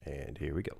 And here we go.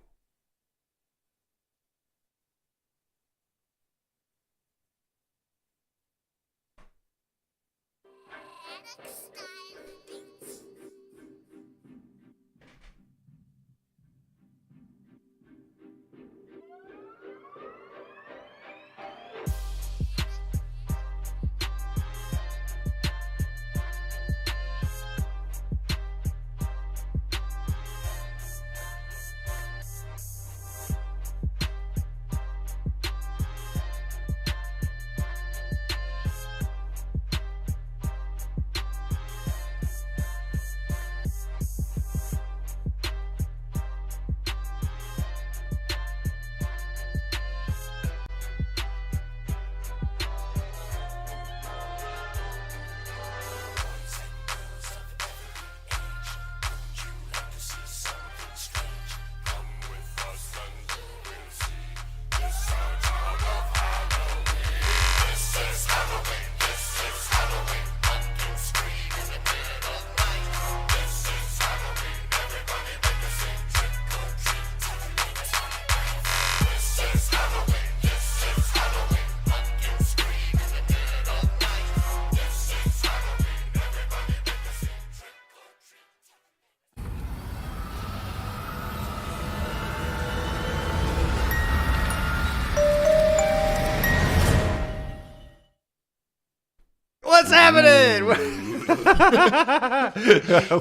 What's happening?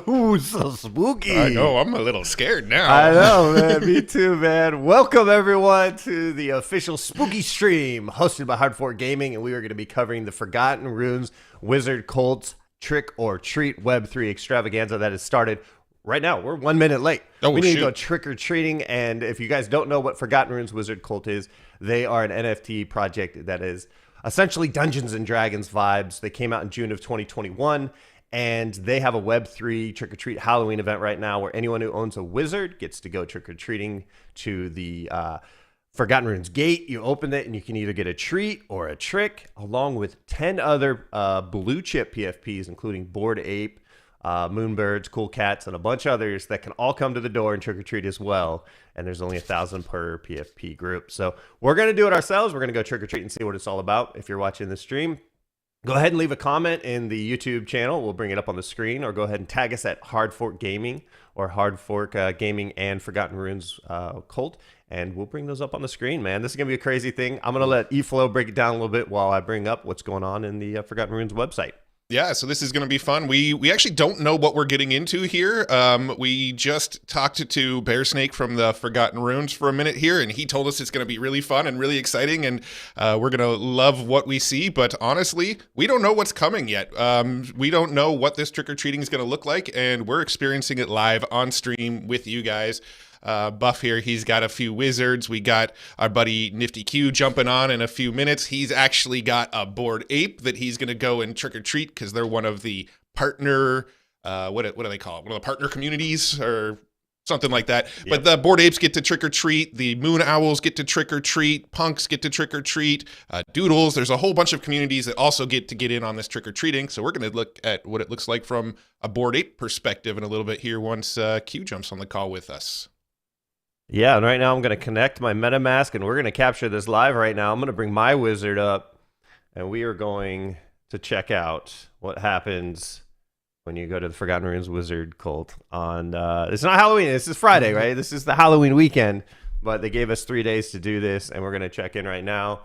Ooh, so spooky. I know, I'm a little scared now. I know, man. Me too, man. Welcome, everyone, to the official spooky stream hosted by Hard Fork Gaming, and we are going to be covering the Forgotten Runes Wizard Cult's Trick or Treat Web3 extravaganza that has started right now. We're 1 minute late. We need to go trick-or-treating, and if you guys don't know what Forgotten Runes Wizard Cult is, they are an NFT project that is essentially Dungeons and Dragons vibes. They came out in June of 2021, and they have a Web3 trick-or-treat Halloween event right now where anyone who owns a wizard gets to go trick-or-treating to the Forgotten Runes gate. You open it, and you can either get a treat or a trick, along with 10 other blue-chip PFPs, including Bored Ape, Moonbirds, Cool Cats, and a bunch of others that can all come to the door and trick-or-treat as well. And there's only 1,000 per PFP group. So we're going to do it ourselves. We're going to go trick-or-treat and see what it's all about. If you're watching the stream, go ahead and leave a comment in the YouTube channel. We'll bring it up on the screen, or go ahead and tag us at Hard Fork Gaming or Hard Fork Gaming and Forgotten Runes Cult, and we'll bring those up on the screen, man. This is going to be a crazy thing. I'm going to let eFlow break it down a little bit while I bring up what's going on in the Forgotten Runes website. Yeah, so this is going to be fun. We actually don't know what we're getting into here. We just talked to Bear Snake from the Forgotten Runes for a minute here, and he told us it's going to be really fun and really exciting, and we're going to love what we see. But honestly, we don't know what's coming yet. We don't know what this trick-or-treating is going to look like, and we're experiencing it live on stream with you guys. Buff here, he's got a few wizards. We got our buddy Nifty Q jumping on in a few minutes. He's actually got a Bored Ape that he's going to go and trick or treat because they're one of the partner, what do they call it? One of the partner communities or something like that. Yep. But the Bored Apes get to trick or treat. The Moon Owls get to trick or treat. Punks get to trick or treat. Doodles. There's a whole bunch of communities that also get to get in on this trick or treating. So we're going to look at what it looks like from a Bored Ape perspective in a little bit here once Q jumps on the call with us. Yeah, and right now I'm going to connect my MetaMask, and we're going to capture this live right now. I'm going to bring my wizard up, and we are going to check out what happens when you go to the Forgotten Runes Wizard Cult on, it's not Halloween, this is Friday, right? This is the Halloween weekend, but they gave us 3 days to do this, and we're going to check in right now.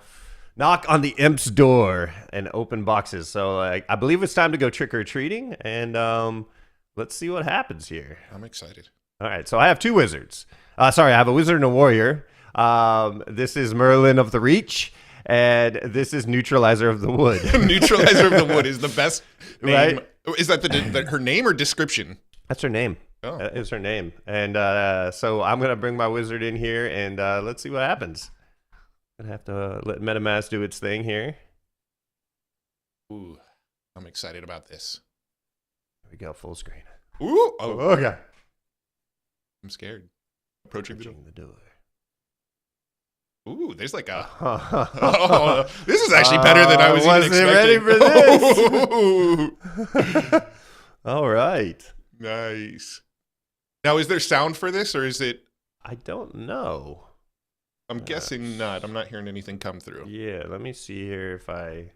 Knock on the imp's door and open boxes. So I believe it's time to go trick-or-treating, and let's see what happens here. I'm excited. All right, so I have two wizards. Sorry, I have a wizard and a warrior. This is Merlin of the Reach, and this is Neutralizer of the Wood. Neutralizer of the Wood is the best name. Right? Is that her name or description? That's her name. Oh. That is her name. And so I'm going to bring my wizard in here, and let's see what happens. I'm going to have to let MetaMask do its thing here. Ooh, I'm excited about this. Here we go, full screen. Ooh, okay. I'm scared. Approaching the door. Ooh, there's like a... Oh, this is actually better than I was even expecting. Ready for this? All right. Nice. Now, is there sound for this, or is it I don't know. I'm guessing not. I'm not hearing anything come through. Yeah, let me see here if I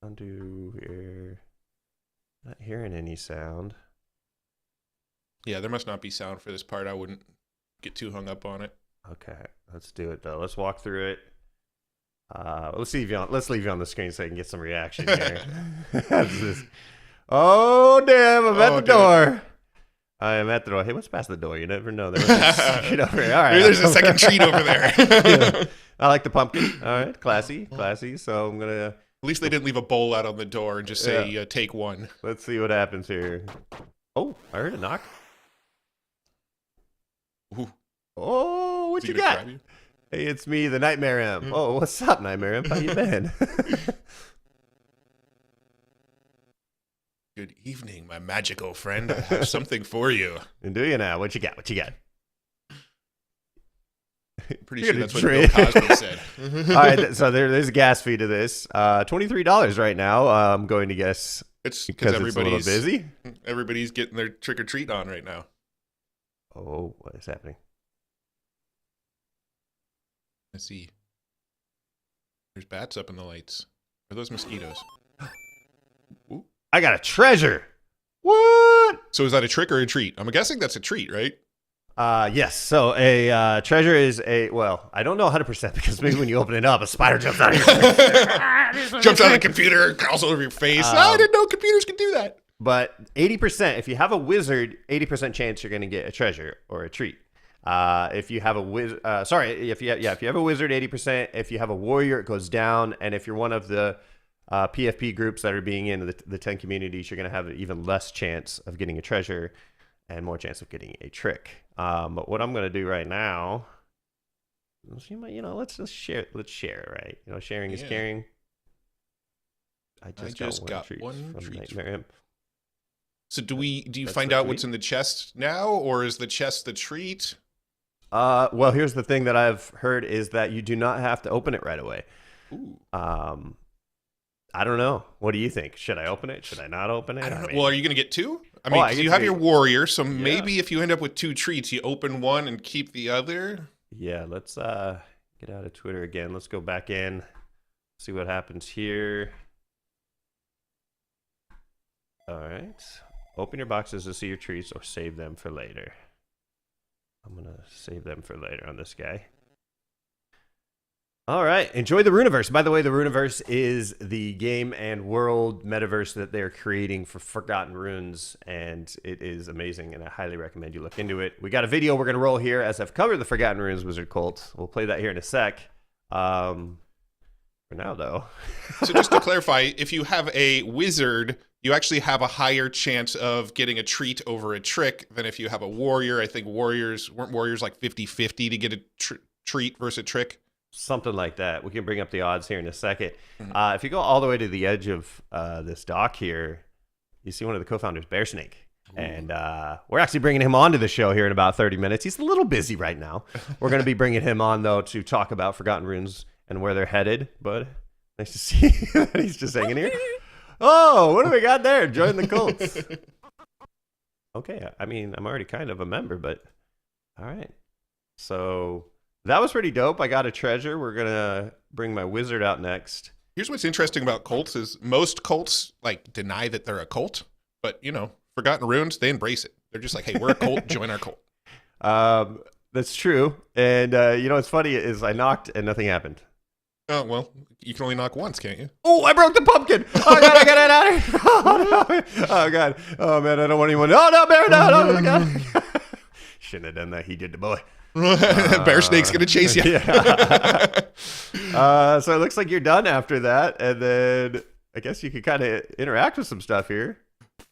undo here. Not hearing any sound. Yeah, there must not be sound for this part. I wouldn't get too hung up on it. Okay, let's do it though. Let's walk through it. Let's leave you on the screen so I can get some reaction here. Oh damn! I'm at the door. I am at the door. Hey, what's past the door? You never know. There was a treat over here. All right, there's a second treat over there. Yeah. I like the pumpkin. All right, classy. So I'm gonna. At least they didn't leave a bowl out on the door and just say, take one. Let's see what happens here. Oh, I heard a knock. Ooh. Oh, what you got? Hey, it's me, the Nightmare Imp. Oh, what's up, Nightmare Imp? How you been? Good evening, my magical friend. I have something for you. And do you now? What you got? What you got? Pretty sure that's what Bill Cosby said. All right, so there's a gas fee to this. $23 right now. I'm going to guess it's because everybody's a little busy. Everybody's getting their trick or treat on right now. Oh, what is happening? Let's see. There's bats up in the lights. Are those mosquitoes? Ooh. I got a treasure. What? So is that a trick or a treat? I'm guessing that's a treat, right? Yes. So a treasure is well, I don't know 100% because maybe when you open it up, a spider jumps out of your face. Jumps out of the computer, crawls over your face. I didn't know computers could do that. But 80%, if you have a wizard, 80% chance you're going to get a treasure or a treat. If you have a if you have a wizard, 80%. If you have a warrior, it goes down. And if you're one of the PFP groups that are being in the 10 communities, you're going to have an even less chance of getting a treasure and more chance of getting a trick. But what I'm going to do right now, let's share. Let's share, right? Sharing is caring. I just got one treat from Nightmare Imp. So do you find out what's in the chest now, or is the chest the treat? Well, here's the thing that I've heard is that you do not have to open it right away. Ooh. I don't know. What do you think? Should I open it? Should I not open it? I don't know. Well, are you going to get two? I mean, you have your warrior, so maybe if you end up with two treats, you open one and keep the other. Yeah, let's get out of Twitter again. Let's go back in, see what happens here. All right. Open your boxes to see your treats or save them for later. I'm going to save them for later on this guy. All right. Enjoy the Runiverse. By the way, the Runiverse is the game and world metaverse that they're creating for Forgotten Runes, and it is amazing, and I highly recommend you look into it. We got a video we're going to roll here as I've covered the Forgotten Runes Wizard Cult. We'll play that here in a sec. For now, though. So just to clarify, if you have a wizard, you actually have a higher chance of getting a treat over a trick than if you have a warrior. I think weren't warriors like 50-50 to get a treat versus a trick? Something like that. We can bring up the odds here in a second. Mm-hmm. If you go all the way to the edge of this dock here, you see one of the co-founders, Bearsnake. Ooh. And we're actually bringing him onto the show here in about 30 minutes. He's a little busy right now. We're going to be bringing him on, though, to talk about Forgotten Runes and where they're headed. But nice to see that he's just hanging here. Oh, what do we got there? Join the cults. Okay, I mean, I'm already kind of a member, but all right. So that was pretty dope. I got a treasure. We're going to bring my wizard out next. Here's what's interesting about cults is most cults deny that they're a cult, but Forgotten Runes, they embrace it. They're just like, hey, we're a cult, join our cult. That's true. And what's funny is I knocked and nothing happened. Oh, well, you can only knock once, can't you? Oh, I broke the pumpkin. Oh, God, I got it out of here. Oh, no. Oh, God. Oh, man, I don't want anyone. Oh, no, Bear, no, God. Shouldn't have done that. He did the boy. Bear Snake's going to chase you. Yeah. So it looks like you're done after that. And then I guess you could kind of interact with some stuff here. I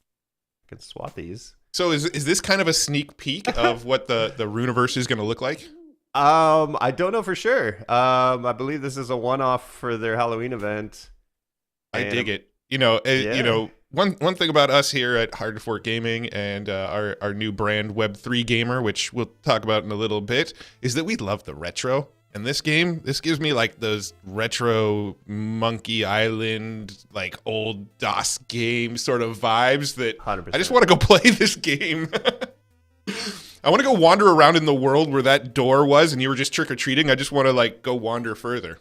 can swat these. So is this kind of a sneak peek of what the Runiverse is going to look like? I don't know for sure. I believe this is a one-off for their Halloween event. I dig it. One thing about us here at Hard to Fork Gaming and our new brand Web3 Gamer, which we'll talk about in a little bit, is that we love the retro. And this gives me like those retro Monkey Island, like old DOS game sort of vibes that 100%. I just want to go play this game. I want to go wander around in the world where that door was, and you were just trick or treating. I just want to like go wander further.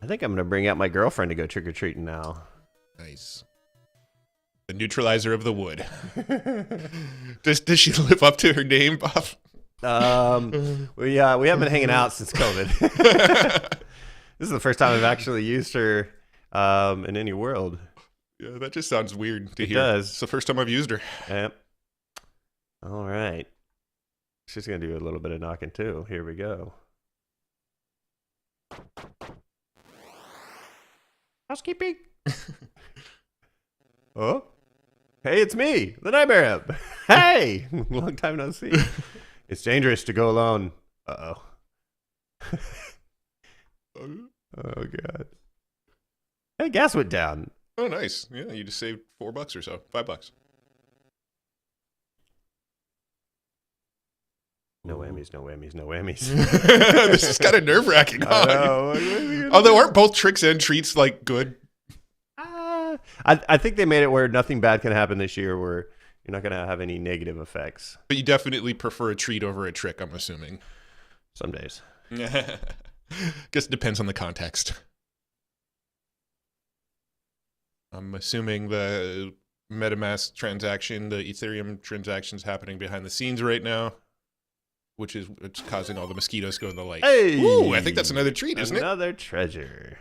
I think I'm gonna bring out my girlfriend to go trick or treating now. Nice. The neutralizer of the wood. Does she live up to her name, Buff? We haven't been hanging out since COVID. This is the first time I've actually used her in any world. Yeah, that just sounds weird to hear. It does. It's the first time I've used her. Yep. All right. She's gonna do a little bit of knocking too. Here we go. Housekeeping. Oh. Hey, it's me, the Nightmare Imp. Hey, long time no see. It's dangerous to go alone. Uh-oh. Oh, God. Hey, gas went down. Oh, nice. Yeah, you just saved $4 or so. $5. No whammies, no whammies, no whammies. This is kind of nerve-wracking. Although aren't both tricks and treats like good? I think they made it where nothing bad can happen this year, where you're not going to have any negative effects. But you definitely prefer a treat over a trick, I'm assuming. Some days. Guess it depends on the context. I'm assuming the MetaMask transaction, the Ethereum transaction's happening behind the scenes right now, which is it's causing all the mosquitoes to go in the light. Hey! Ooh, I think that's another treat, isn't it? Another treasure.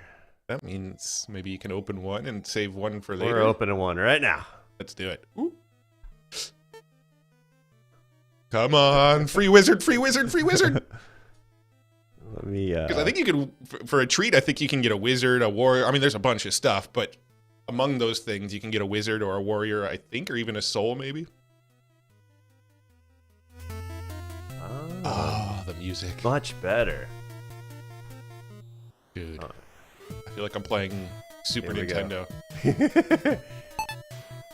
That means maybe you can open one and save one for later. We're opening one right now. Let's do it. Ooh. Come on, free wizard, free wizard, free wizard. Let me. Because I think you could, for a treat, I think you can get a wizard, a warrior. I mean, there's a bunch of stuff, but among those things, you can get a wizard or a warrior, I think, or even a soul, maybe. Oh, the music. Much better. Dude. I feel like I'm playing Super Nintendo.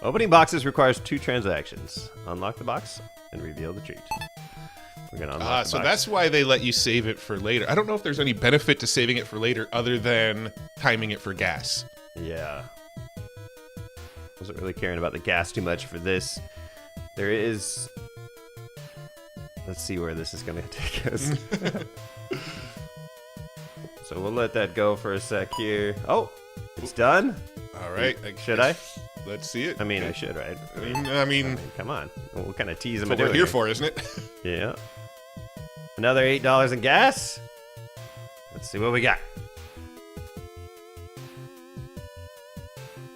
Opening boxes requires 2 transactions. Unlock the box and reveal the treat. We're gonna unlock the so box. that's why they let you save it for later. I don't know if there's any benefit to saving it for later other than timing it for gas. Yeah. Wasn't really caring about the gas too much for this. There is... Let's see where this is going to take us. So we'll let that go for a sec here. Oh, it's done. All right. Should I? Let's see it. I mean, I should, right? I mean, come on. What kind of tease am I that's what doing we're here for, isn't it? Yeah. Another $8 in gas. Let's see what we got.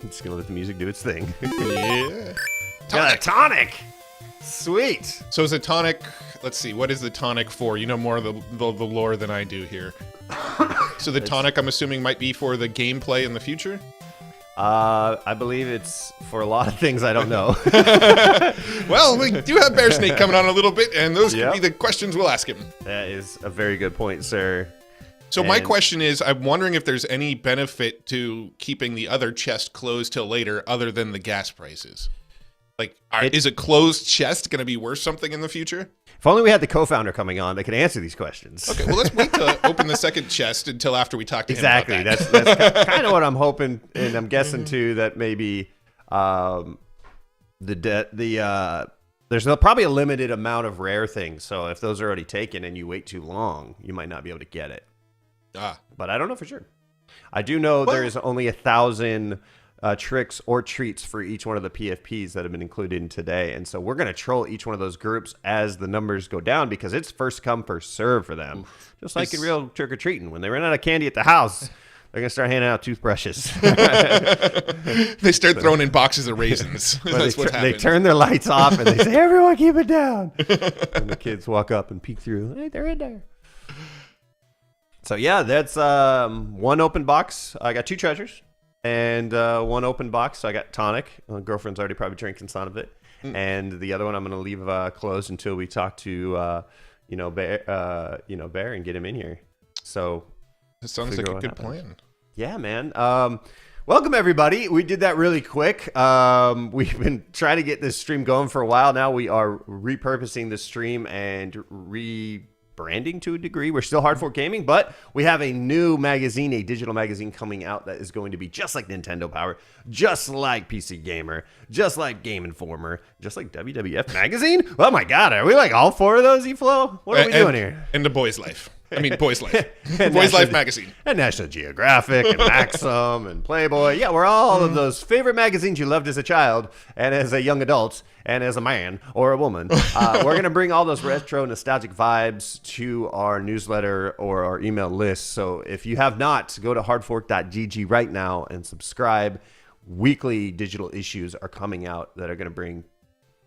I'm just gonna let the music do its thing. Yeah. Got a tonic. Sweet. So is a tonic? Let's see. What is the tonic for? You know more of the lore than I do here. So the tonic, I'm assuming, might be for the gameplay in the future. I believe it's for a lot of things I don't know. Well, we do have Bear Snake coming on a little bit, and those could be the questions we'll ask him. That is a very good point, sir. So my question is, I'm wondering if there's any benefit to keeping the other chest closed till later other than the gas prices. Like, is a closed chest going to be worth something in the future? If only we had the co-founder coming on that could answer these questions. Okay, well, let's wait to open the second chest until after we talk to him about that. That's kind of what I'm hoping, and I'm guessing, too, that maybe there's probably a limited amount of rare things, so if those are already taken and you wait too long, you might not be able to get it. But I don't know for sure. I do know there is only 1,000 tricks or treats for each one of the PFPs that have been included in today. And so we're going to troll each one of those groups as the numbers go down because it's first come, first serve for them. Just like in real trick-or-treating. When they run out of candy at the house, they're going to start handing out toothbrushes. They start throwing in boxes of raisins. That's what happens. They turn their lights off and they say, everyone keep it down. And the kids walk up and peek through. Hey, they're in there. So yeah, that's one open box. I got 2 treasures. And one open box, so I got tonic. My girlfriend's already probably drinking some of it. And the other one I'm going to leave closed until we talk to, Bear, Bear and get him in here. So this sounds like a good plan. Yeah, man. Welcome everybody. We did that really quick. We've been trying to get this stream going for a while now. We are repurposing the stream and branding to a degree. We're still Hard Fork Gaming, but we have a new magazine, a digital magazine coming out that is going to be just like Nintendo Power, just like PC Gamer, just like Game Informer, just like WWF Magazine. Oh my God, are we like all 4 of those, E-Flow? What are we doing here? And the Boys Life. I mean, Boys Life. Boys Life Magazine. And National Geographic and Maxim and Playboy. Yeah, we're all of those favorite magazines you loved as a child and as a young adult and as a man or a woman. We're going to bring all those retro nostalgic vibes to our newsletter or our email list. So if you have not, go to hardfork.gg right now and subscribe. Weekly digital issues are coming out that are going to bring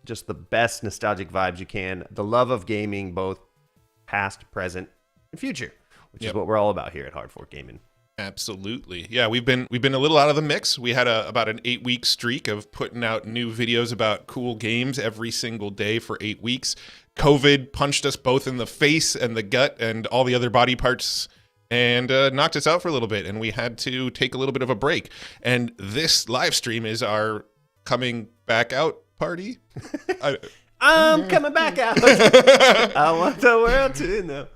just the best nostalgic vibes you can. The love of gaming, both past, present, and future, which is what we're all about here at Hard Fork Gaming. Absolutely. Yeah, we've been a little out of the mix. We had about an 8-week streak of putting out new videos about cool games every single day for 8 weeks. COVID punched us both in the face and the gut and all the other body parts and knocked us out for a little bit, and we had to take a little bit of a break. And this live stream is our coming back out party. I'm coming back out. I want the world to know.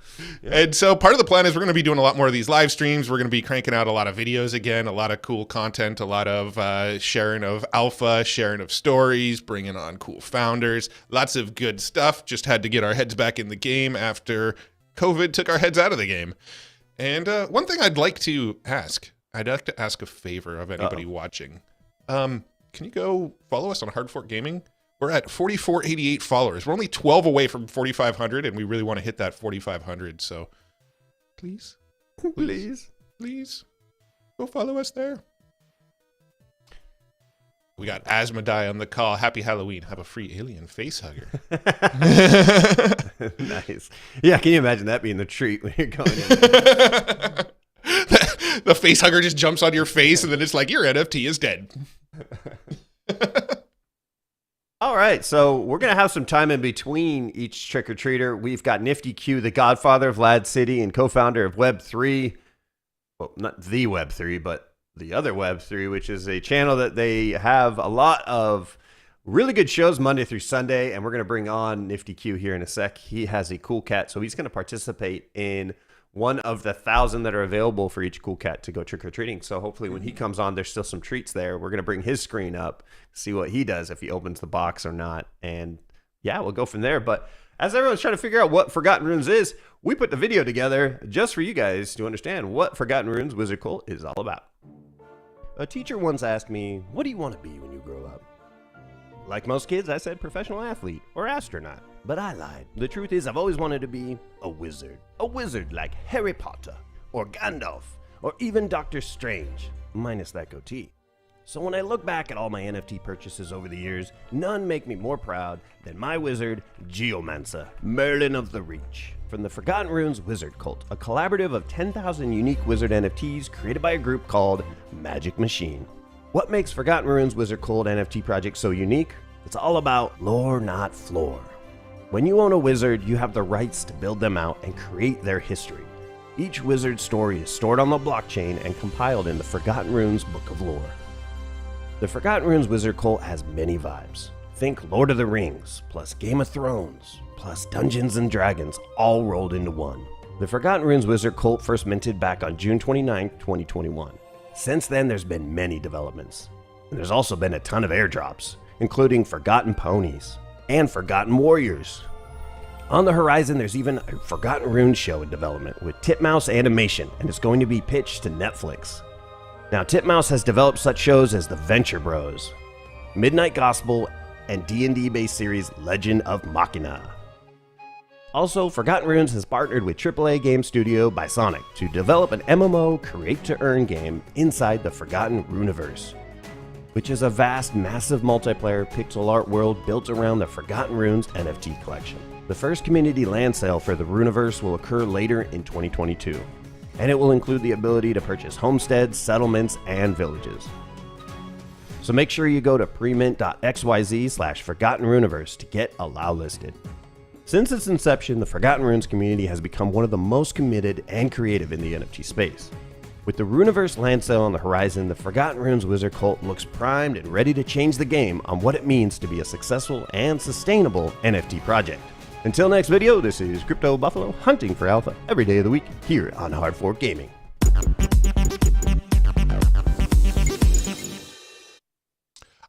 Yeah. And so part of the plan is we're going to be doing a lot more of these live streams. We're going to be cranking out a lot of videos again, a lot of cool content, a lot of sharing of alpha, sharing of stories, bringing on cool founders, lots of good stuff. Just had to get our heads back in the game after COVID took our heads out of the game. And one thing I'd like to ask a favor of anybody watching. Can you go follow us on Hard Fork Gaming? We're at 4,488 followers. We're only 12 away from 4,500, and we really want to hit that 4,500. So please, go follow us there. We got Asmodai on the call. Happy Halloween. Have a free alien face hugger. Nice. Yeah, can you imagine that being the treat when you're going in? The face hugger just jumps on your face, and then it's like, your NFT is dead. All right, so we're going to have some time in between each trick-or-treater. We've got Nifty Q, the godfather of Lad City and co-founder of Web3. Well, not the Web3, but the other Web3, which is a channel that they have a lot of really good shows Monday through Sunday, and we're going to bring on Nifty Q here in a sec. He has a cool cat, so he's going to participate in one of the 1,000 that are available for each cool cat to go trick-or-treating. So hopefully when he comes on, there's still some treats there. We're going to bring his screen up, see what he does, if he opens the box or not. And yeah, we'll go from there. But as everyone's trying to figure out what Forgotten Runes is, we put the video together just for you guys to understand what Forgotten Runes Wizard Cult is all about. A teacher once asked me, what do you want to be when you grow up? Like most kids, I said professional athlete or astronaut. But I lied. The truth is, I've always wanted to be a wizard. A wizard like Harry Potter, or Gandalf, or even Doctor Strange, minus that goatee. So when I look back at all my NFT purchases over the years, none make me more proud than my wizard, Geomancer, Merlin of the Reach. From the Forgotten Runes Wizard Cult, a collaborative of 10,000 unique wizard NFTs created by a group called Magic Machine. What makes Forgotten Runes Wizard Cult NFT project so unique? It's all about lore, not floor. When you own a wizard, you have the rights to build them out and create their history. Each wizard story is stored on the blockchain and compiled in the Forgotten Runes Book of Lore. The Forgotten Runes Wizard Cult has many vibes. Think Lord of the Rings, plus Game of Thrones, plus Dungeons and Dragons, all rolled into one. The Forgotten Runes Wizard Cult first minted back on June 29, 2021. Since then, there's been many developments. And there's also been a ton of airdrops, including Forgotten Ponies and Forgotten Warriors. On the horizon, there's even a Forgotten Runes show in development with Titmouse Animation, and it's going to be pitched to Netflix. Now, Titmouse has developed such shows as The Venture Bros, Midnight Gospel, and D&D-based series Legend of Machina. Also, Forgotten Runes has partnered with AAA game studio Bisonic to develop an MMO create-to-earn game inside the Forgotten Runiverse, which is a vast, massive multiplayer pixel art world built around the Forgotten Runes NFT collection. The first community land sale for the Runiverse will occur later in 2022, and it will include the ability to purchase homesteads, settlements, and villages. So make sure you go to premint.xyz/Forgotten Runiverse to get allow listed. Since its inception, the Forgotten Runes community has become one of the most committed and creative in the NFT space. With the Runiverse land sale on the horizon, the Forgotten Runes Wizard Cult looks primed and ready to change the game on what it means to be a successful and sustainable NFT project. Until next video, this is Crypto Buffalo hunting for alpha every day of the week here on Hard Fork Gaming.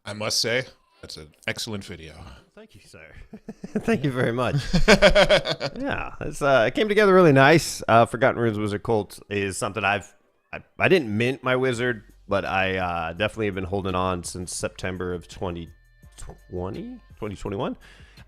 I must say, that's an excellent video. Thank you, sir. Thank you very much. Yeah, it came together really nice. Forgotten Runes Wizard Cult is something I didn't mint my wizard, but I definitely have been holding on since September of 2021.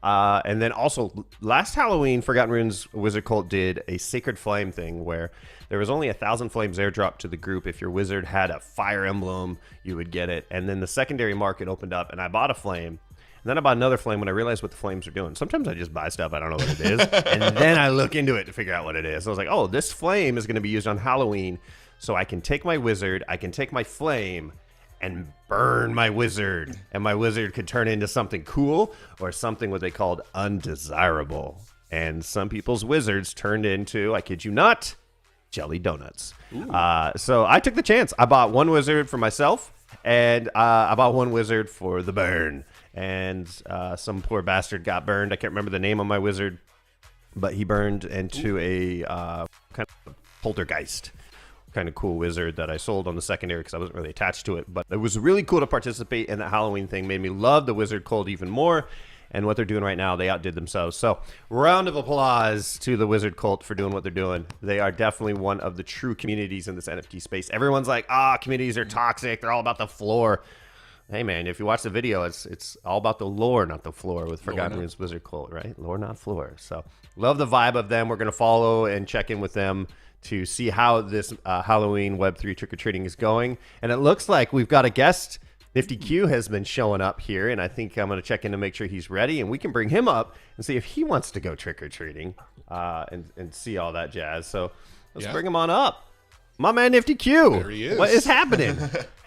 And then also last Halloween, Forgotten Runes Wizard Cult did a Sacred Flame thing where there was only 1,000 flames airdrop to the group. If your wizard had a fire emblem, you would get it. And then the secondary market opened up and I bought a flame. And then I bought another flame when I realized what the flames are doing. Sometimes I just buy stuff, I don't know what it is. And then I look into it to figure out what it is. So I was like, oh, this flame is going to be used on Halloween. So I can take my wizard, I can take my flame, and burn my wizard. And my wizard could turn into something cool or something what they called undesirable. And some people's wizards turned into, I kid you not, jelly donuts. So I took the chance. I bought one wizard for myself, and I bought one wizard for the burn. And some poor bastard got burned. I can't remember the name of my wizard, but he burned into a kind of poltergeist. Kind of cool wizard that I sold on the secondary because I wasn't really attached to it. But it was really cool to participate in that Halloween thing. Made me love the Wizard Cult even more. And what they're doing right now, they outdid themselves. So round of applause to the Wizard Cult for doing what they're doing. They are definitely one of the true communities in this NFT space. Everyone's like, communities are toxic. They're all about the floor. Hey, man, if you watch the video, it's all about the lore, not the floor with Forgotten Runes Wizard Cult, right? Lore, not floor. So love the vibe of them. We're going to follow and check in with them to see how this Halloween Web3 trick-or-treating is going. And it looks like we've got a guest. Nifty Q has been showing up here, and I think I'm going to check in to make sure he's ready, and we can bring him up and see if he wants to go trick-or-treating and see all that jazz. So let's bring him on up. My man Nifty Q. There he is. What is happening?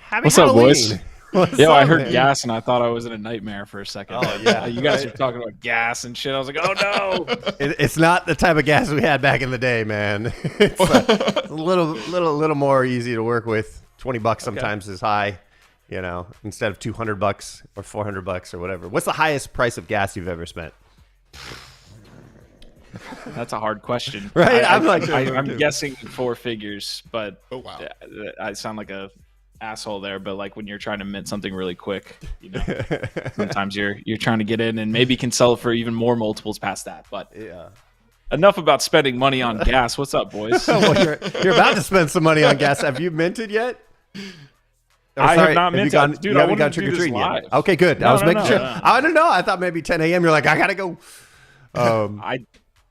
Happy What's Halloween. up, boys? What's I up, heard man? gas and I thought I was in a nightmare for a second. Oh, yeah. You guys were talking about gas and shit. I was like, oh no. It's not the type of gas we had back in the day, man. It's a little more easy to work with. $20 sometimes is high, you know, instead of $200 or $400 or whatever. What's the highest price of gas you've ever spent? That's a hard question. Right? I'm guessing 4 figures, but Oh, wow. I sound like a asshole there, but like when you're trying to mint something really quick, you know, sometimes you're trying to get in and maybe can sell it for even more multiples past that. But Yeah. enough about spending money on gas. What's up, boys? Well, you're about to spend some money on gas. Have you minted yet? I have not minted. Dude, you I haven't wanted gone to do this trick-or-treating yet. live. Okay, good. No, I was no, making no, sure. no. I don't know. I thought maybe 10 a.m. You're like, I gotta go.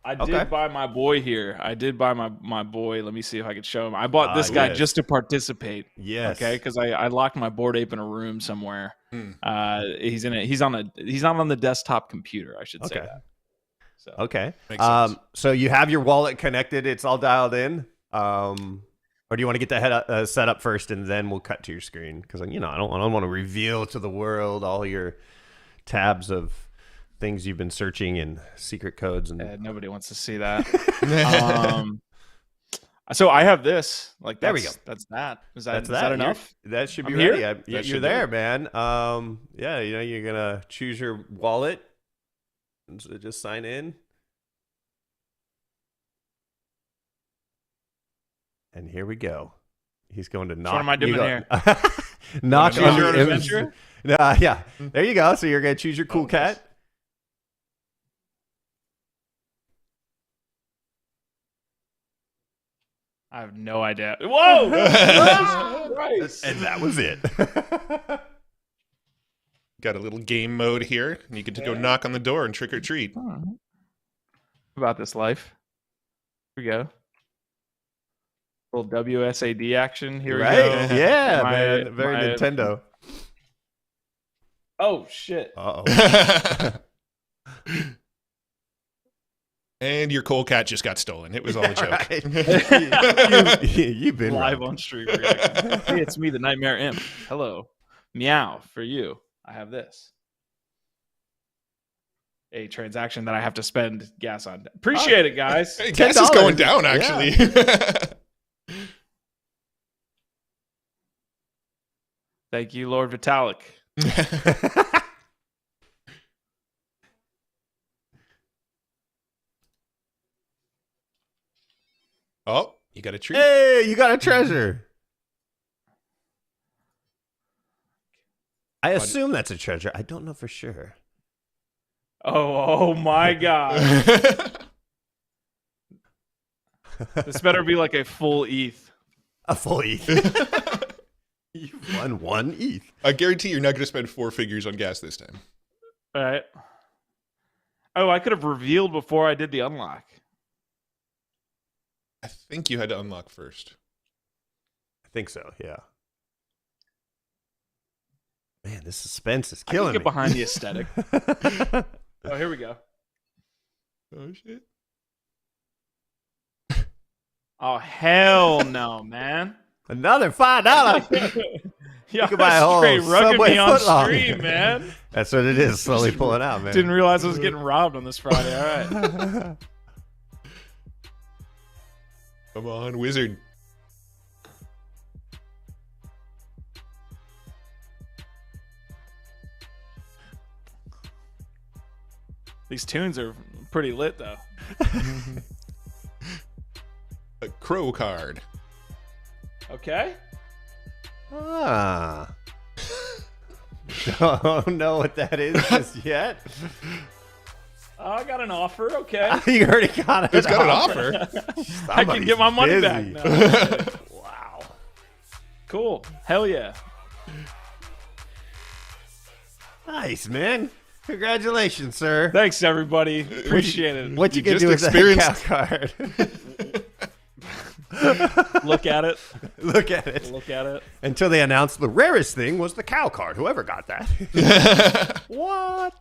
I did buy my boy here. I did buy my boy. Let me see if I could show him. I bought this guy just to participate. Yes. Okay, because I locked my Bored Ape in a room somewhere. He's in it. He's not on the desktop computer. I should say that. So. Okay. Makes sense. So you have your wallet connected. It's all dialed in. Or do you want to get the head set up first and then we'll cut to your screen? Because I don't want to reveal to the world all your tabs of things you've been searching and secret codes and nobody wants to see that. So I have this. Like there we go. That's that. Is that enough? That should be I'm ready. here? You're there, man. Yeah, you're gonna choose your wallet. And so just sign in. And here we go. He's going to knock. What am I doing here? Knock Choose on your the own adventure? Yeah. There you go. So you're gonna choose your cool cat. I have no idea. Whoa! Christ. And that was it. Got a little game mode here, and you get to go knock on the door and trick or treat. About this life. Here we go. Little WSAD action. Here we go. Yeah, My- man. Very my- Nintendo. Oh shit! Uh-oh. And your coal cat just got stolen. It was all a joke. Right. You've been Live right. on stream reaction. Hey, it's me, the Nightmare Imp. Hello, meow for you. I have this. A transaction that I have to spend gas on. Appreciate it, guys. Hey, gas is going $10. down, actually. Thank you, Lord Vitalik. Oh, you got a treat. Hey, you got a treasure. I assume that's a treasure. I don't know for sure. Oh my God. This better be like a full ETH. A full ETH. You won 1 ETH. I guarantee you're not going to spend 4 figures on gas this time. All right. Oh, I could have revealed before I did the unlock. I think you had to unlock first. I think so, yeah. Man, this suspense is I killing can me. get behind the aesthetic. Oh, here we go. Oh, shit. Oh, hell no, man. Another $5. Yeah, You could buy a whole straight rugging Subway me on footlong. stream, man. That's what it is, slowly pulling out, man. Didn't realize I was getting robbed on this Friday. All right. Come on, wizard. These tunes are pretty lit, though. A crow card. Okay. Ah. Don't know what that is just yet. Oh, I got an offer. Okay. You already got it. It's got an offer. I can get my money back busy. now. Wow. Cool. Hell yeah. Nice, man. Congratulations, sir. Thanks, everybody. Appreciate it. What you You can just do with experienced- that cow card? Look at it. Look at it. Look at it. Until they announced the rarest thing was the cow card. Whoever got that. What?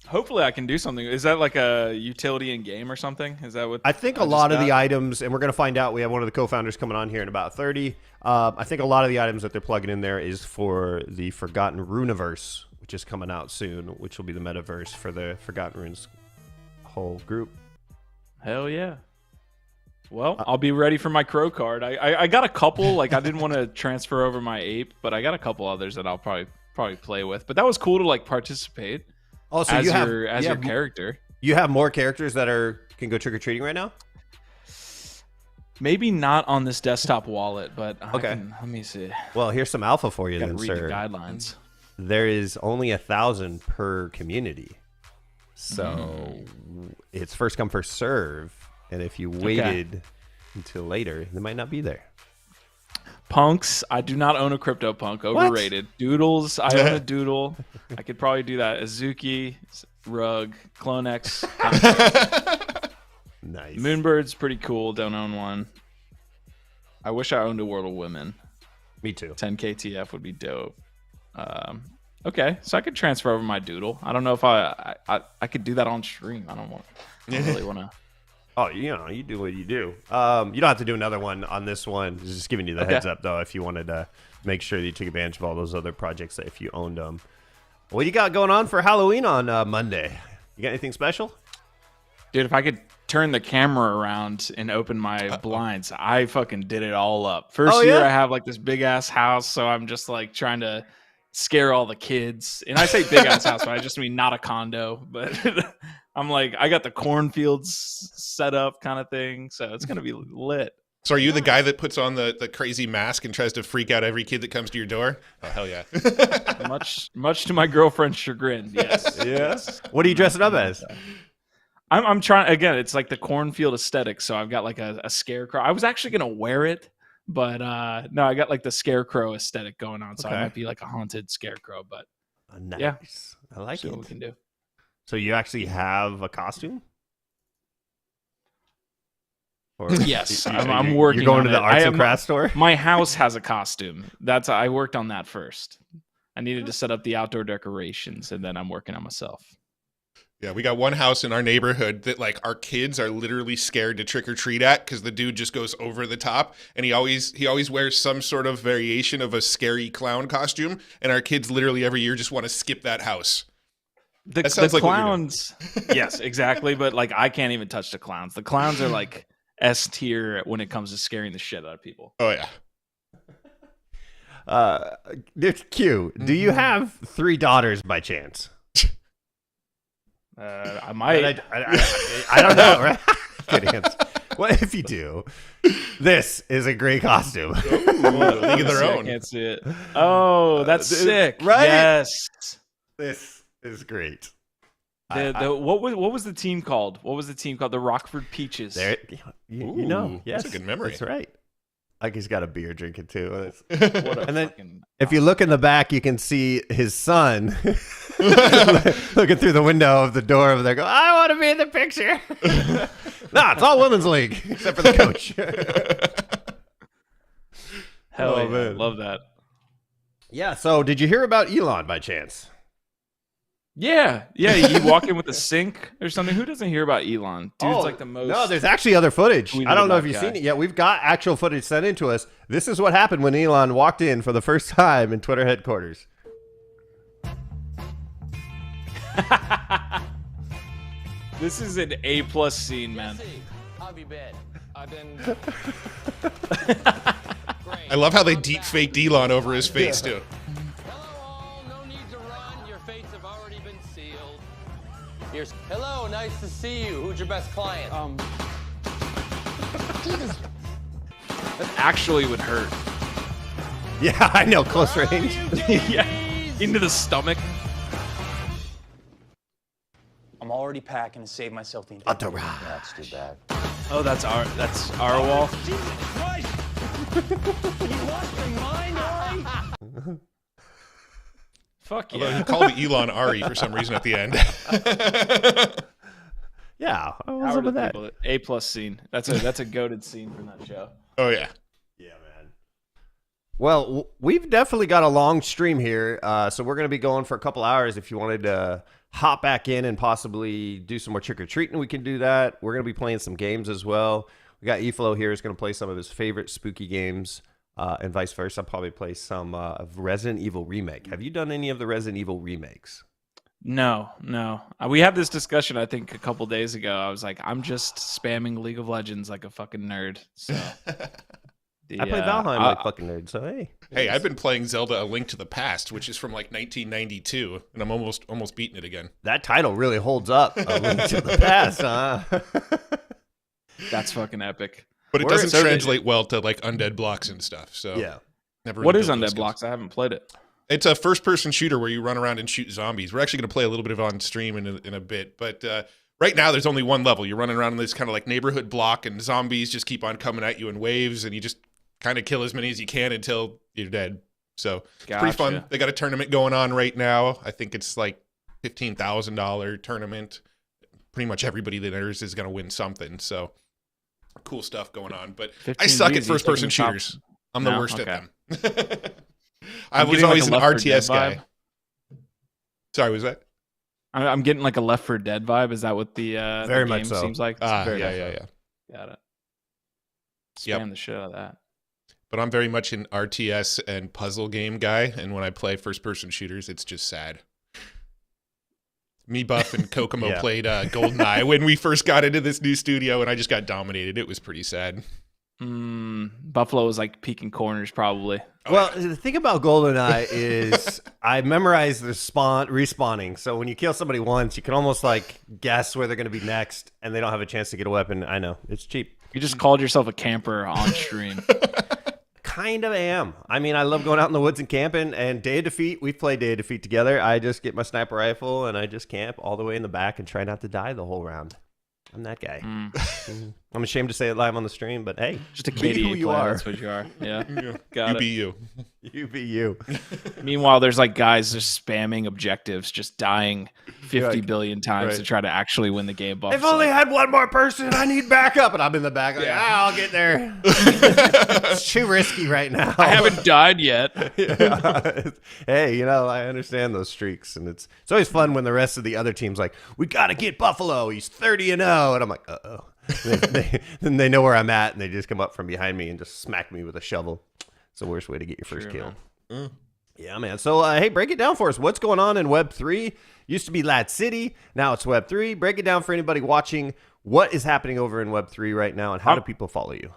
Hopefully, I can do something. Is that like a utility in game or something? Is that what I think a just lot of the got? items, and we're going to find out. We have one of the co-founders coming on here in about 30. I think a lot of the items that they're plugging in there is for the Forgotten Runiverse, which is coming out soon, which will be the metaverse for the Forgotten Runes whole group. Hell yeah. Well, I'll be ready for my crow card. I got a couple. Like I didn't want to transfer over my ape, but I got a couple others that I'll probably play with. But that was cool to like participate Oh, so as you have your character. you have more characters that can go trick or treating right now. Maybe not on this desktop wallet, but Okay. let me see. Well, here's some alpha for you Gotta then, read sir. the guidelines. There is only 1,000 per community, so it's first come first serve. And if you waited until later, they might not be there. Punks. I do not own a CryptoPunk. Overrated. Doodles. I own a doodle. I could probably do that. Azuki, Rug, Clonex. Nice. Moonbird's pretty cool. Don't own one. I wish I owned a World of Women. Me too. 10 KTF would be dope. Okay, so I could transfer over my doodle. I don't know if I could do that on stream. I don't really want to. Oh, you do what you do. You don't have to do another one on this one. Just giving you the heads up, though, if you wanted to make sure that you took advantage of all those other projects that if you owned them. What do you got going on for Halloween on Monday? You got anything special? Dude, if I could turn the camera around and open my blinds, I fucking did it all up. First year, I have like this big ass house, so I'm just like trying to scare all the kids. And I say big ass house, but I just mean not a condo. But I'm like, I got the cornfields set up kind of thing, so it's gonna be lit. So are you the guy that puts on the crazy mask and tries to freak out every kid that comes to your door? Oh, hell yeah. much to my girlfriend's chagrin, yes. Yes. What are you dressing up as? I'm trying again. It's like the cornfield aesthetic. So I've got like a scarecrow. I was actually gonna wear it, but no, I got like the scarecrow aesthetic going on. So I might be like a haunted scarecrow. But Nice. yeah, I like see it. what we can do. So you actually have a costume? Or Yes, I'm working. You're going on to the it. arts and crafts store? My house has a costume. I worked on that first. I needed to set up the outdoor decorations, and then I'm working on myself. Yeah, we got one house in our neighborhood that like our kids are literally scared to trick or treat at because the dude just goes over the top, and he always wears some sort of variation of a scary clown costume, and our kids literally every year just want to skip that house. The sounds like what you're clowns, yes, exactly. But like, I can't even touch the clowns. The clowns are like S tier when it comes to scaring the shit out of people. Oh yeah. It's Q. Do you have 3 daughters by chance? I might. I don't know, right? Good answer. What if you do? This is a great costume. League of Their I Own. can't see it. Oh, that's sick. right? Yes. This is great. What was the team called? What was the team called? The Rockford Peaches. There, you know, yes, that's a good memory. That's right. Like he's got a beer drinking too. And then if you look in the back, you can see his son looking through the window of the door over there. Go, I want to be in the picture. Nah, it's all women's league except for the coach. Hell yeah, man. love that. Yeah. So, did you hear about Elon by chance? Yeah. You walk in with a sink or something. Who doesn't hear about Elon? Dude's like the most. No, there's actually other footage. tweeted I don't know if about you've guy. seen it yet. We've got actual footage sent in to us. This is what happened when Elon walked in for the first time in Twitter headquarters. This is an A+ scene, man. I love how they deep faked Elon over his face too. Hello, no need to run. Your fates have already been sealed. Here's hello, nice to see you. Who's your best client? That actually would hurt. Yeah, I know, close range. Yeah. Into the stomach. I'm already packing to save myself the Entourage. That's too bad. Oh, that's our wall. Fuck Although yeah. he called Elon Ari for some reason at the end. Yeah, I was Howard with the that. people. A+ scene. That's a goated scene from that show. Oh yeah. Yeah, man. Well, we've definitely got a long stream here, so we're going to be going for a couple hours. If you wanted to hop back in and possibly do some more trick-or-treating, we can do that. We're going to be playing some games as well. We got Eflo here is going to play some of his favorite spooky games, and vice versa. I'll probably play some of Resident Evil Remake. Have you done any of the Resident Evil remakes? No. We had this discussion, I think, a couple days ago. I was like, I'm just spamming League of Legends like a fucking nerd. So I play Valheim like fucking nerd, so hey. Hey, I've been playing Zelda: A Link to the Past, which is from like 1992, and I'm almost beating it again. That title really holds up. A Link to the Past, huh? That's fucking epic. But it Where- doesn't so did- translate well to like undead blocks and stuff. So Yeah. never. What really is built those Undead skills. Blocks? I haven't played it. It's a first-person shooter where you run around and shoot zombies. We're actually going to play a little bit of it on stream in a bit, but right now there's only one level. You're running around in this kind of like neighborhood block, and zombies just keep on coming at you in waves, and you just kind of kill as many as you can until you're dead. So it's pretty fun. Gotcha. They got a tournament going on right now. I think it's like $15,000 tournament. Pretty much everybody that enters is going to win something. So cool stuff going on. But I 15 suck at G's, first-person taking the top- shooters. I'm the No? worst Okay. at them. I I'm was getting like always a an Left 4 Dead RTS guy. vibe. Sorry, was that? I'm getting like a Left 4 Dead vibe. Is that what the Very the much game so. seems like? It's Yeah, very yeah, much yeah. so. Got it. Yep. Spam the shit out of that. But I'm very much an RTS and puzzle game guy, and when I play first-person shooters, it's just sad. Me, Buff, and Kokomo Yeah. played GoldenEye when we first got into this new studio, and I just got dominated. It was pretty sad. Buffalo was like peeking corners, probably. Well, the thing about GoldenEye is I memorized the respawning. So when you kill somebody once, you can almost like guess where they're going to be next, and they don't have a chance to get a weapon. I know it's cheap. You just called yourself a camper on stream. Kind of am. I mean, I love going out in the woods and camping. And Day of Defeat, we play Day of Defeat together. I just get my sniper rifle and I just camp all the way in the back and try not to die the whole round. I'm that guy. I'm ashamed to say it live on the stream, but hey, Just a be who KDA you player. are. That's what you are. Yeah. You Got it. be you. You be you. Meanwhile, there's like guys just spamming objectives, just dying 50 Right. billion times Right. to try to actually win the game. Buff. If only I had one more person, I need backup. And I'm in the back like, I'll get there. It's too risky right now. I haven't died yet. Yeah. Hey, you know, I understand those streaks, and it's always fun when the rest of the other team's like, we got to get Buffalo. He's 30-0, and I'm like, uh-oh. Then they know where I'm at, and they just come up from behind me and just smack me with a shovel. It's the worst way to get your first kill. Yeah, man. So, hey, break it down for us. What's going on in Web 3? Used to be Lad City. Now it's Web 3. Break it down for anybody watching. What is happening over in Web 3 right now, and how do people follow you?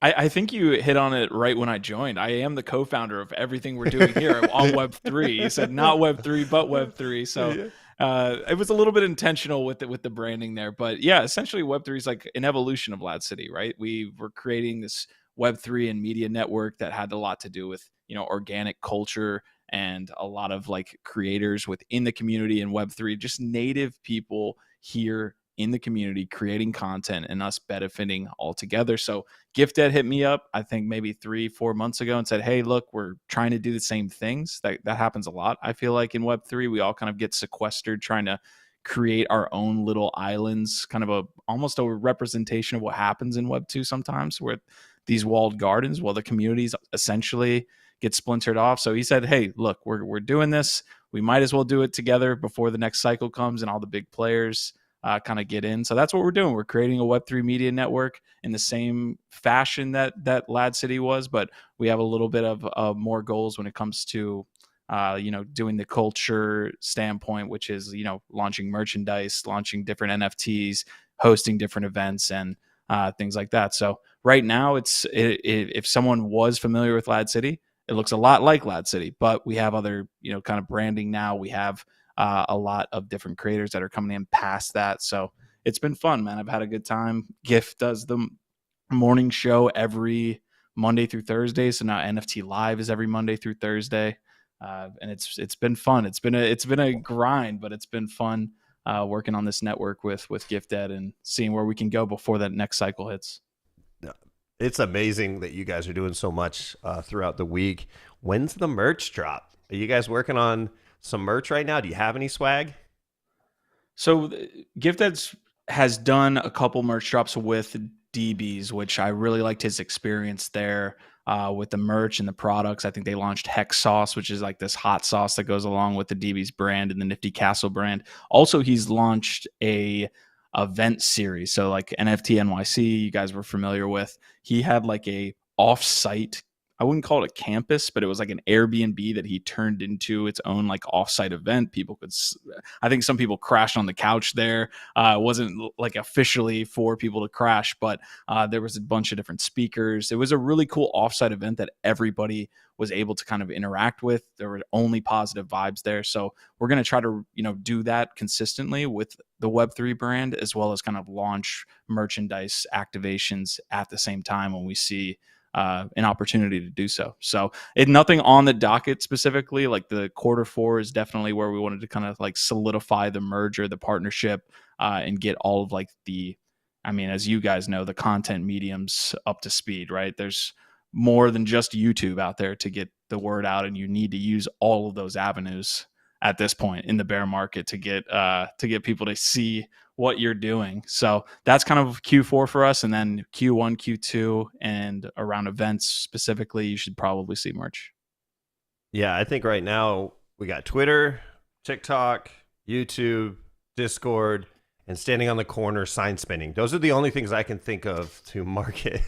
I think you hit on it right when I joined. I am the co-founder of everything we're doing here on Web3. You said not Web3, but Web3. So It was a little bit intentional with the branding there, but yeah, essentially Web3 is like an evolution of Lad City, right? We were creating this Web3 and media network that had a lot to do with, organic culture and a lot of like creators within the community in Web3, just native people here in the community creating content and us benefiting all together. So GiftEd hit me up, I think maybe 3-4 months ago, and said, hey, look, we're trying to do the same things. That happens a lot. I feel like in Web3, we all kind of get sequestered trying to create our own little islands, kind of almost a representation of what happens in Web2 sometimes, where these walled gardens, well, the communities essentially get splintered off. So he said, hey, look, we're doing this. We might as well do it together before the next cycle comes and all the big players kind of get in. So that's what we're doing. We're creating a Web3 media network in the same fashion that Lad City was, but we have a little bit of more goals when it comes to doing the culture standpoint, which is, launching merchandise, launching different NFTs, hosting different events, and things like that. So right now, if someone was familiar with Lad City, it looks a lot like Lad City, but we have other, kind of branding now. We have a lot of different creators that are coming in past that. So it's been fun, man. I've had a good time. GIF does the morning show every Monday through Thursday. So now NFT Live is every Monday through Thursday. And it's been fun. It's been a grind, but it's been fun working on this network with GiftEd and seeing where we can go before that next cycle hits. It's amazing that you guys are doing so much throughout the week. When's the merch drop? Are you guys working on some merch right now? Do you have any swag? So GiftEd has done a couple merch drops with DBs, which I really liked his experience there with the merch and the products. I think they launched Hex Sauce, which is like this hot sauce that goes along with the DB's brand and the Nifty Castle brand. Also, he's launched a event series. So like NFT NYC, you guys were familiar with. He had like a off-site, I wouldn't call it a campus, but it was like an Airbnb that he turned into its own like off-site event. People could, I think some people crashed on the couch there. It wasn't like officially for people to crash, but there was a bunch of different speakers. It was a really cool off-site event that everybody was able to kind of interact with. There were only positive vibes there. So we're going to try to, do that consistently with the Web3 brand, as well as kind of launch merchandise activations at the same time when we see an opportunity to do so. So nothing on the docket specifically. Like the Q4 is definitely where we wanted to kind of like solidify the merger, the partnership, and get all of like as you guys know, the content mediums up to speed, right? There's more than just YouTube out there to get the word out, and you need to use all of those avenues at this point in the bear market to get people to see what you're doing. So that's kind of Q4 for us. And then Q1, Q2, and around events specifically, you should probably see merch. Yeah, I think right now we got Twitter, TikTok, YouTube, Discord, and standing on the corner sign spinning. Those are the only things I can think of to market.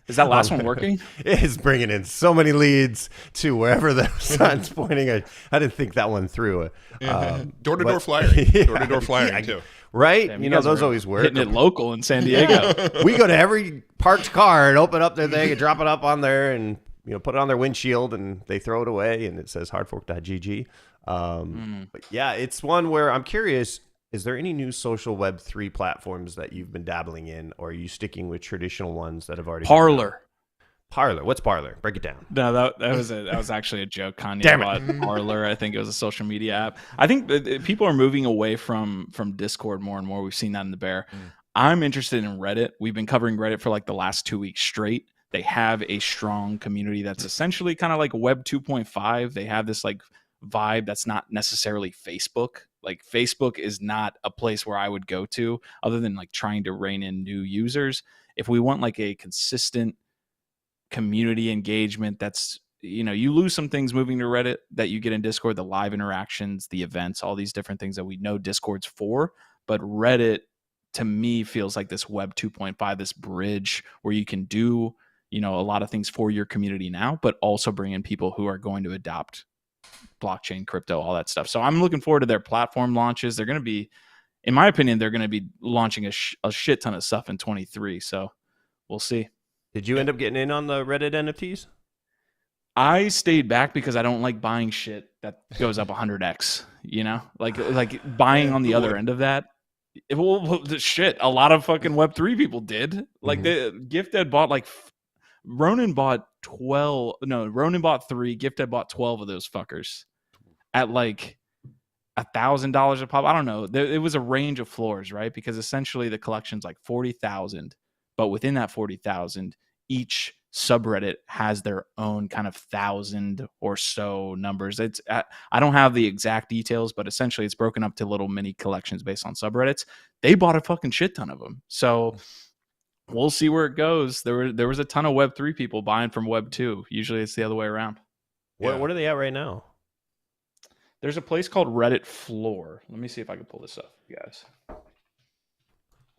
Is that last one working? It is bringing in so many leads to wherever the sign's pointing. I didn't think that one through. Door-to-door flyering. Yeah, Door-to-door flyering, too. Right? Damn, those always work. Hitting it local in San Diego. We go to every parked car and open up their thing and drop it up on there and put it on their windshield, and they throw it away and it says hardfork.gg. But yeah, it's one where I'm curious, is there any new social Web3 platforms that you've been dabbling in, or are you sticking with traditional ones that have already Parler? Parler. What's Parler? Break it down. No, that was actually a joke. Kanye Damn bought Parler. I think it was a social media app. I think that people are moving away from Discord more and more. We've seen that in the bear. I'm interested in Reddit. We've been covering Reddit for like the last 2 weeks straight. They have a strong community that's essentially kind of like Web 2.5. They have this like vibe that's not necessarily Facebook. Like Facebook is not a place where I would go to other than like trying to rein in new users. If we want like a consistent community engagement, that's, you lose some things moving to Reddit that you get in Discord, the live interactions, the events, all these different things that we know Discord's for. But Reddit, to me, feels like this Web 2.5, this bridge where you can do, a lot of things for your community now, but also bring in people who are going to adopt blockchain, crypto, all that stuff. So I'm looking forward to their platform launches. They're going to be, in my opinion, they're going to be launching a shit ton of stuff in 23. So we'll see. Did you end up getting in on the Reddit NFTs? I stayed back because I don't like buying shit that goes up 100x. You know, like buying on the other end of that. Well, shit, a lot of fucking Web3 people did. Like the Gifted bought like Ronan bought 12. No, Ronan bought 3. Gifted bought 12 of those fuckers at like $1,000 a pop. I don't know. It was a range of floors, right? Because essentially the collection's like 40,000, but within that 40,000, each subreddit has their own kind of 1,000 or so numbers. I don't have the exact details, but essentially it's broken up to little mini collections based on subreddits. They bought a fucking shit ton of them. So we'll see where it goes. There was a ton of Web3 people buying from Web2. Usually it's the other way around. What are they at right now? There's a place called Reddit Floor. Let me see if I can pull this up, you guys.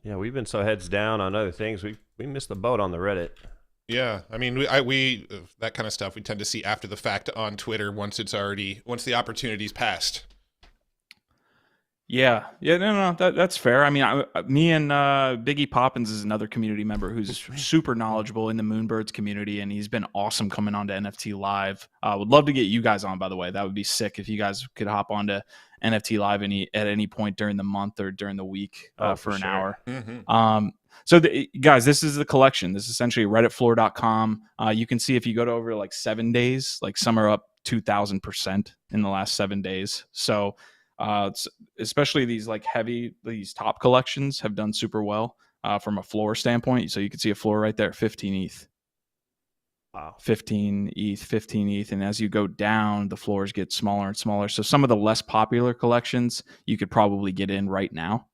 Yeah, we've been so heads down on other things. We missed the boat on the Reddit. Yeah, I mean, we that kind of stuff we tend to see after the fact on Twitter once the opportunity's passed. Yeah, no, that's fair. I mean, me and Biggie Poppins is another community member who's super knowledgeable in the Moonbirds community, and he's been awesome coming on to NFT Live. Would love to get you guys on, by the way. That would be sick if you guys could hop on to NFT Live at any point during the month or during the week for an hour. Mm-hmm. So guys, this is the collection. This is essentially redditfloor.com. You can see if you go to over like 7 days, like some are up 2,000% in the last 7 days. So especially these top collections have done super well from a floor standpoint. So you can see a floor right there, 15 ETH. Wow. 15 ETH. And as you go down, the floors get smaller and smaller. So some of the less popular collections you could probably get in right now.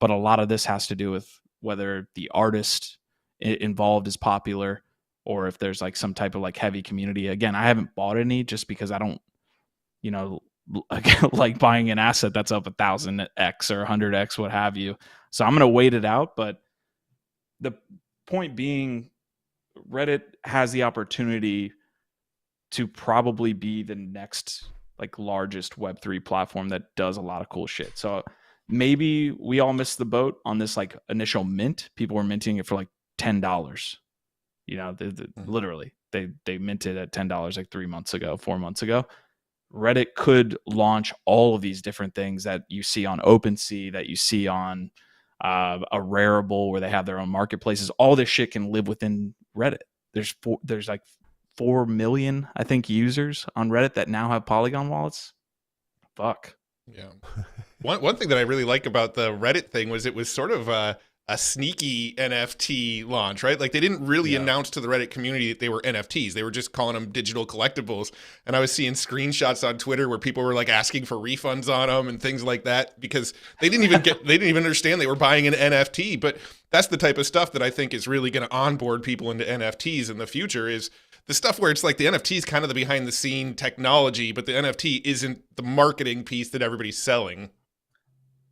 But a lot of this has to do with whether the artist involved is popular or if there's like some type of like heavy community. Again, I haven't bought any just because I don't, like buying an asset that's up 1,000x or 100x, what have you. So I'm going to wait it out. But the point being, Reddit has the opportunity to probably be the next like largest Web3 platform that does a lot of cool shit. So maybe we all missed the boat on this like initial mint. People were minting it for like $10. Literally they minted at $10 like 4 months ago. Reddit could launch all of these different things that you see on OpenSea, that you see on a Rarible, where they have their own marketplaces. All this shit can live within Reddit. There's like 4 million, I think, users on Reddit that now have Polygon wallets. Fuck. Yeah. One thing that I really like about the Reddit thing was it was sort of a sneaky NFT launch, right? Like they didn't really announce to the Reddit community that they were NFTs. They were just calling them digital collectibles. And I was seeing screenshots on Twitter where people were like asking for refunds on them and things like that because they didn't even understand they were buying an NFT. But that's the type of stuff that I think is really going to onboard people into NFTs in the future, is the stuff where it's like the NFT is kind of the behind the scene technology, but the NFT isn't the marketing piece that everybody's selling.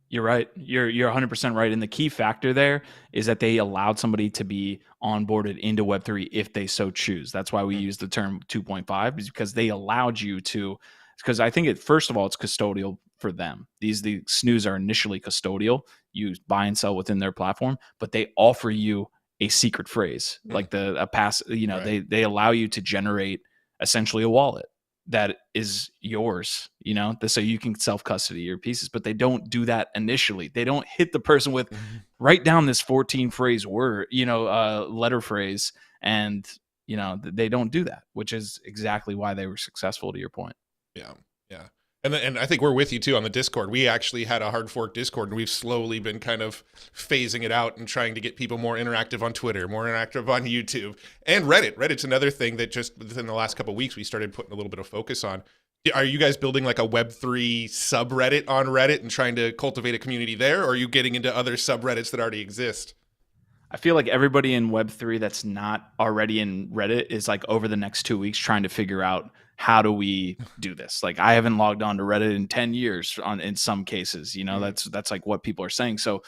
You're right. You're 100% right. And the key factor there is that they allowed somebody to be onboarded into Web3 if they so choose. That's why we use the term 2.5, is because they allowed you to, because I think first of all, it's custodial for them. The snooze are initially custodial. You buy and sell within their platform, but they offer you a secret phrase, like a pass, right. They allow you to generate essentially a wallet that is yours, so you can self-custody your pieces, but they don't do that initially. They don't hit the person with write down this 14 phrase word, letter phrase. And, they don't do that, which is exactly why they were successful, to your point. Yeah. Yeah. And I think we're with you too on the Discord. We actually had a hard fork Discord, and we've slowly been kind of phasing it out and trying to get people more interactive on Twitter, more interactive on YouTube, and Reddit. Reddit's another thing that just within the last couple of weeks we started putting a little bit of focus on. Are you guys building like a Web3 subreddit on Reddit and trying to cultivate a community there, or are you getting into other subreddits that already exist? I feel like everybody in Web3 that's not already in Reddit is like over the next 2 weeks trying to figure out, how do we do this? Like I haven't logged on to Reddit in 10 years in some cases, that's like what people are saying. So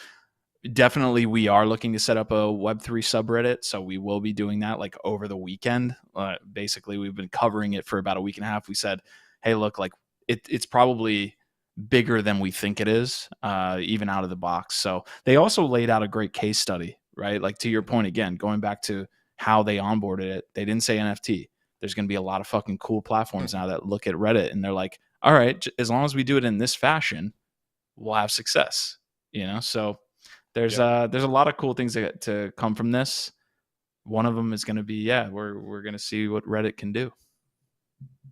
definitely we are looking to set up a Web3 subreddit. So we will be doing that like over the weekend. Basically we've been covering it for about a week and a half. We said, hey, look, like it's probably bigger than we think it is, even out of the box. So they also laid out a great case study, right? Like to your point, again, going back to how they onboarded it, they didn't say NFT. there's going to be a lot of fucking cool platforms now that look at Reddit and they're like, all right, as long as we do it in this fashion, we'll have success, So there's a lot of cool things to come from this. One of them is going to be, we're going to see what Reddit can do.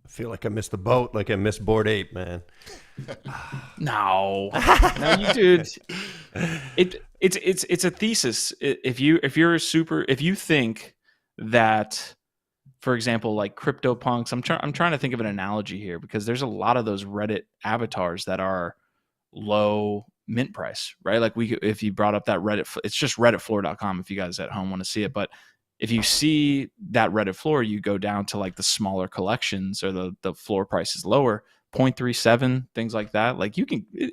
I feel like I missed the boat, like I missed Bored Ape, man. No, you dude. It's a thesis. If you think that, for example, like CryptoPunks, I'm trying to think of an analogy here because there's a lot of those Reddit avatars that are low mint price, right? Like if you brought up that Reddit, it's just redditfloor.com if you guys at home want to see it, but if you see that Reddit floor, you go down to like the smaller collections or the floor price is lower, 0.37, things like that. Like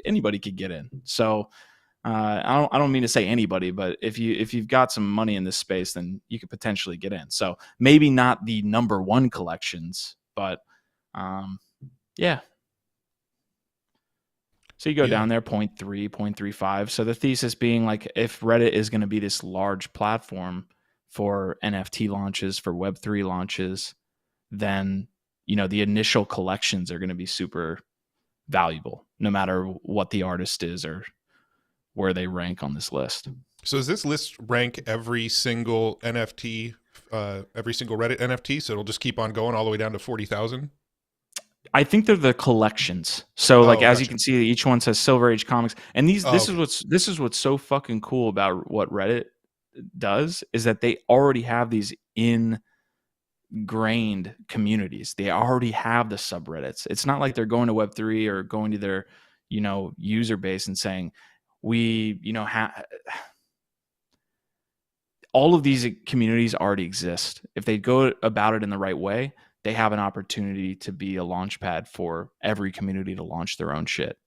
anybody could get in. So I don't mean to say anybody, but if you've got some money in this space, then you could potentially get in. So maybe not the number one collections, but yeah. So you go down there, 0.3, 0.35. So the thesis being like, if Reddit is going to be this large platform for NFT launches, for Web3 launches, then, the initial collections are going to be super valuable, no matter what the artist is or where they rank on this list. So does this list rank every single NFT, every single Reddit NFT? So it'll just keep on going all the way down to 40,000? I think they're the collections. So as you can see, each one says Silver Age Comics. And this is what's so fucking cool about what Reddit does is that they already have these ingrained communities. They already have the subreddits. It's not like they're going to Web3 or going to their, user base and saying, we, all of these communities already exist. If they go about it in the right way, they have an opportunity to be a launch pad for every community to launch their own shit.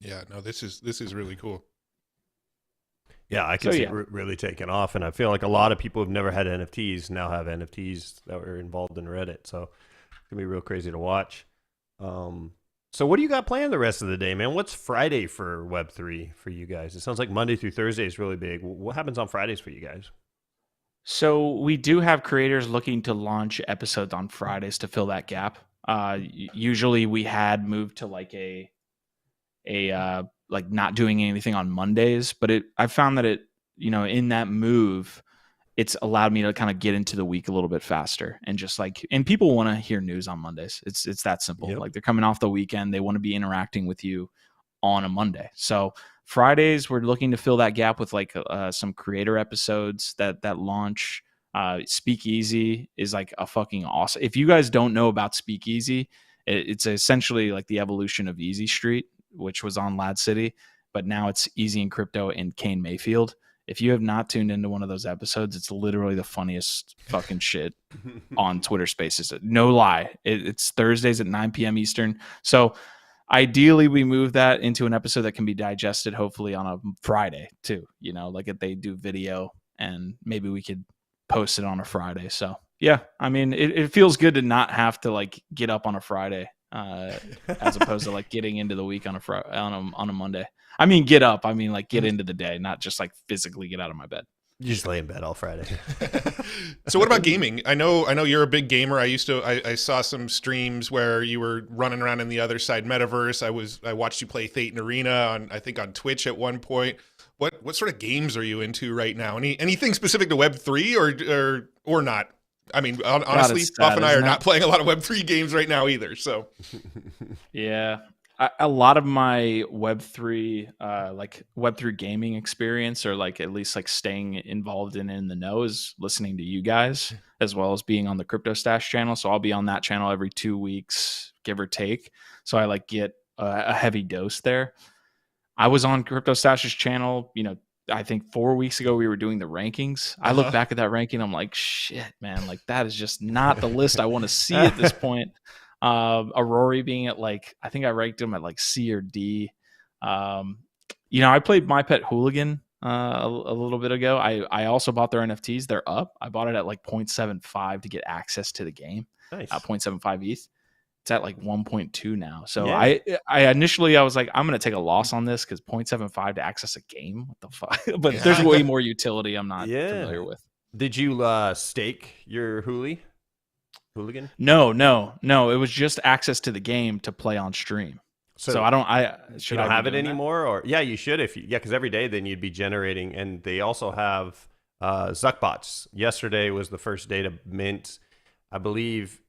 Yeah, no, this is really cool. Yeah, I can see it really taking off, and I feel like a lot of people who've never had NFTs now have NFTs that were involved in Reddit, so it's going to be real crazy to watch. So what do you got planned the rest of the day, man? What's Friday for Web3 for you guys? It sounds like Monday through Thursday is really big. What happens on Fridays for you guys? So we do have creators looking to launch episodes on Fridays to fill that gap. Usually we had moved to like a like not doing anything on Mondays, but I found that in that move, it's allowed me to kind of get into the week a little bit faster and just and people want to hear news on Mondays. It's that simple. Yep. Like they're coming off the weekend. They want to be interacting with you on a Monday. So Fridays, we're looking to fill that gap with some creator episodes that launch. Speakeasy is like a fucking awesome. If you guys don't know about Speakeasy, it's essentially like the evolution of Easy Street, which was on Lad City, but now it's Easy and Crypto and Kane Mayfield. If you have not tuned into one of those episodes, it's literally the funniest fucking shit on Twitter Spaces. No lie. It's Thursdays at 9 p.m. Eastern. So ideally, we move that into an episode that can be digested, hopefully on a Friday too. Like if they do video, and maybe we could post it on a Friday. So yeah, I mean, it feels good to not have to get up on a Friday, as opposed to getting into the week on a Monday. I mean, get up. I mean, get into the day, not just physically get out of my bed. You just lay in bed all Friday. So what about gaming? I know you're a big gamer. I saw some streams where you were running around in the other side metaverse. I watched you play Thetan Arena on Twitch at one point. What sort of games are you into right now? Anything specific to Web3 or not? I mean, honestly, Buff and I are not playing a lot of Web3 games right now either. So yeah. A lot of my Web3, Web3 gaming experience, or at least staying involved in the know, is listening to you guys, as well as being on the Crypto Stash channel. So I'll be on that channel every 2 weeks, give or take. So I get a heavy dose there. I was on Crypto Stash's channel, I think 4 weeks ago we were doing the rankings. I look back at that ranking, I'm like, shit, man, that is just not the list I want to see at this point. Aurori being at I think I ranked him at C or D. I played My Pet Hooligan a little bit ago. I also bought their NFTs. They're up. I bought it at 0.75 to get access to the game. Nice. 0.75 ETH. It's at 1.2 now. So yeah. I initially I was like, I'm gonna take a loss on this because 0.75 to access a game. What the fuck? But there's way more utility I'm not familiar with. Did you stake your hooligan? No. It was just access to the game to play on stream. So I don't. You don't have it anymore, or yeah, you should because every day then you'd be generating, and they also have Zuckbots. Yesterday was the first day to mint. I believe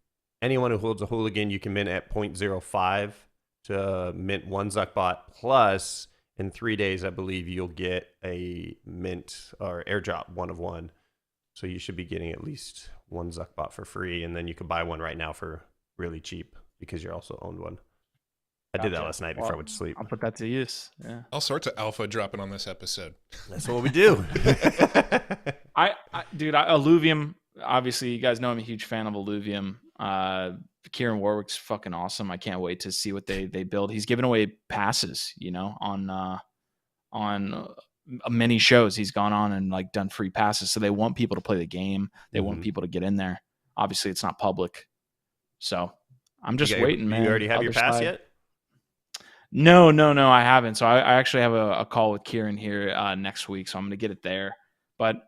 anyone who holds a hooligan, you can mint at 0.05 to mint one Zuckbot. Plus, in 3 days, I believe you'll get a mint or airdrop 1 of 1. So you should be getting at least one Zuckbot for free, and then you can buy one right now for really cheap because you're also owned one. I did that last night before I went to sleep. I'll put that to use. Yeah. All sorts of alpha dropping on this episode. That's what we do. Dude, Illuvium, obviously, you guys know I'm a huge fan of Illuvium. Kieran Warwick's fucking awesome. I can't wait to see what they build. He's giving away passes, on many shows. He's gone on and like done free passes. So they want people to play the game. They want people to get in there. Obviously, it's not public. So I'm just waiting, man. You already have your pass yet? No, I haven't. So I actually have a call with Kieran here next week, so I'm going to get it there. But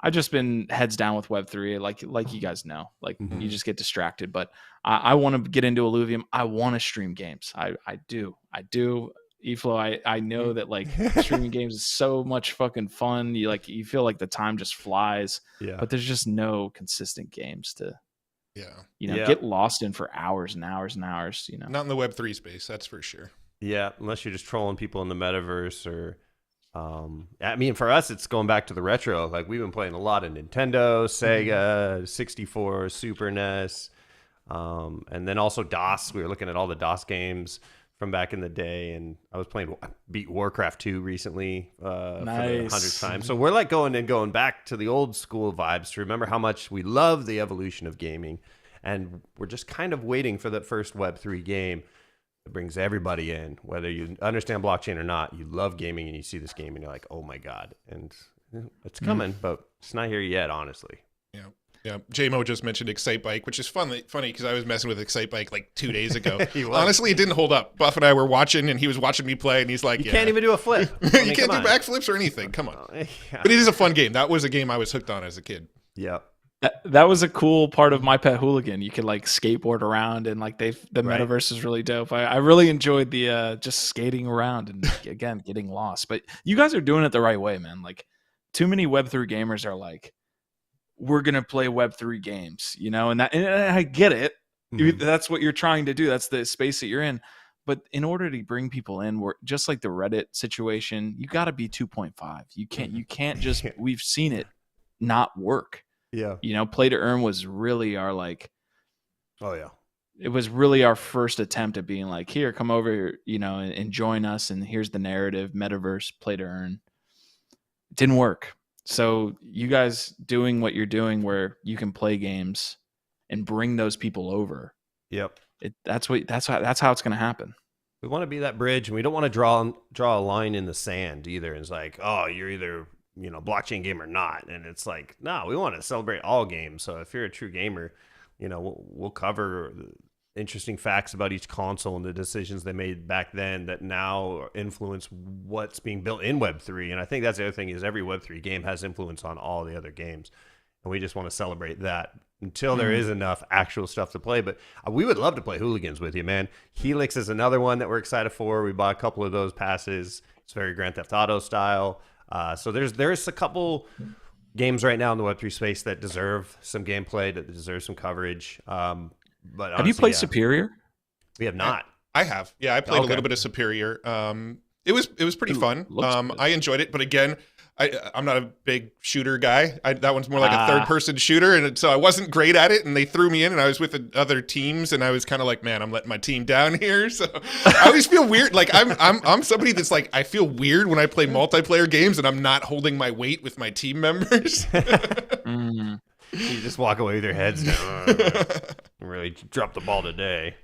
I've just been heads down with Web3, like you guys know. Like you just get distracted. But I want to get into Illuvium. I want to stream games. I do. eFlow, I know that like streaming games is so much fucking fun. You feel like the time just flies. Yeah. But there's just no consistent games to Yeah. get lost in for hours and hours and hours. Not in the Web3 space, that's for sure. Yeah, unless you're just trolling people in the metaverse or I mean, for us, it's going back to the retro. Like we've been playing a lot of Nintendo, Sega, 64, Super NES, and then also DOS. We were looking at all the DOS games from back in the day, and I was playing beat Warcraft 2 recently for the 100th time. So we're like going back to the old school vibes to remember how much we love the evolution of gaming, and we're just kind of waiting for that first Web3 game. It brings everybody in, whether you understand blockchain or not. You love gaming and you see this game and you're like, oh my God. And it's coming, but it's not here yet, honestly. Yeah. JMO just mentioned Excitebike, which is funny because I was messing with Excitebike like 2 days ago. Honestly, it didn't hold up. Buff and I were watching and he was watching me play and he's like, you can't even do a flip. You can't do backflips or anything. Come on. Yeah. But it is a fun game. That was a game I was hooked on as a kid. Yeah. That was a cool part of My Pet Hooligan. You could like skateboard around and like the metaverse is really dope. I really enjoyed the just skating around and again getting lost. But you guys are doing it the right way, man. Like too many Web3 gamers are like, we're gonna play Web3 games, and I get it. That's what you're trying to do. That's the space that you're in. But in order to bring people in, we're just like the Reddit situation. You got to be 2.5. You can't just. We've seen it not work. Yeah. Play to earn was really our like. Oh yeah. It was really our first attempt at being like, here, come over, and join us. And here's the narrative, metaverse, play to earn. It didn't work. So you guys doing what you're doing, where you can play games and bring those people over. Yep. That's how it's going to happen. We want to be that bridge, and we don't want to draw a line in the sand either. It's like, oh, you're either blockchain game or not, and it's like, no, we want to celebrate all games. So if you're a true gamer, we'll cover interesting facts about each console and the decisions they made back then that now influence what's being built in Web3. And I think that's the other thing is every Web3 game has influence on all the other games, and we just want to celebrate that until there is enough actual stuff to play. But we would love to play Hooligans with you, man. Helix is another one that we're excited for. We bought a couple of those passes. It's very Grand Theft Auto style. So there's a couple games right now in the Web3 space that deserve some gameplay, that deserve some coverage. But have you played Superior? We have not. I have. Yeah, I played a little bit of Superior. It was pretty fun. I enjoyed it, but again, I'm not a big shooter guy. That one's more like a third-person shooter, and so I wasn't great at it. And they threw me in, and I was with other teams, and I was kind of like, man, I'm letting my team down here. So I always feel weird. Like I'm somebody that's like, I feel weird when I play multiplayer games, and I'm not holding my weight with my team members. You just walk away with your heads down. Really drop the ball today.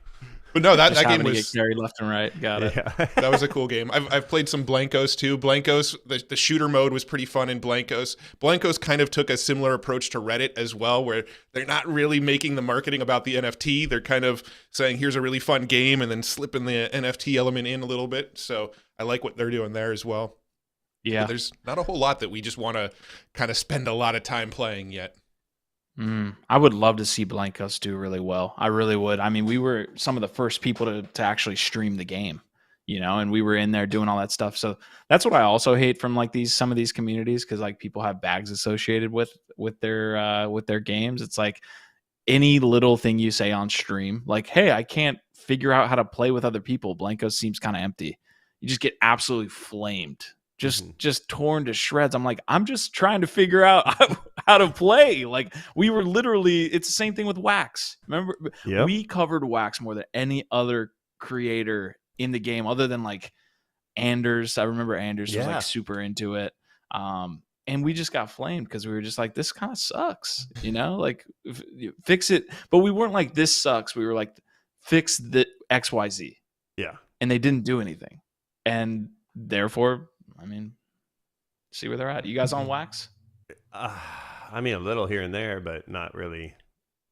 But no, that game was carried left and right. Got it. Yeah. That was a cool game. I've played some Blankos too. Blankos, the shooter mode was pretty fun in Blankos. Blankos kind of took a similar approach to Reddit as well, where they're not really making the marketing about the NFT. They're kind of saying, here's a really fun game, and then slipping the NFT element in a little bit. So I like what they're doing there as well. Yeah. But there's not a whole lot that we just want to kind of spend a lot of time playing yet. I would love to see Blancos do really well. I really would. I mean, we were some of the first people to actually stream the game, and we were in there doing all that stuff. So that's what I also hate from like some of these communities, because like people have bags associated with their games. It's like any little thing you say on stream, like, hey, I can't figure out how to play with other people. Blancos seems kind of empty. You just get absolutely flamed. Just torn to shreds. I'm like, I'm just trying to figure out how to play. Like, we were literally, it's the same thing with Wax. Remember, we covered Wax more than any other creator in the game, other than like Anders. I remember Anders was like super into it. And we just got flamed because we were just like, this kind of sucks, like fix it. But we weren't like, this sucks. We were like, fix the XYZ. Yeah. And they didn't do anything. And therefore, I mean, see where they're at. You guys on Wax? I mean, a little here and there, but not really.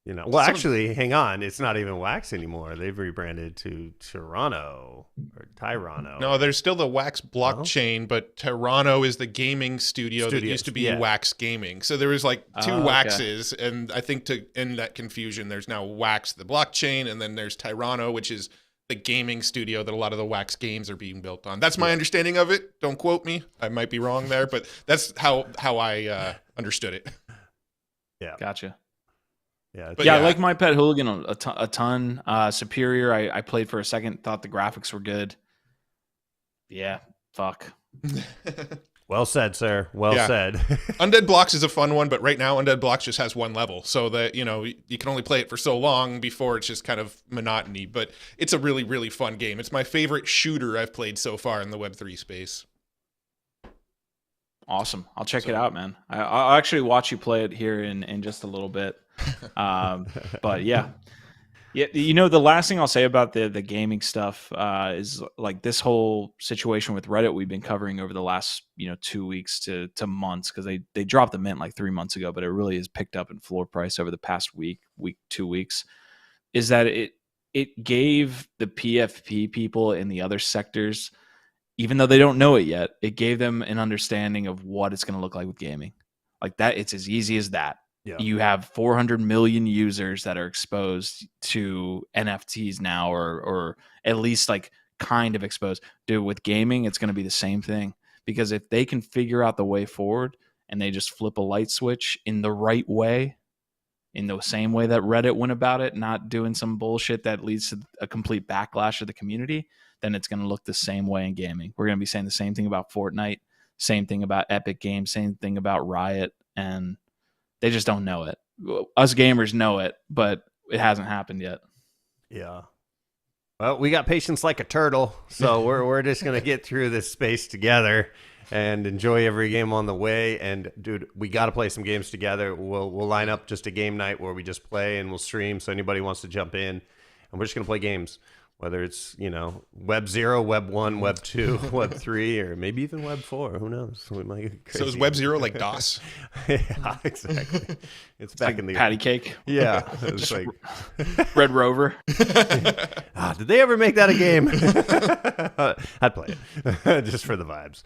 Well, actually, hang on. It's not even Wax anymore. They've rebranded to Toronto or Tyrano. No, there's still the Wax blockchain, but Toronto is the gaming studio that used to be Wax Gaming. So there was like two Waxes, and I think to end that confusion, there's now Wax the blockchain, and then there's Tyrano, which is the gaming studio that a lot of the Wax games are being built on. That's my understanding of it. Don't quote me. I might be wrong there, but that's how I understood it. Yeah. Gotcha. Yeah. I like My Pet Hooligan a ton. Superior, I played for a second, thought the graphics were good. Yeah, fuck. Well said, sir. Well said. Undead Blocks is a fun one, but right now Undead Blocks just has one level, so that you can only play it for so long before it's just kind of monotony. But it's a really, really fun game. It's my favorite shooter I've played so far in the Web3 space. Awesome. I'll check it out, man. I'll actually watch you play it here in just a little bit. But yeah. The last thing I'll say about the gaming stuff is like this whole situation with Reddit we've been covering over the last 2 weeks to months, because they dropped the mint like 3 months ago, but it really has picked up in floor price over the past week 2 weeks. Is that it gave the PFP people in the other sectors, even though they don't know it yet, it gave them an understanding of what it's going to look like with gaming. Like that, it's as easy as that. Yeah. You have 400 million users that are exposed to NFTs now, or at least like kind of exposed. Dude, with gaming, it's going to be the same thing, because if they can figure out the way forward and they just flip a light switch in the right way, in the same way that Reddit went about it, not doing some bullshit that leads to a complete backlash of the community, then it's going to look the same way in gaming. We're going to be saying the same thing about Fortnite, same thing about Epic Games, same thing about Riot, and they just don't know it. Us gamers know it, but it hasn't happened yet. Yeah. Well, we got patience like a turtle, so we're just going to get through this space together and enjoy every game on the way. And dude, we got to play some games together. We'll line up just a game night where we just play and we'll stream, so anybody wants to jump in, and we're just going to play games. Whether it's, Web 0, Web 1, Web 2, Web 3, or maybe even Web 4. Who knows? We might get crazy. So is Web 0 like DOS? Yeah, exactly. It's back in the... Patty cake. Yeah. It's like... Red Rover. Did they ever make that a game? I'd play it just for the vibes.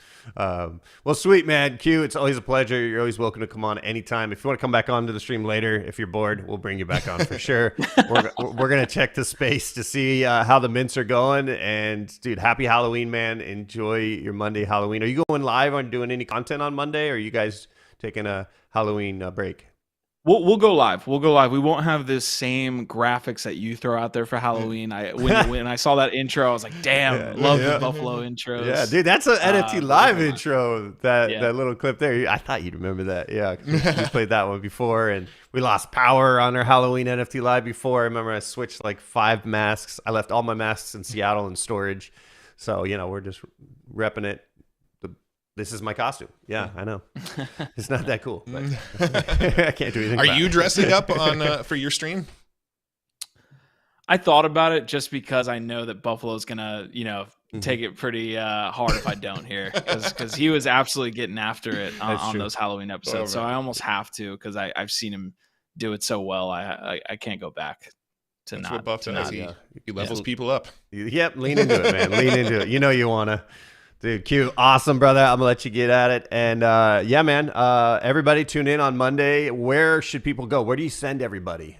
Well, sweet, man. Q, it's always a pleasure. You're always welcome to come on anytime. If you want to come back onto the stream later, if you're bored, we'll bring you back on for sure. We're going to check the space to see how the mints are going. And, dude, happy Halloween, man. Enjoy your Monday Halloween. Are you going live on doing any content on Monday, or are you guys taking a Halloween break? We'll go live. We'll go live. We won't have the same graphics that you throw out there for Halloween. When I saw that intro, I was like, damn, love the Buffalo intros. Yeah, dude, that's an NFT live intro, that little clip there. I thought you'd remember that. Yeah, we played that one before, and we lost power on our Halloween NFT live before. I remember I switched like 5 masks. I left all my masks in Seattle in storage. So, we're just repping it. This is my costume. Yeah, I know. It's not that cool, but I can't do anything. Are you dressing up on for your stream? I thought about it just because I know that Buffalo's gonna, take it pretty hard if I don't here, because he was absolutely getting after it on those Halloween episodes. So I almost have to, because I've seen him do it so well. I can't go back to That's not. What Buff does. He levels people up. Yep, lean into it, man. Lean into it. You wanna. Dude, Q, awesome, brother. I'm going to let you get at it. And yeah, man, everybody tune in on Monday. Where should people go? Where do you send everybody?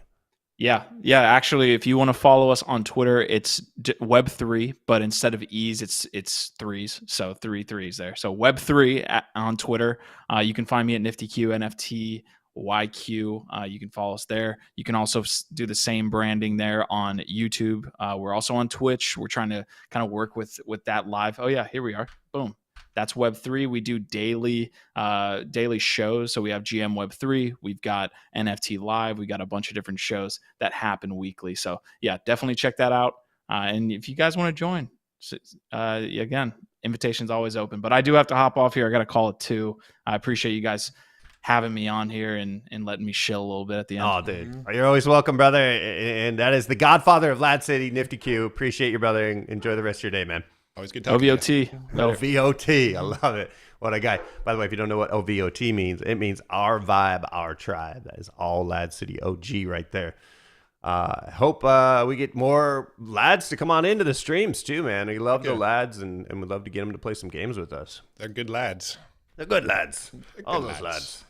Yeah. Actually, if you want to follow us on Twitter, it's Web3, but instead of E's, it's threes. So 3 3s there. So Web3 on Twitter. You can find me at NiftyQ, NFT. YQ. You can follow us there. You can also do the same branding there on YouTube. We're also on Twitch. We're trying to kind of work with that live. Oh yeah, here we are. Boom. That's Web3. We do daily shows. So we have GM Web3. We've got NFT Live. We got a bunch of different shows that happen weekly. So yeah, definitely check that out. And if you guys want to join, again, invitation's always open. But I do have to hop off here. I got to call it 2. I appreciate you guys having me on here and letting me chill a little bit at the end. Oh, dude. You're always welcome, brother. And that is the godfather of Lad City, Nifty Q. Appreciate you, brother. And enjoy the rest of your day, man. Always good talking to you. OVOT. OVOT. I love it. What a guy. By the way, if you don't know what OVOT means, it means our vibe, our tribe. That is all Lad City OG right there. I hope we get more lads to come on into the streams too, man. We love the lads and we'd love to get them to play some games with us. They're good lads. They're good lads. All those lads.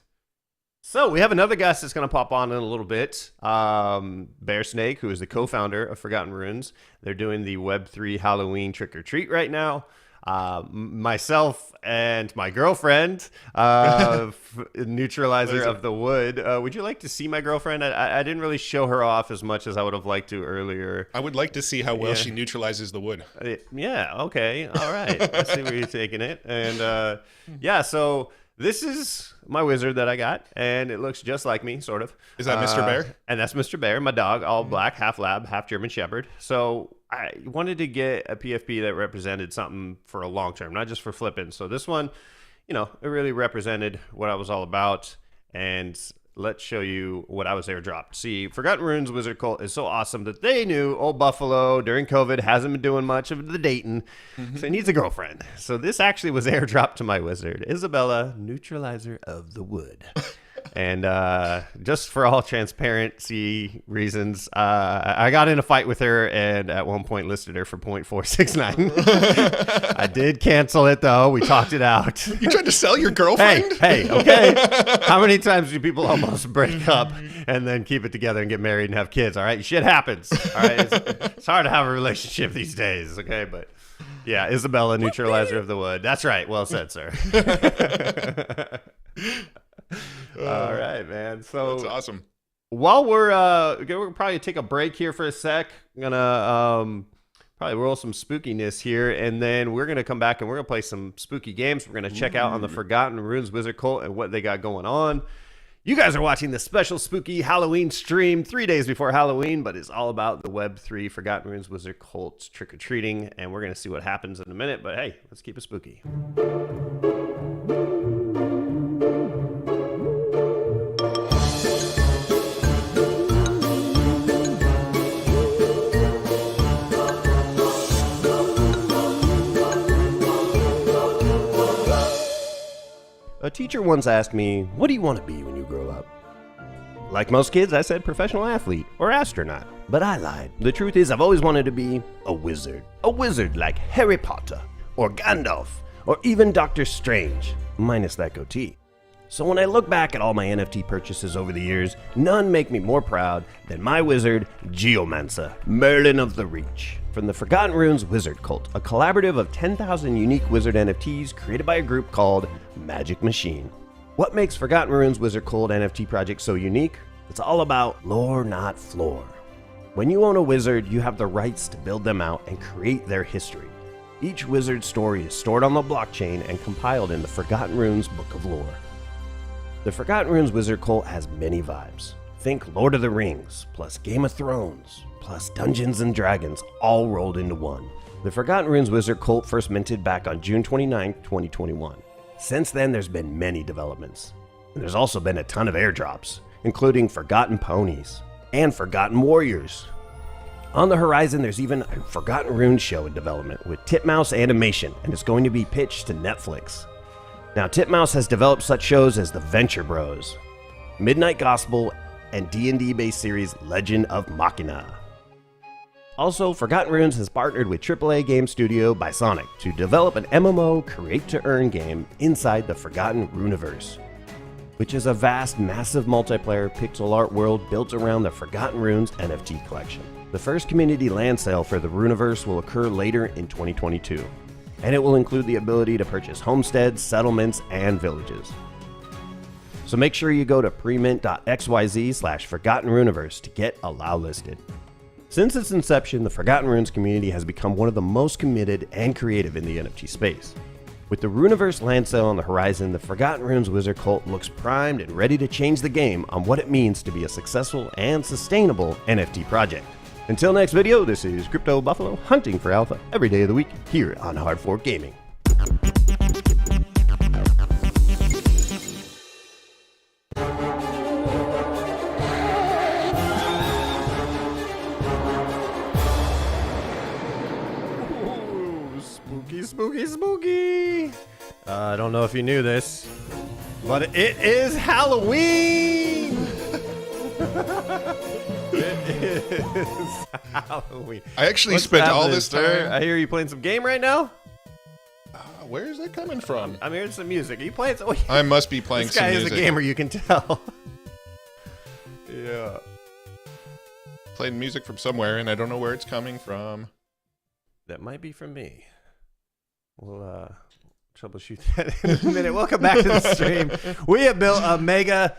So we have another guest that's going to pop on in a little bit. Bear Snake, who is the co-founder of Forgotten Runes. They're doing the Web3 Halloween trick-or-treat right now. Myself and my girlfriend, Neutralizer of the Wood. Would you like to see my girlfriend? I didn't really show her off as much as I would have liked to earlier. I would like to see how well she neutralizes the wood. Yeah, okay. All right. Let's see where you're taking it. And yeah, so... this is my wizard that I got, and it looks just like me, sort of. Is that Mr. Bear? And that's Mr. Bear, my dog, all black, half lab, half German Shepherd. So I wanted to get a PFP that represented something for a long term, not just for flipping. So this one, you know, it really represented what I was all about. And let's show you what I was airdropped. See, Forgotten Runes Wizard Cult is so awesome that they knew old Buffalo during COVID hasn't been doing much of the dating, so he needs a girlfriend. So this actually was airdropped to my wizard, Isabella, Neutralizer of the Wood. And just for all transparency reasons, I got in a fight with her and at one point listed her for 0.469. I did cancel it, though. We talked it out. You tried to sell your girlfriend? Hey, okay. How many times do people almost break up and then keep it together and get married and have kids? All right, shit happens. All right, it's hard to have a relationship these days, okay? But yeah, Isabella, Neutralizer of the Wood. That's right. Well said, sir. All right, man. So that's awesome. While we're gonna probably take a break here for a sec. I'm gonna probably roll some spookiness here, and then we're gonna come back and we're gonna play some spooky games. We're gonna check out on the Forgotten Runes Wizard Cult and what they got going on. You guys are watching the special spooky Halloween stream 3 days before Halloween, but it's all about the Web3 Forgotten Runes Wizard Cult trick-or-treating, and we're gonna see what happens in a minute. But hey, let's keep it spooky. A teacher once asked me, "What do you want to be when you grow up?" Like most kids, I said professional athlete or astronaut. But I lied. The truth is, I've always wanted to be a wizard. A wizard like Harry Potter, or Gandalf, or even Doctor Strange, minus that goatee. So when I look back at all my NFT purchases over the years, none make me more proud than my wizard, Geomancer, Merlin of the Reach. From the Forgotten Runes Wizard Cult, a collaborative of 10,000 unique wizard NFTs created by a group called Magic Machine. What makes Forgotten Runes Wizard Cult NFT project so unique? It's all about lore, not floor. When you own a wizard, you have the rights to build them out and create their history. Each wizard story is stored on the blockchain and compiled in the Forgotten Runes Book of Lore. The Forgotten Runes Wizard Cult has many vibes. Think Lord of the Rings, plus Game of Thrones, plus Dungeons and Dragons, all rolled into one. The Forgotten Runes Wizard Cult first minted back on June 29, 2021. Since then, there's been many developments. And there's also been a ton of airdrops, including Forgotten Ponies and Forgotten Warriors. On the horizon, there's even a Forgotten Runes show in development with Titmouse Animation, and it's going to be pitched to Netflix. Now, Titmouse has developed such shows as The Venture Bros, Midnight Gospel, and D&D-based series Legend of Machina. Also, Forgotten Runes has partnered with AAA game studio Bisonic to develop an MMO create-to-earn game inside the Forgotten Runiverse, which is a vast, massive multiplayer pixel art world built around the Forgotten Runes NFT collection. The first community land sale for the Runiverse will occur later in 2022, and it will include the ability to purchase homesteads, settlements, and villages. So make sure you go to premint.xyz/Forgotten Runiverse to get allow listed. Since its inception, the Forgotten Runes community has become one of the most committed and creative in the NFT space. With the Runiverse land sale on the horizon, the Forgotten Runes Wizard cult looks primed and ready to change the game on what it means to be a successful and sustainable NFT project. Until next video, this is Crypto Buffalo hunting for alpha every day of the week here on Hard Fork Gaming. Spooky, spooky. I don't know if you knew this, but it is Halloween. It is Halloween. I actually spent all this time. Sir? I hear you playing some game right now. Where is that coming from? I'm hearing some music. Are you playing some? I must be playing this some guy music. is a gamer, you can tell. Yeah. Playing music from somewhere, and I don't know where it's coming from. That might be from me. We'll troubleshoot that in a minute. Welcome back to the stream. We have built a mega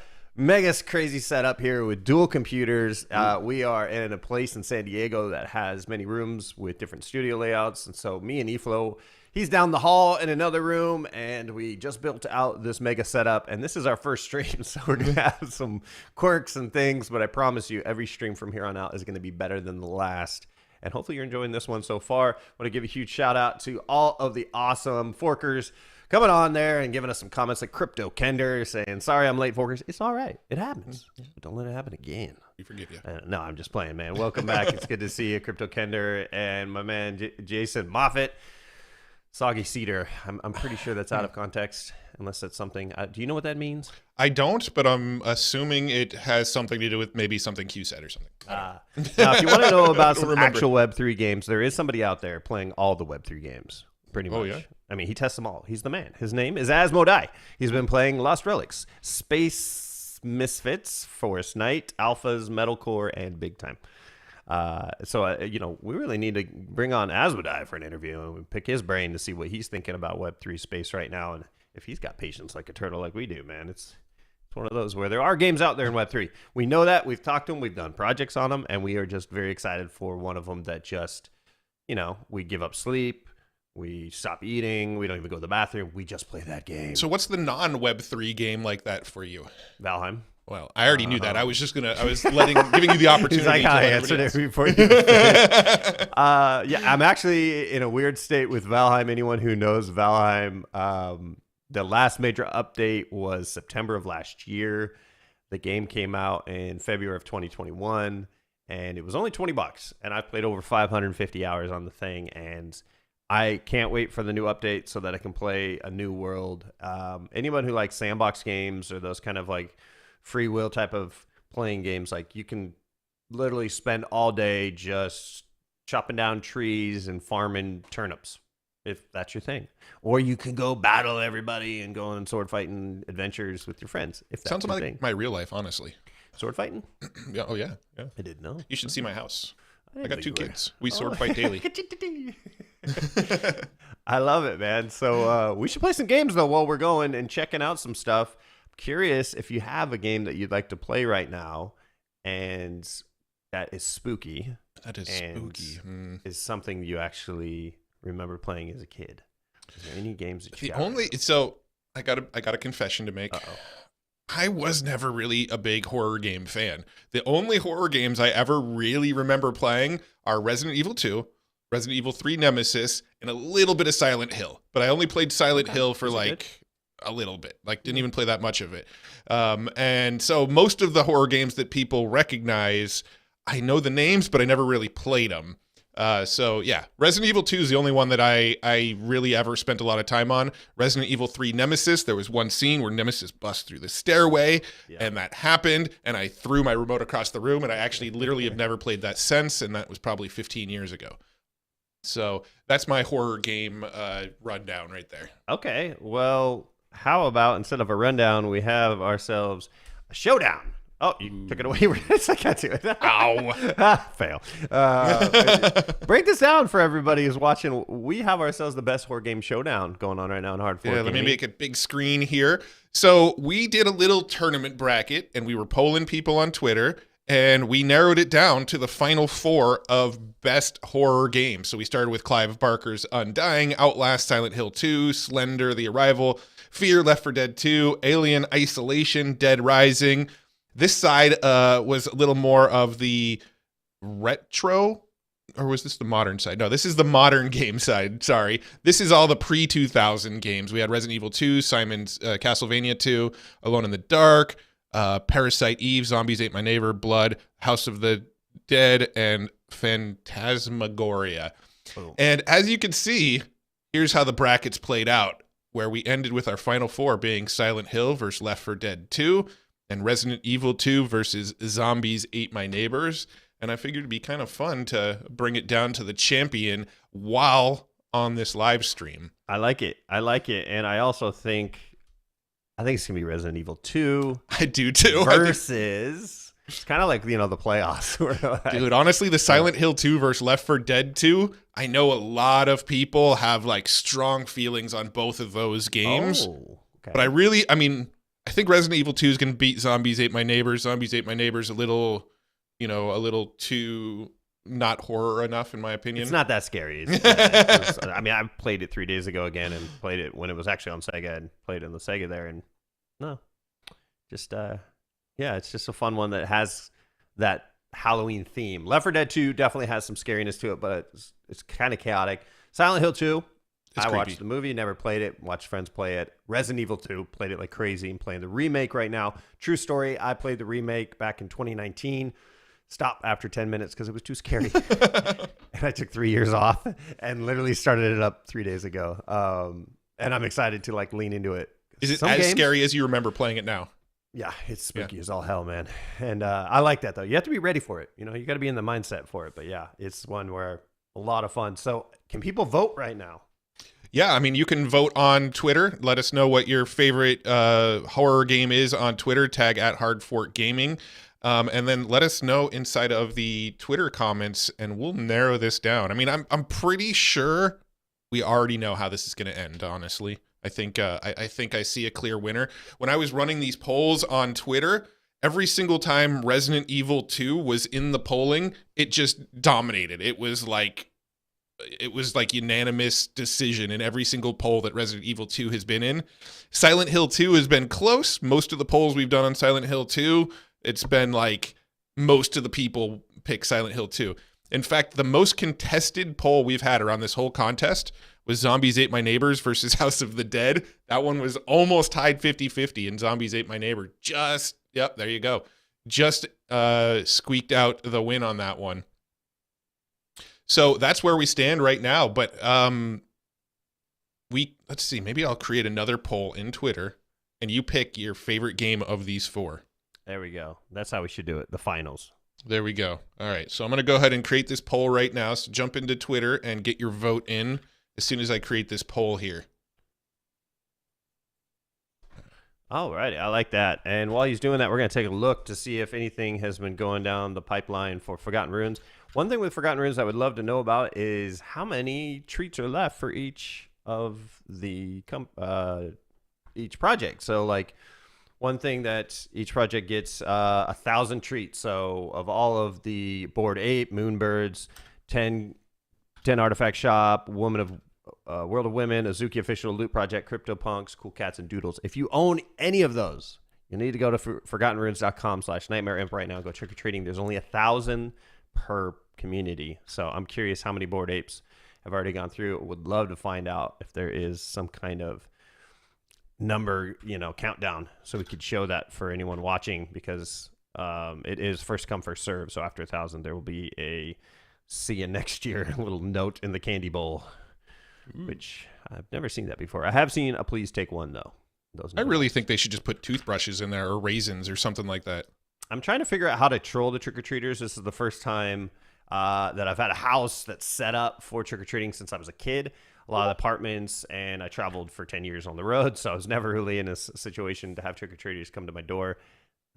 crazy setup here with dual computers. We are in a place in San Diego that has many rooms with different studio layouts. And so me and Eflo, he's down the hall in another room, and we just built out this mega setup. And this is our first stream, so we're going to have some quirks and things. But I promise you, every stream from here on out is going to be better than the last. And hopefully you're enjoying this one so far. I want to give a huge shout out to all of the awesome Forkers coming on there and giving us some comments, like Crypto Kender saying, sorry I'm late, Forkers. It's all right. It happens. But don't let it happen again. We forgive you. No, I'm just playing, man. Welcome back. It's good to see you, Crypto Kender, and my man Jason Moffat. Soggy Cedar. I'm pretty sure that's out of context, unless that's something. Do you know what that means? I don't, but I'm assuming it has something to do with maybe something Q said or something. Now, if you want to know about some actual Web3 games, there is somebody out there playing all the Web3 games, pretty much. Oh, yeah? I mean, he tests them all. He's the man. His name is Asmodai. He's been playing Lost Relics, Space Misfits, Forest Knight, Alphas, Metalcore, and Big Time. We really need to bring on Asmodai for an interview and pick his brain to see what he's thinking about Web3 space right now. And if he's got patience like a turtle like we do, man, it's one of those where there are games out there in Web3. We know that. We've talked to them. We've done projects on them. And we are just very excited for one of them that just, we give up sleep. We stop eating. We don't even go to the bathroom. We just play that game. So what's the non-Web3 game like that for you? Valheim. Well, I already knew that. I was giving you the opportunity. He's like, to I let answered everybody it before you. I'm actually in a weird state with Valheim. Anyone who knows Valheim, the last major update was September of last year. The game came out in February of 2021, and it was only $20. And I've played over 550 hours on the thing, and I can't wait for the new update so that I can play a new world. Anyone who likes sandbox games or those kind of like free will type of playing games, like you can literally spend all day just chopping down trees and farming turnips, if that's your thing. Or you can go battle everybody and go on sword fighting adventures with your friends, if that's Sounds your like thing. my real life, honestly. Sword fighting? Yeah. Oh yeah. I didn't know. You should see my house. I didn't got know 2 you were- kids. We sword fight daily. I love it, man. So we should play some games though while we're going and checking out some stuff. Curious if you have a game that you'd like to play right now, and that is spooky. That is and spooky. Is something you actually remember playing as a kid. Is there any games that you I got a confession to make. I was never really a big horror game fan. The only horror games I ever really remember playing are Resident Evil 2, Resident Evil 3 Nemesis, and a little bit of Silent Hill. But I only played Silent Hill for a little bit, didn't even play that much of it. And so most of the horror games that people recognize, I know the names, but I never really played them. So yeah, Resident Evil 2 is the only one that I really ever spent a lot of time on. Resident Evil 3 Nemesis, there was one scene where Nemesis busts through the stairway, and that happened, and I threw my remote across the room, and I actually literally have never played that since, and that was probably 15 years ago. So that's my horror game rundown right there. Okay, well, how about instead of a rundown, we have ourselves a showdown. Oh, you took it away. I can't do it. Ow. Fail. Break this down for everybody who's watching. We have ourselves the best horror game showdown going on right now in Hard Fork. Yeah, let me make a big screen here. So we did a little tournament bracket, and we were polling people on Twitter, and we narrowed it down to the final 4 of best horror games. So we started with Clive Barker's Undying, Outlast, Silent Hill 2, Slender, The Arrival, Fear, Left 4 Dead 2, Alien Isolation, Dead Rising. This side was a little more of the retro, or was this the modern side? No, this is the modern game side. Sorry. This is all the pre-2000 games. We had Resident Evil 2, Simon's Castlevania 2, Alone in the Dark, Parasite Eve, Zombies Ate My Neighbor, Blood, House of the Dead, and Phantasmagoria. Oh. And as you can see, here's how the brackets played out, where we ended with our final 4 being Silent Hill versus Left 4 Dead 2, and Resident Evil 2 versus Zombies Ate My Neighbors. And I figured it'd be kind of fun to bring it down to the champion while on this live stream. I like it. And I also think it's going to be Resident Evil 2. I do too. Versus, it's kind of like, the playoffs. Dude, honestly, the Silent Hill 2 versus Left 4 Dead 2, I know a lot of people have like strong feelings on both of those games. Oh, okay. But I think Resident Evil 2 is going to beat Zombies Ate My Neighbors. Zombies Ate My Neighbors a little too not horror enough, in my opinion. It's not that scary. I played it 3 days ago again and played it when it was actually on Sega and played it on the Sega there. And it's just a fun one that has that Halloween theme. Left 4 Dead 2 definitely has some scariness to it, but it's kind of chaotic. Silent Hill 2. I watched the movie, never played it, watched friends play it. Resident Evil 2, played it like crazy. I'm playing the remake right now. True story, I played the remake back in 2019. Stopped after 10 minutes because it was too scary. And I took 3 years off and literally started it up 3 days ago. And I'm excited to lean into it. Is it as scary as you remember playing it now? Yeah, it's spooky as all hell, man. And I like that, though. You have to be ready for it. You got to be in the mindset for it. But yeah, it's one where a lot of fun. So can people vote right now? Yeah, you can vote on Twitter. Let us know what your favorite horror game is on Twitter. Tag at Hard Fork Gaming. And then let us know inside of the Twitter comments, and we'll narrow this down. I'm pretty sure we already know how this is going to end, honestly. I think I see a clear winner. When I was running these polls on Twitter, every single time Resident Evil 2 was in the polling, it just dominated. It was like unanimous decision in every single poll that Resident Evil 2 has been in. Silent Hill 2 has been close. Most of the polls we've done on Silent Hill 2, it's been like most of the people pick Silent Hill 2. In fact, the most contested poll we've had around this whole contest was Zombies Ate My Neighbors versus House of the Dead. That one was almost tied 50-50, and Zombies Ate My Neighbor there you go. Just squeaked out the win on that one. So that's where we stand right now. But let's see, maybe I'll create another poll in Twitter, and you pick your favorite game of these 4. There we go. That's how we should do it. The finals. There we go. All right. So I'm going to go ahead and create this poll right now. So jump into Twitter and get your vote in as soon as I create this poll here. All right. I like that. And while he's doing that, we're going to take a look to see if anything has been going down the pipeline for Forgotten Ruins. One thing with Forgotten Ruins I would love to know about is how many treats are left for each of the each project. So one thing that each project gets 1,000 treats. So of all of the Bored Ape, Moonbirds, 10 Artifact Shop, Woman of World of Women, Azuki Official, Loot Project, CryptoPunks, Cool Cats, and Doodles. If you own any of those, you need to go to ForgottenRuins.com/Nightmare Imp right now. Go trick-or-treating. There's only 1,000 per community. So I'm curious how many Bored Apes have already gone through. Would love to find out if there is some kind of number, countdown, so we could show that for anyone watching, because it is first come, first serve. So after 1,000, there will be a see you next year. A little note in the candy bowl, which I've never seen that before. I have seen a please take one, though. I really think they should just put toothbrushes in there or raisins or something like that. I'm trying to figure out how to troll the trick-or-treaters. This is the first time that I've had a house that's set up for trick-or-treating since I was a kid. A lot of apartments, and I traveled for 10 years on the road, so I was never really in a situation to have trick-or-treaters come to my door.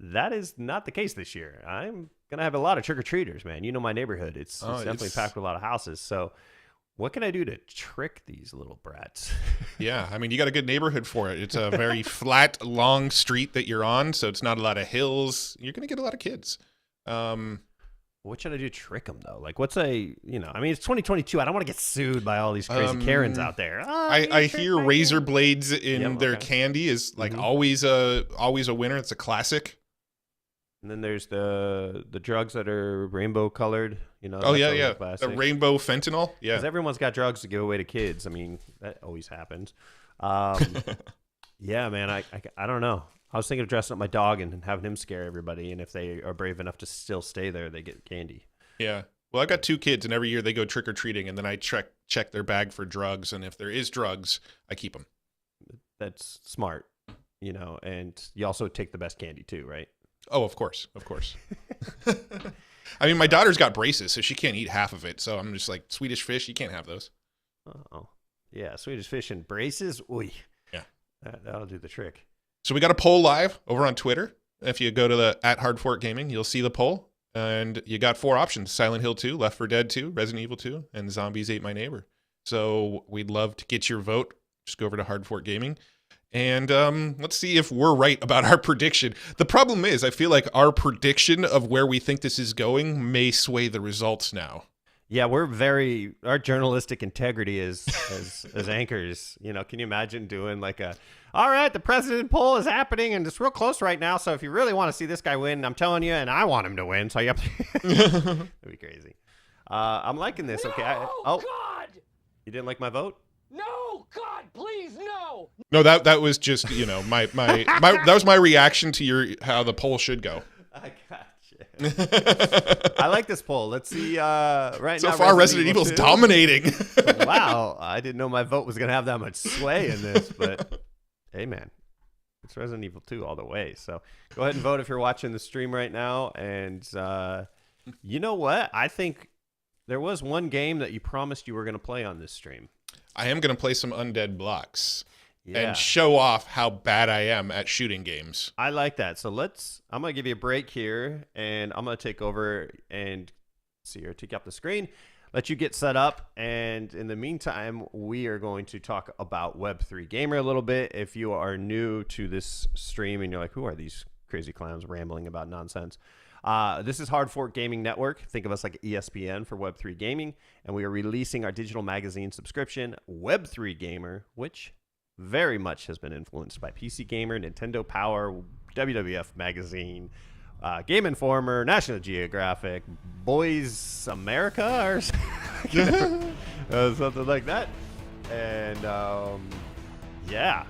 That is not the case this year. I'm going to have a lot of trick-or-treaters, man. You know my neighborhood. It's definitely packed with a lot of houses, so what can I do to trick these little brats? Yeah, I mean, you got a good neighborhood for it. It's a very flat, long street that you're on, so it's not a lot of hills. You're going to get a lot of kids. What should I do to trick them, though? Like, what's I mean, it's 2022. I don't want to get sued by all these crazy Karens out there. I hear razor blades in their candy is like always a winner. It's a classic. And then there's the drugs that are rainbow colored. Oh yeah. The rainbow fentanyl. Yeah. Because everyone's got drugs to give away to kids. I mean, that always happens. Yeah, man. I don't know. I was thinking of dressing up my dog and having him scare everybody. And if they are brave enough to still stay there, they get candy. Yeah. Well, I got 2 kids, and every year they go trick or treating, and then I check their bag for drugs. And if there is drugs, I keep them. That's smart, and you also take the best candy too, right? Oh, of course. I mean, my daughter's got braces, so she can't eat half of it. So I'm just like, Swedish fish, you can't have those. Oh, yeah. Swedish fish and braces. Ooh, yeah. That'll do the trick. So we got a poll live over on Twitter. If you go to the @HardForkGaming, you'll see the poll. And you got 4 options: Silent Hill 2, Left 4 Dead 2, Resident Evil 2, and Zombies Ate My Neighbor. So we'd love to get your vote. Just go over to Hard Fork Gaming. And let's see if we're right about our prediction. The problem is, I feel like our prediction of where we think this is going may sway the results now. Yeah, our journalistic integrity as anchors. Can you imagine doing like all right, the president poll is happening and it's real close right now. So if you really want to see this guy win, I'm telling you, and I want him to win. So you have to. That'd be crazy. I'm liking this. Okay. God! You didn't like my vote? No, God, please, no! No, that was just, my that was my reaction to how the poll should go. I gotcha. I like this poll. Let's see. So far, Resident Evil's dominating. Wow, I didn't know my vote was gonna have that much sway in this, but hey, man, it's Resident Evil 2 all the way. So go ahead and vote if you're watching the stream right now. And you know what? I think there was one game that you promised you were gonna play on this stream. I am gonna play some Undead Blocks. Yeah. And show off how bad I am at shooting games. I like that. So I'm going to give you a break here, and I'm going to take over and take up the screen, let you get set up. And in the meantime, we are going to talk about Web3 Gamer a little bit. If you are new to this stream and you're like, who are these crazy clowns rambling about nonsense? This is Hard Fork Gaming Network. Think of us like ESPN for Web3 Gaming. And we are releasing our digital magazine subscription, Web3 Gamer, which very much has been influenced by PC Gamer, Nintendo Power, WWF Magazine, Game Informer, National Geographic, Boys America, or something like that. And yeah,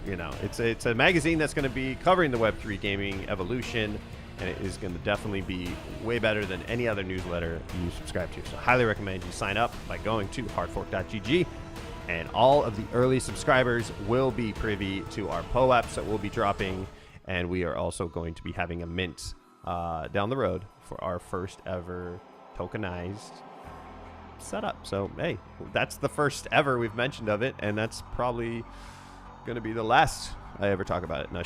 it's a magazine that's going to be covering the Web3 gaming evolution, and it is going to definitely be way better than any other newsletter you subscribe to. So highly recommend you sign up by going to hardfork.gg. And all of the early subscribers will be privy to our POAPs that we'll be dropping. And we are also going to be having a mint down the road for our first ever tokenized setup. So, hey, that's the first ever we've mentioned of it. And that's probably going to be the last I ever talk about it. No,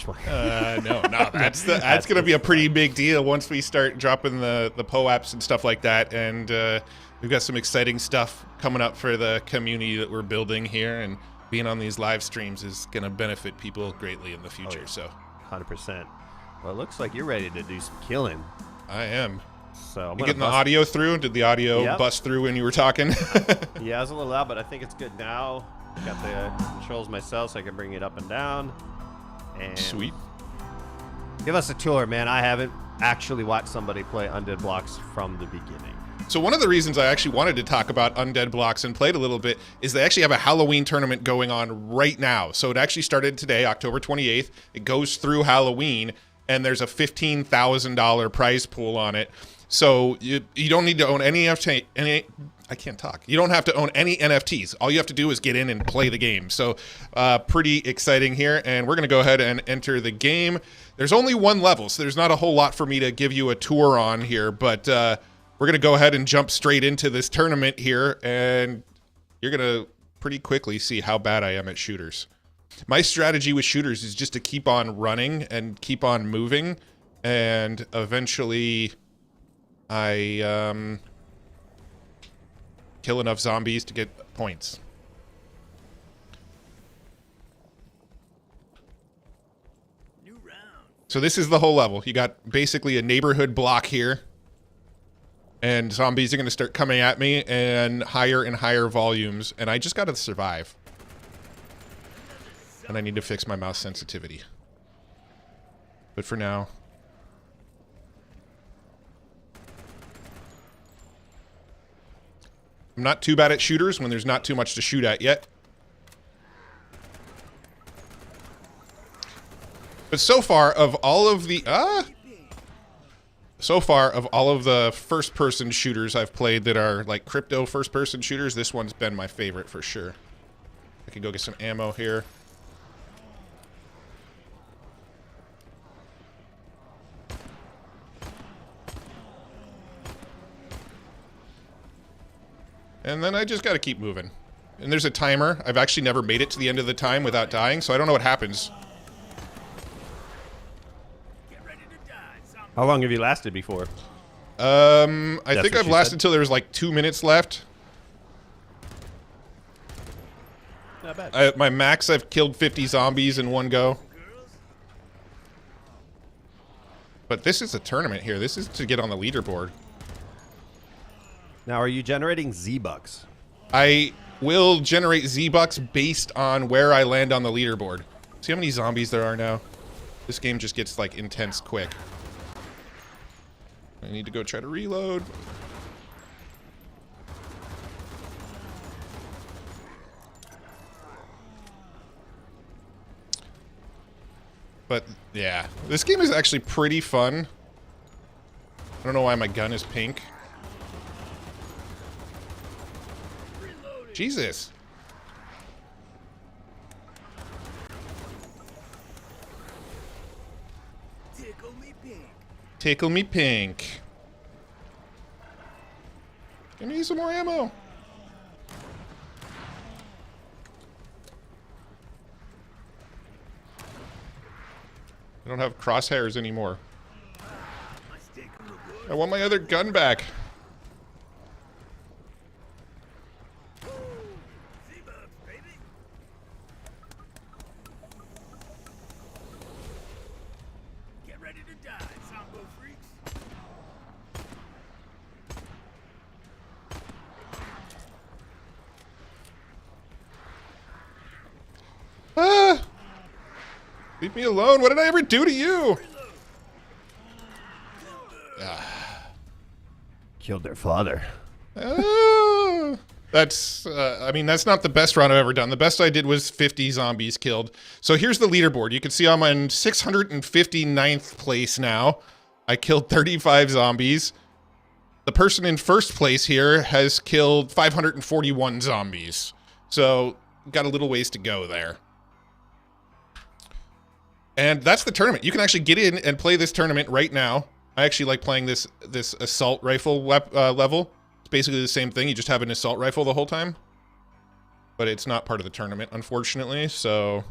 that's going to be a pretty big deal once we start dropping the POAPs and stuff like that. And we've got some exciting stuff coming up for the community that we're building here, and being on these live streams is going to benefit people greatly in the future. Oh, yeah. So 100%. Well, it looks like you're ready to do some killing. I am. So you getting the audio through? Did the audio bust through when you were talking? Yeah, it was a little loud, but I think it's good now. Got the controls myself, so I can bring it up and down. And sweet. Give us a tour, man. I haven't actually watched somebody play Undead Blocks from the beginning. So one of the reasons I actually wanted to talk about Undead Blocks and played a little bit is they actually have a Halloween tournament going on right now. So it actually started today, October 28th. It goes through Halloween. and there's a $15,000 prize pool on it. So you don't need to own any NFT. I can't talk. You don't have to own any NFTs. All you have to do is get in and play the game. So pretty exciting here. And we're going to go ahead and enter the game. There's only one level, so there's not a whole lot for me to give you a tour on here. But we're going to go ahead and jump straight into this tournament here. And you're going to pretty quickly see how bad I am at shooters. My strategy with shooters is just to keep on running and keep on moving. And eventually I kill enough zombies to get points. So this is the whole level. You got basically a neighborhood block here. And zombies are going to start coming at me in higher and higher volumes. And I just got to survive. And I need to fix my mouse sensitivity. But for now... I'm not too bad at shooters when there's not too much to shoot at yet. But so far of all of the first-person shooters I've played that are like crypto first-person shooters, this one's been my favorite for sure. I can go get some ammo here. And then I just got to keep moving. And there's a timer. I've actually never made it to the end of the time without dying, so I don't know what happens. How long have you lasted before? I think I've lasted until there was like 2 minutes left. Not bad. My max, I've killed 50 zombies in one go. But this is a tournament here. This is to get on the leaderboard. Now, are you generating Z-Bucks? I will generate Z-Bucks based on where I land on the leaderboard. See how many zombies there are now? This game just gets, like, intense quick. I need to go try to reload. But, yeah. This game is actually pretty fun. I don't know why my gun is pink. Jesus. Tickle me pink. Tickle me pink. I need some more ammo. I don't have crosshairs anymore. I want my other gun back. Leave me alone. What did I ever do to you? Killed their father. That's, I mean, that's not the best run I've ever done. The best I did was 50 zombies killed. So here's the leaderboard. You can see I'm in 659th place now. I killed 35 zombies. The person in first place here has killed 541 zombies. So got a little ways to go there. And that's the tournament. You can actually get in and play this tournament right now. I actually like playing this assault rifle level. It's basically the same thing. You just have an assault rifle the whole time. But it's not part of the tournament, unfortunately, so...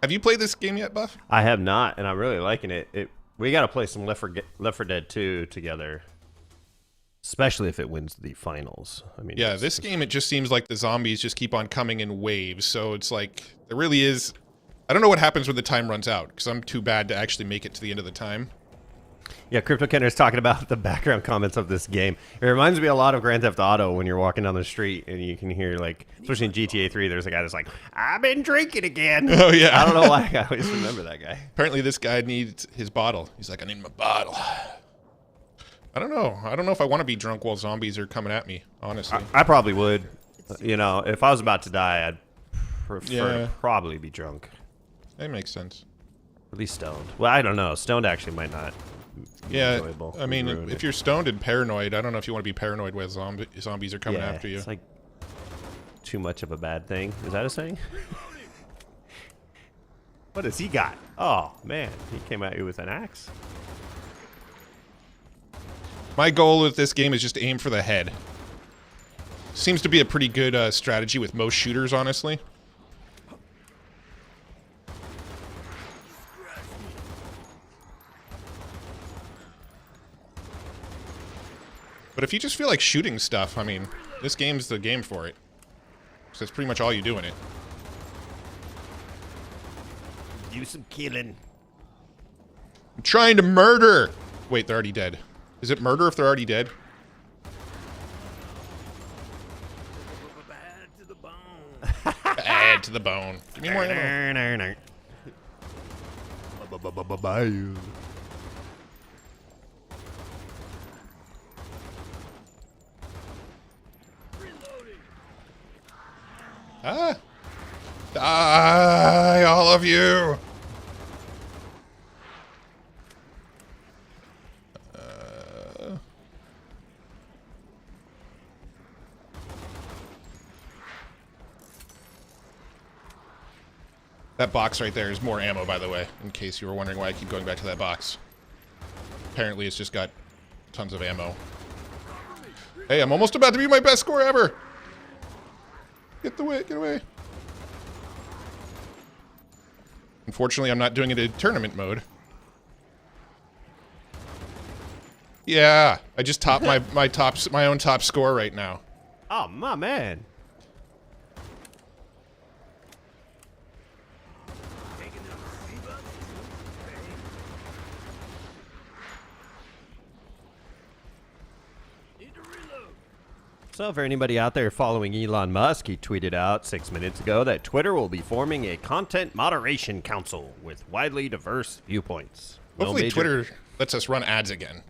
Have you played this game yet, Buff? I have not, and I'm really liking it. We got to play some Left 4 Dead 2 together. Especially if it wins the finals. I mean, yeah, this game, it just seems like the zombies just keep on coming in waves. So it's like, there really is... I don't know what happens when the time runs out, because I'm too bad to actually make it to the end of the time. Yeah, Crypto Kenner's talking about the background comments of this game. It reminds me a lot of Grand Theft Auto when you're walking down the street and you can hear, like, especially in GTA 3, there's a guy that's like, I've been drinking again. Oh, yeah. I don't know why I always remember that guy. Apparently this guy needs his bottle. He's like, I need my bottle. I don't know. I don't know if I want to be drunk while zombies are coming at me, honestly. I probably would. You know, if I was about to die, I'd prefer to probably be drunk. That makes sense. At least stoned. Well, I don't know. Stoned actually might not be Yeah, enjoyable. I mean, Ruin if it. you're stoned and paranoid, I don't know if you want to be paranoid when zombies are coming Yeah, after you. it's like too much of a bad thing. Is that a saying? What has he got? Oh, man. He came at you with an axe. My goal with this game is just to aim for the head. Seems to be a pretty good strategy with most shooters, honestly. But if you just feel like shooting stuff, I mean, this game's the game for it. So that's pretty much all you do in it. Do some killing. I'm trying to murder! Wait, they're already dead. Is it murder if they're already dead? Bad to the bone. Add to the bone. Give me more ammo. Ah! Die, all of you! That box right there is more ammo, by the way, in case you were wondering why I keep going back to that box. Apparently it's just got tons of ammo. Hey, I'm almost about to be my best score ever! Get away. Unfortunately, I'm not doing it in tournament mode. Yeah, I just topped my own top score right now. Oh, my man. So for anybody out there following Elon Musk, he tweeted out 6 minutes ago that Twitter will be forming a content moderation council with widely diverse viewpoints. Hopefully Twitter lets us run ads again.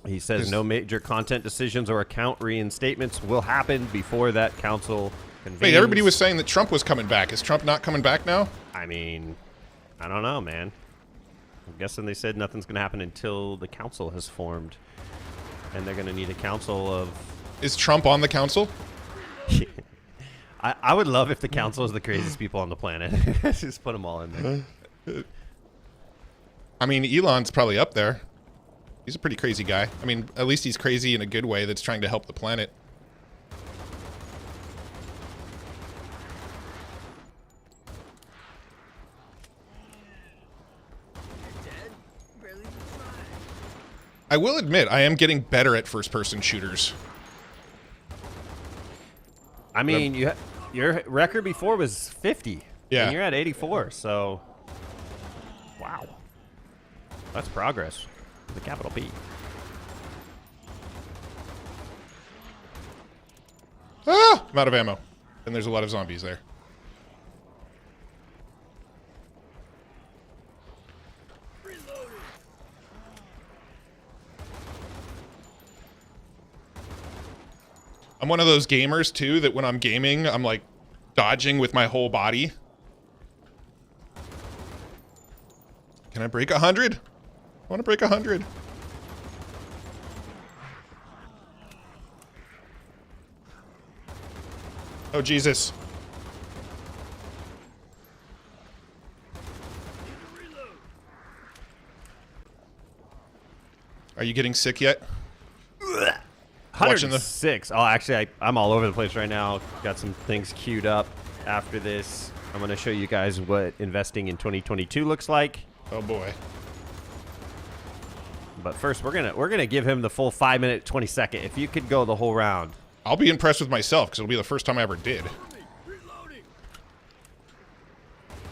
He says no major content decisions or account reinstatements will happen before that council convenes. Wait, everybody was saying that Trump was coming back. Is Trump not coming back now? I mean, I don't know, man. I'm guessing they said nothing's going to happen until the council has formed. And they're going to need a council of... Is Trump on the council? I would love if the council is the craziest people on the planet. Just put them all in there. I mean, Elon's probably up there. He's a pretty crazy guy. I mean, at least he's crazy in a good way that's trying to help the planet. I will admit, I am getting better at first-person shooters. I mean, your record before was 50. Yeah. And you're at 84, so... Wow. That's progress. With a capital P. Ah! I'm out of ammo. And there's a lot of zombies there. I'm one of those gamers, too, that when I'm gaming, I'm, like, dodging with my whole body. Can I break 100? I want to break 100. Oh, Jesus. Are you getting sick yet? Watching the 106. Oh, actually, I'm all over the place right now. Got some things queued up after this. I'm going to show you guys what investing in 2022 looks like. Oh, boy. But first, we're gonna give him the full 5 minute 20-second. If you could go the whole round. I'll be impressed with myself because it'll be the first time I ever did.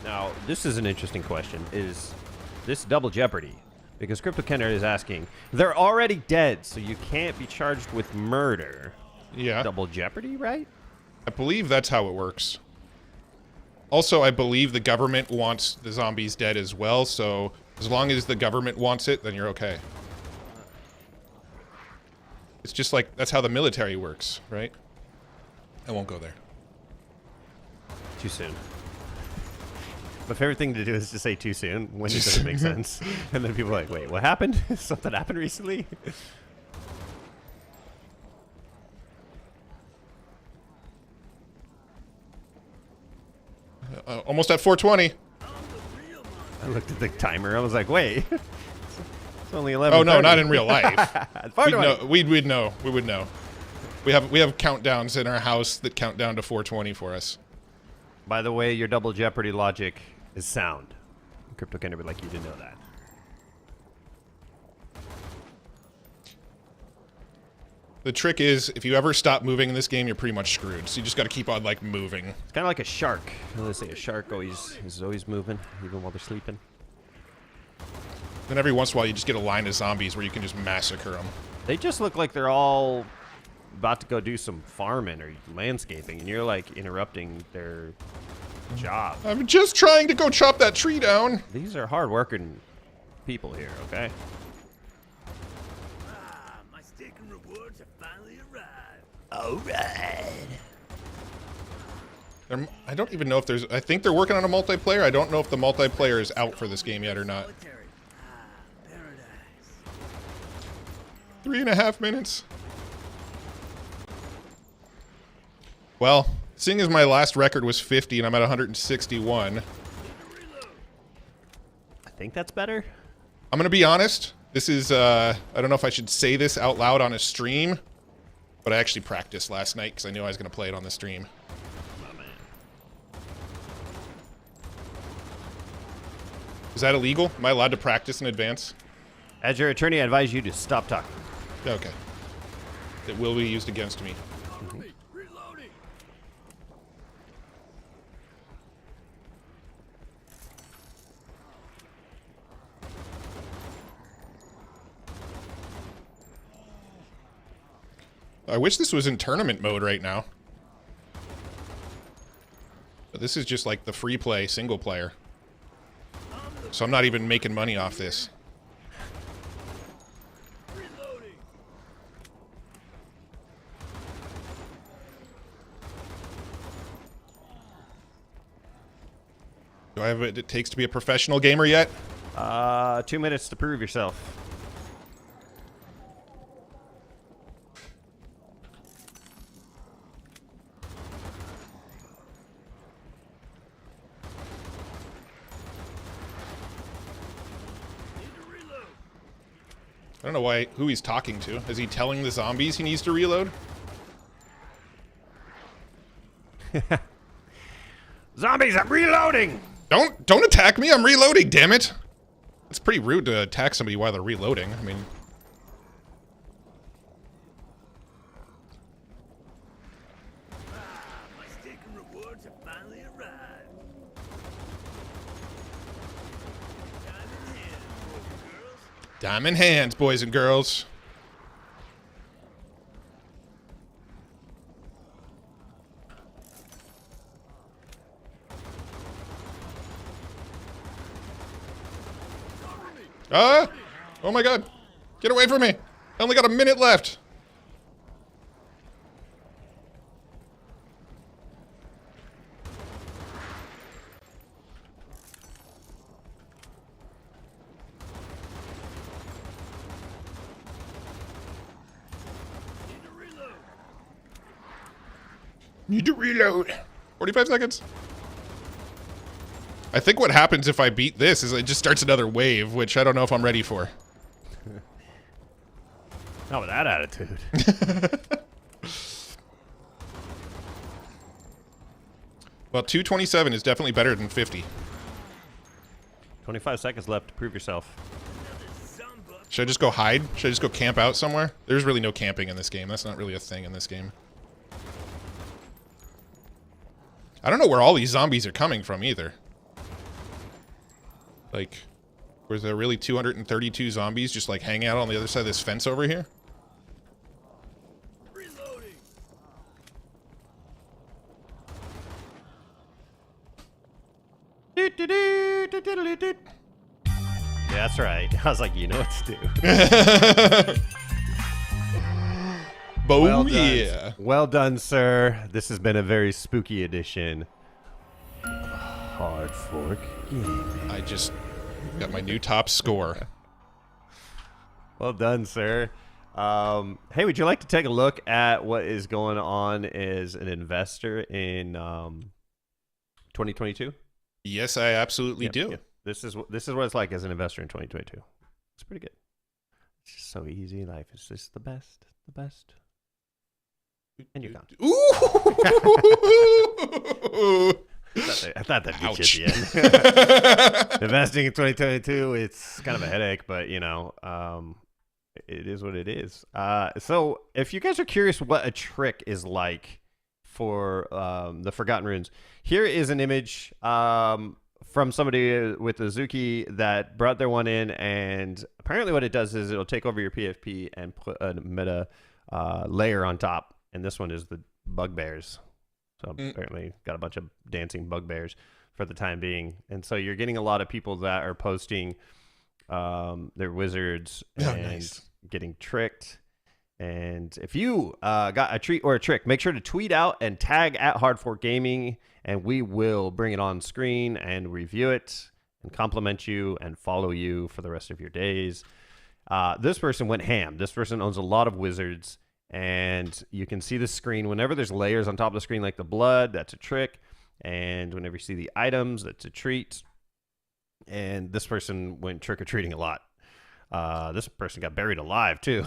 Now, this is an interesting question. Is this double jeopardy? Because Crypto Kenner is asking, they're already dead, so you can't be charged with murder. Yeah. Double jeopardy, right? I believe that's how it works. Also, I believe the government wants the zombies dead as well, so as long as the government wants it, then you're okay. It's just like, that's how the military works, right? I won't go there. Too soon. My favorite thing to do is to say too soon when it doesn't make sense. And then people are like, wait, what happened? Something happened recently? Almost at 420. I looked at the timer. I was like, wait. It's only 11. Oh, no, not in real life. We'd know. We would know. We have countdowns in our house that count down to 420 for us. By the way, your double jeopardy logic is sound. Crypto Kenner would like you to know that. The trick is, if you ever stop moving in this game, you're pretty much screwed. So you just got to keep on, like, moving. It's kind of like a shark. They say a shark is always moving, even while they're sleeping. Then every once in a while, you just get a line of zombies where you can just massacre them. They just look like they're all about to go do some farming or landscaping, and you're, like, interrupting their job. I'm just trying to go chop that tree down. These are hard-working people here, okay? My steak and rewards have finally arrived. All right. I don't even know if there's... I think they're working on a multiplayer. I don't know if the multiplayer is out for this game yet or not. Paradise. 3.5 minutes. Well, seeing as my last record was 50 and I'm at 161... I think that's better. I'm gonna be honest. This is, I don't know if I should say this out loud on a stream, but I actually practiced last night because I knew I was gonna play it on the stream. Oh, man. Is that illegal? Am I allowed to practice in advance? As your attorney, I advise you to stop talking. Okay. It will be used against me. Reloading. I wish this was in tournament mode right now. But this is just like the free play single player. So I'm not even making money off this. Reloading. Do I have what it takes to be a professional gamer yet? 2 minutes to prove yourself. I don't know who he's talking to. Is he telling the zombies he needs to reload? Zombies, I'm reloading! Don't attack me, I'm reloading, damn it! It's pretty rude to attack somebody while they're reloading. I mean... My steak and rewards have finally arrived. Time in hand, boys and girls. Diamond hands, boys and girls. Ah! Oh my god! Get away from me! I only got a minute left! Need to reload. 45 seconds. I think what happens if I beat this is it just starts another wave, which I don't know if I'm ready for. Not with that attitude. Well, 227 is definitely better than 50. 25 seconds left to prove yourself. Should I just go hide? Should I just go camp out somewhere? There's really no camping in this game. That's not really a thing in this game. I don't know where all these zombies are coming from either. Like, was there really 232 zombies just like hanging out on the other side of this fence over here? Reloading. Yeah, that's right. I was like, you know what to do. Boom, Well done. yeah. Well done, sir. This has been a very spooky edition. Hard Fork Gaming. I just got my new top score. Well done, sir. Hey, would you like to take a look at what is going on as an investor in 2022? Yes, I absolutely do. Yep. This is what it's like as an investor in 2022. It's pretty good. It's just so easy. Life is just the best. And you're gone. Ooh! I thought that'd beat you at the end. Investing in 2022, it's kind of a headache, but you know, it is what it is. So if you guys are curious what a trick is like for the Forgotten Runes, here is an image from somebody with Azuki that brought their one in, and apparently what it does is it'll take over your PFP and put a meta layer on top, and this one is the bugbears. So apparently got a bunch of dancing bugbears for the time being. And so you're getting a lot of people that are posting their wizards and getting tricked. And if you got a treat or a trick, make sure to tweet out and tag at Hard Fork Gaming, and we will bring it on screen and review it and compliment you and follow you for the rest of your days. This person went ham. This person owns a lot of wizards. And you can see the screen whenever there's layers on top of the screen, like the blood, that's a trick. And whenever you see the items, that's a treat. And this person went trick-or-treating a lot. This person got buried alive, too.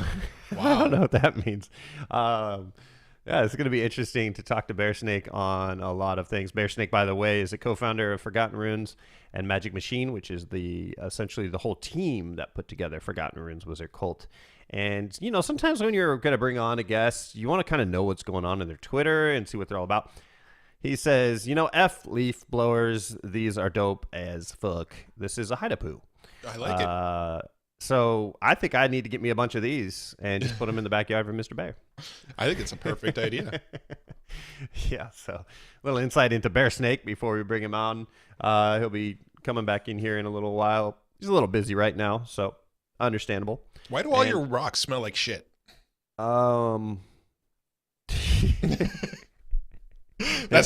Wow. I don't know what that means. Yeah, it's going to be interesting to talk to Bearsnake on a lot of things. Bearsnake, by the way, is a co-founder of Forgotten Runes and Magic Machine, which is essentially the whole team that put together Forgotten Runes Wizard Cult. And, you know, sometimes when you're going to bring on a guest, you want to kind of know what's going on in their Twitter and see what they're all about. He says, you know, F leaf blowers, these are dope as fuck. This is a Haidapoo. I like it. So I think I need to get me a bunch of these and just put them in the backyard for Mr. Bear. I think it's a perfect idea. Yeah, so a little insight into Bearsnake before we bring him on. He'll be coming back in here in a little while. He's a little busy right now, so understandable. Why do all your rocks smell like shit? That's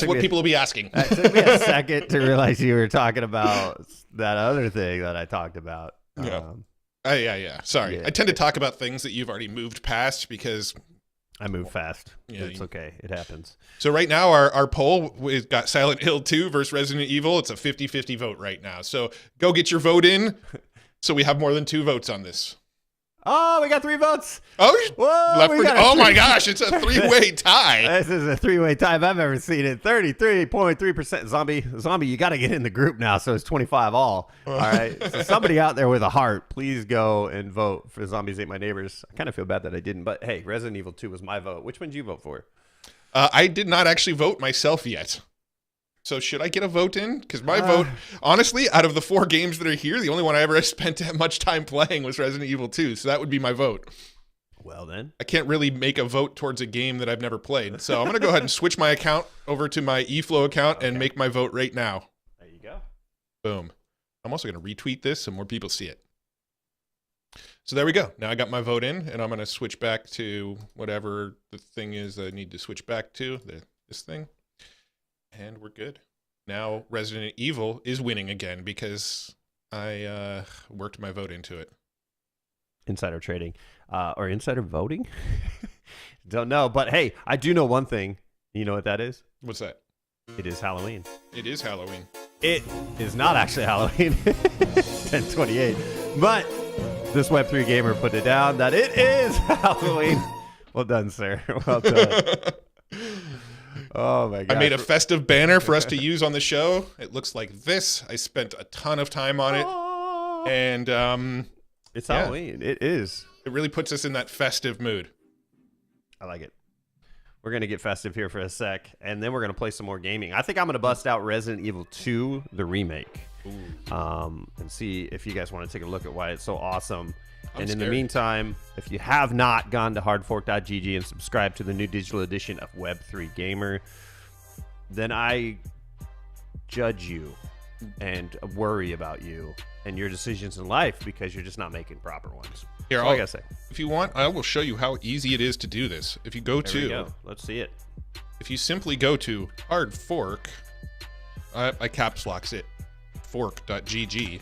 what people will be asking. It took me a second to realize you were talking about that other thing that I talked about. Yeah. Yeah. Sorry. Yeah. I tend to talk about things that you've already moved past because I move fast. Yeah, it's okay. It happens. So right now our poll, we've got Silent Hill 2 versus Resident Evil. It's a 50-50 vote right now. So go get your vote in so we have more than 2 votes on this. Oh, we got 3 votes. Oh, Whoa, my gosh, it's a 3-way tie. This is a 3-way tie if I've ever seen it. 33.3%. Zombie, you got to get in the group now, so it's 25 all. All right. So somebody out there with a heart, please go and vote for Zombies Ate My Neighbors. I kind of feel bad that I didn't, but hey, Resident Evil 2 was my vote. Which one did you vote for? I did not actually vote myself yet. So should I get a vote in? Because my vote, honestly, out of the 4 games that are here, the only one I ever spent that much time playing was Resident Evil 2. So that would be my vote. Well, then. I can't really make a vote towards a game that I've never played. So I'm going to go ahead and switch my account over to my eFlow account and make my vote right now. There you go. Boom. I'm also going to retweet this so more people see it. So there we go. Now I got my vote in, and I'm going to switch back to whatever the thing is that I need to switch back to, this thing. And we're good. Now Resident Evil is winning again because I worked my vote into it. Insider trading. Or insider voting? Don't know. But hey, I do know one thing. You know what that is? What's that? It is Halloween. It is Halloween. It is not actually Halloween. 10/28. But this Web3 gamer put it down that it is Halloween. Well done, sir. Well done. Oh my god! I made a festive banner for us to use on the show. It looks like this. I spent a ton of time on it, and it's Halloween. It is. It really puts us in that festive mood. I like it. We're gonna get festive here for a sec, and then we're gonna play some more gaming. I think I'm gonna bust out Resident Evil 2, the remake, and see if you guys want to take a look at why it's so awesome. And in the meantime, if you have not gone to hardfork.gg and subscribed to the new digital edition of Web3 Gamer, then I judge you and worry about you and your decisions in life because you're just not making proper ones. Here, I gotta say. If you want, I will show you how easy it is to do this. If you go There we go. Let's see it. If you simply go to Hard Fork, I caps locks it. Fork.gg.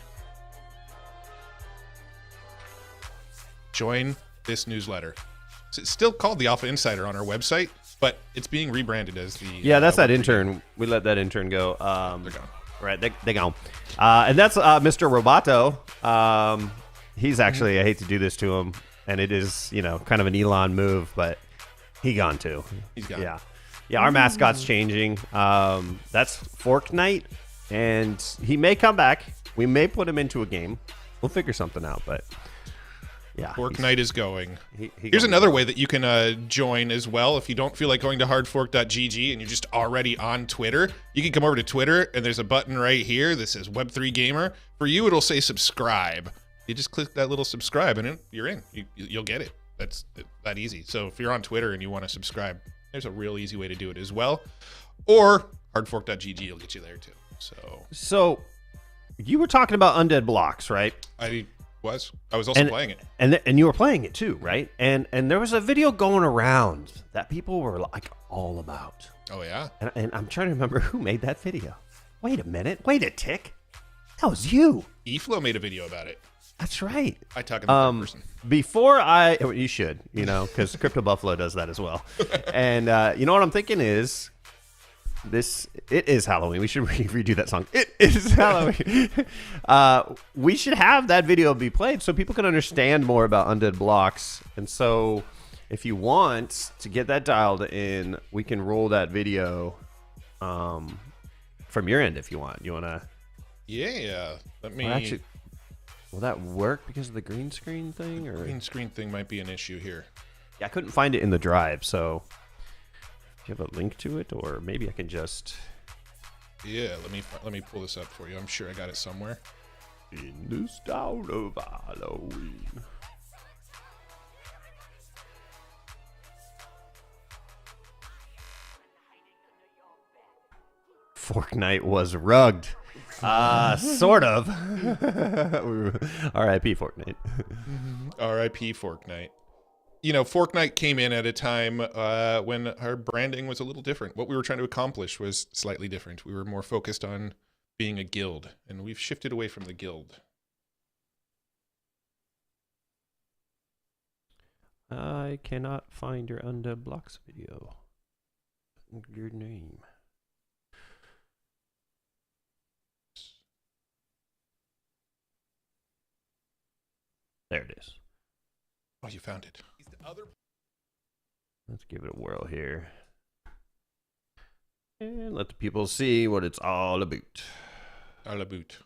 Join this newsletter. It's still called the Alpha Insider on our website, but it's being rebranded as the... Yeah, that's that intern. We let that intern go. They're gone. Right, they gone. And that's Mr. Roboto. He's actually, I hate to do this to him, and it is, kind of an Elon move, but he gone too. He's gone. Yeah, our mascot's changing. That's Fortnite, and he may come back. We may put him into a game. We'll figure something out, but yeah. Fortnite is going. Here's another way that you can join as well. If you don't feel like going to hardfork.gg and you're just already on Twitter, you can come over to Twitter, and there's a button right here that says Web3 Gamer. For you, it'll say subscribe. You just click that little subscribe, and you're in. You'll get it. That's that easy. So if you're on Twitter and you want to subscribe, there's a real easy way to do it as well. Or hardfork.gg will get you there too. So you were talking about undead blocks, right? I was also playing it. And you were playing it too, right? And there was a video going around that people were like all about. Oh, yeah? And I'm trying to remember who made that video. Wait a minute. Wait a tick. That was you. eFlow made a video about it. That's right. I talk in the third person. You should, because Crypto Buffalo does that as well. And you know what I'm thinking is, it is Halloween. We should redo that song. It is Halloween. We should have that video be played so people can understand more about undead blocks. And so if you want to get that dialed in, we can roll that video from your end if you want. You want to? Yeah. Let me... Actually, will that work because of the green screen thing? Or green screen thing might be an issue here. Yeah, I couldn't find it in the drive, so... Do you have a link to it, or maybe I can just... Yeah, let me pull this up for you. I'm sure I got it somewhere. In this town of Halloween. Fortnite was rugged. Sort of. R.I.P. Fortnite. R.I.P. Fortnite. Fortnite came in at a time when our branding was a little different. What we were trying to accomplish was slightly different. We were more focused on being a guild, and we've shifted away from the guild. I cannot find your Undead Blocks video. Your name. There it is. Oh, you found it. Let's give it a whirl here. And let the people see what it's all about. All about.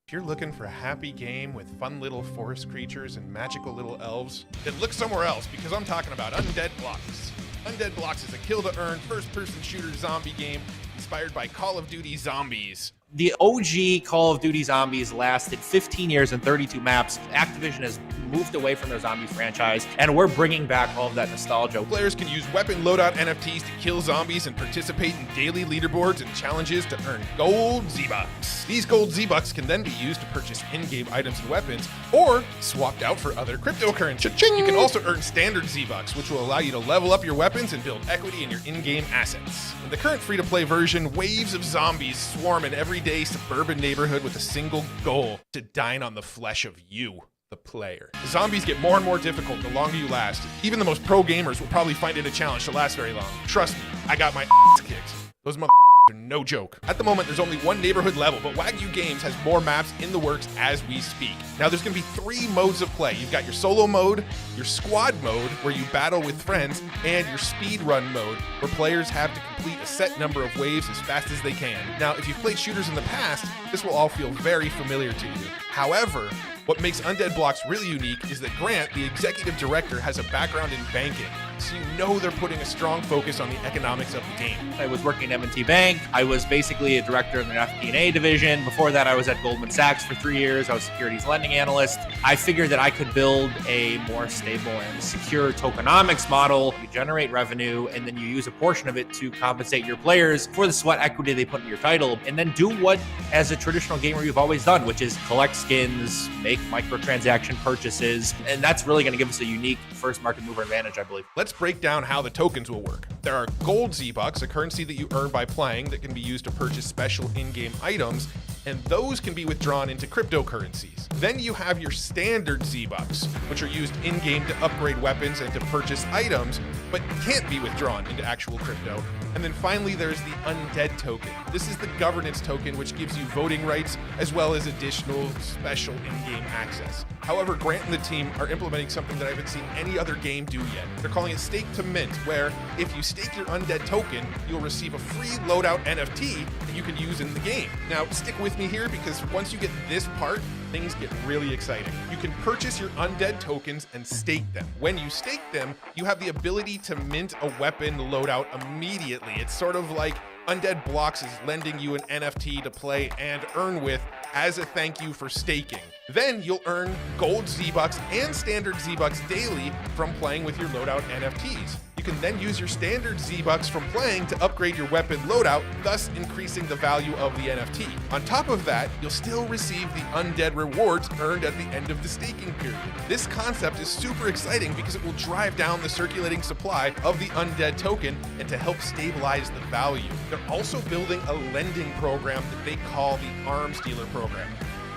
If you're looking for a happy game with fun little forest creatures and magical little elves, then look somewhere else, because I'm talking about Undead Blocks. Undead Blocks is a kill-to-earn first-person shooter zombie game inspired by Call of Duty Zombies. The OG Call of Duty Zombies lasted 15 years and 32 maps. Activision has moved away from their Zombies franchise, and we're bringing back all of that nostalgia. Players can use weapon loadout NFTs to kill zombies and participate in daily leaderboards and challenges to earn gold Z-Bucks. These gold Z-Bucks can then be used to purchase in-game items and weapons, or swapped out for other cryptocurrency. Cha-ching! You can also earn standard Z-Bucks, which will allow you to level up your weapons and build equity in your in-game assets. In the current free-to-play version, waves of zombies swarm in everyday suburban neighborhood with a single goal: to dine on the flesh of you, the player. The zombies get more and more difficult the longer you last. Even the most pro gamers will probably find it a challenge to last very long. Trust me, I got my ass kicked. Those motherfuckers are no joke. At the moment, there's only one neighborhood level, but Wagyu Games has more maps in the works as we speak. Now, there's going to be 3 modes of play. You've got your solo mode, your squad mode, where you battle with friends, and your speed run mode, where players have to complete a set number of waves as fast as they can. Now, if you've played shooters in the past, this will all feel very familiar to you. However, what makes Undead Blocks really unique is that Grant, the executive director, has a background in banking, so you know they're putting a strong focus on the economics of the game. I was working at M&T Bank. I was basically a director in their FP&A division. Before that, I was at Goldman Sachs for 3 years. I was a securities lending analyst. I figured that I could build a more stable and secure tokenomics model. You generate revenue, and then you use a portion of it to compensate your players for the sweat equity they put in your title, and then do what, as a traditional gamer, you've always done, which is collect skins, make microtransaction purchases, and that's really going to give us a unique first market mover advantage, I believe. Let's break down how the tokens will work. There are gold Z-Bucks, a currency that you earn by playing that can be used to purchase special in-game items, and those can be withdrawn into cryptocurrencies. Then you have your standard Z-Bucks, which are used in-game to upgrade weapons and to purchase items, but can't be withdrawn into actual crypto. And then finally, there's the Undead token. This is the governance token, which gives you voting rights as well as additional special in-game access. However, Grant and the team are implementing something that I haven't seen any other game do yet. They're calling it Stake to Mint, where if you stake your Undead token, you'll receive a free loadout NFT that you can use in the game. Now, stick with me here because once you get this part, things get really exciting. You can purchase your Undead tokens and stake them. When you stake them, you have the ability to mint a weapon loadout immediately. It's sort of like Undead Blocks is lending you an NFT to play and earn with as a thank you for staking. Then you'll earn gold Z-Bucks and standard Z-Bucks daily from playing with your loadout NFTs. You can then use your standard Z-Bucks from playing to upgrade your weapon loadout, thus increasing the value of the NFT. On top of that, you'll still receive the Undead rewards earned at the end of the staking period. This concept is super exciting because it will drive down the circulating supply of the Undead token and to help stabilize the value. They're also building a lending program that they call the Arms Dealer program.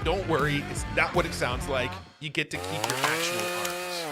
Don't worry, it's not what it sounds like. You get to keep your actual arms.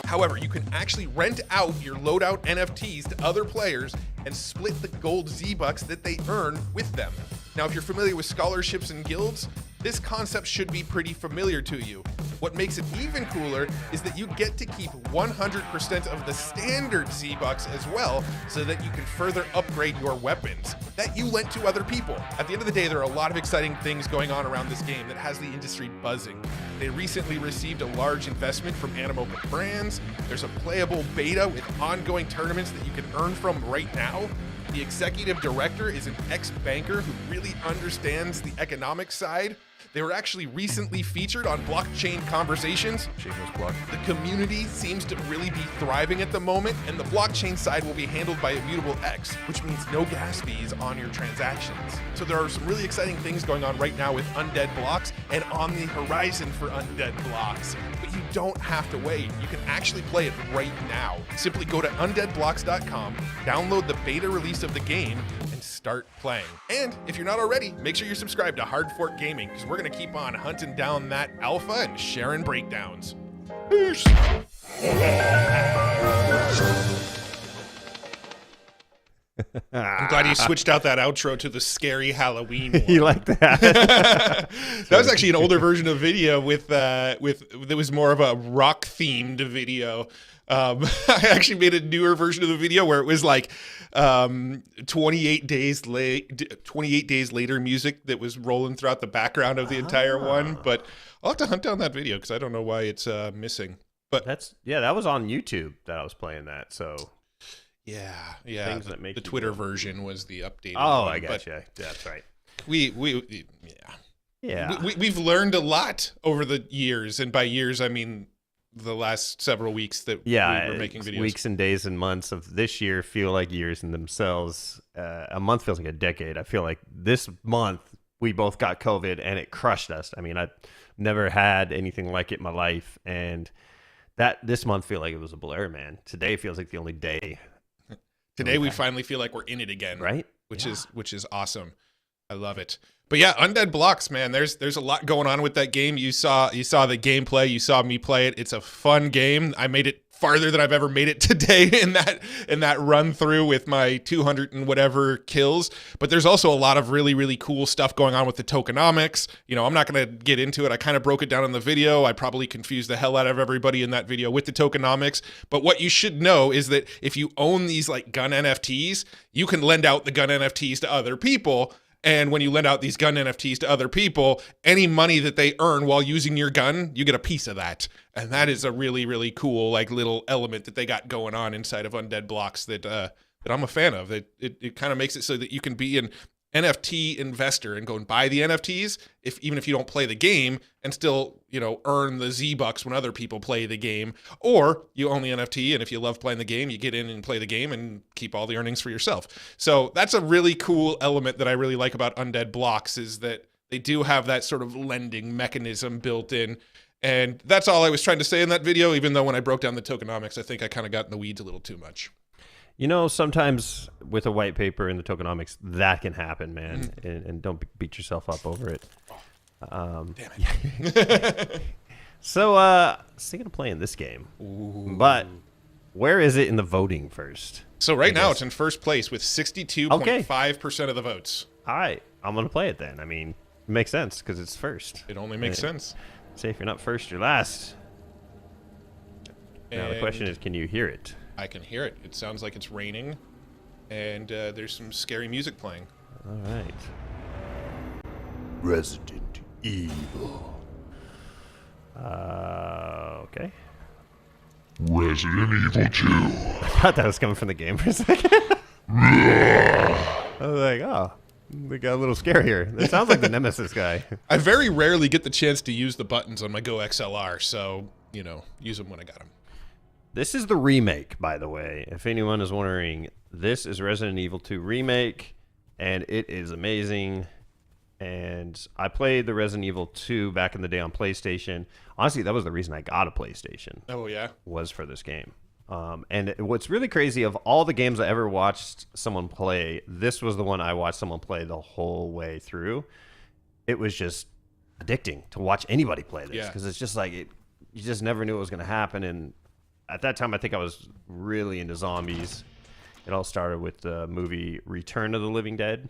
However, you can actually rent out your loadout NFTs to other players and split the gold Z-Bucks that they earn with them. Now, if you're familiar with scholarships and guilds, this concept should be pretty familiar to you. What makes it even cooler is that you get to keep 100% of the standard Z-Bucks as well, so that you can further upgrade your weapons that you lent to other people. At the end of the day, there are a lot of exciting things going on around this game that has the industry buzzing. They recently received a large investment from Animo Brands. There's a playable beta with ongoing tournaments that you can earn from right now. The executive director is an ex-banker who really understands the economic side. They were actually recently featured on Blockchain Conversations. Shameless plug. The community seems to really be thriving at the moment, and the blockchain side will be handled by Immutable X, which means no gas fees on your transactions. So there are some really exciting things going on right now with Undead Blocks and on the horizon for Undead Blocks. But you don't have to wait. You can actually play it right now. Simply go to undeadblocks.com, download the beta release of the game, and start playing. And if you're not already, make sure you're subscribed to Hard Fork Gaming, because we're going to keep on hunting down that alpha and sharing breakdowns. Peace. I'm glad you switched out that outro to the scary Halloween one. You like that? That was actually an older version of video with there was more of a rock themed video. I actually made a newer version of the video where it was like 28 days later music that was rolling throughout the background of the entire one. But I'll have to hunt down that video because I don't know why it's missing. But that was on YouTube that I was playing that. So yeah. Things that make the you Twitter go. version was the updated. Oh, one, I gotcha. That's right. Yeah. We've learned a lot over the years, and by years I mean the last several weeks that we were making videos. Weeks and days and months of this year feel like years in themselves. A month feels like a decade. I feel like this month we both got COVID and it crushed us. I mean, I've never had anything like it in my life, and this month feel like it was a blur, man. Today feels like the only day. Today we finally feel like we're in it again, right? Which is awesome. I love it. But yeah, Undead Blocks, man. There's a lot going on with that game. You saw the gameplay. You saw me play it. It's a fun game. I made it farther than I've ever made it today in that run through with my 200 and whatever kills. But there's also a lot of really, really cool stuff going on with the tokenomics. You know, I'm not going to get into it. I kind of broke it down in the video. I probably confused the hell out of everybody in that video with the tokenomics. But what you should know is that if you own these like gun NFTs, you can lend out the gun NFTs to other people. And when you lend out these gun NFTs to other people, any money that they earn while using your gun, you get a piece of that. And that is a really, really cool like little element that they got going on inside of Undead Blocks that I'm a fan of. It kind of makes it so that you can be an NFT investor and go and buy the NFTs even if you don't play the game, and still, you know, earn the Z-Bucks when other people play the game. Or you own the NFT, and if you love playing the game, you get in and play the game and keep all the earnings for yourself. So that's a really cool element that I really like about Undead Blocks, is that they do have that sort of lending mechanism built in. And that's all I was trying to say in that video, even though when I broke down the tokenomics, I think I kind of got in the weeds a little too much. You know, sometimes with a white paper and the tokenomics, that can happen, man. And don't beat yourself up over it. Damn it. So, thinking of playing this game. Ooh. But where is it in the voting first? So right now it's in first place with 62.5% of the votes. All right. I'm going to play it then. I mean, it makes sense because it's first. It only makes sense. Say if you're not first, you're last. Now, the question is, can you hear it? I can hear it. It sounds like it's raining, and there's some scary music playing. All right. Resident Evil. Okay. Resident Evil 2. I thought that was coming from the game for a second. I was like, oh, they got a little scarier. It sounds like the Nemesis guy. I very rarely get the chance to use the buttons on my Go XLR, so, you know, use them when I got them. This is the remake, by the way. If anyone is wondering, this is Resident Evil 2 Remake, and it is amazing. And I played the Resident Evil 2 back in the day on PlayStation. Honestly, that was the reason I got a PlayStation. Oh, yeah? Was for this game. And what's really crazy, of all the games I ever watched someone play, this was the one I watched someone play the whole way through. It was just addicting to watch anybody play this, because it's just like, you just never knew what was going to happen. And at that time, I think I was really into zombies. It all started with the movie Return of the Living Dead.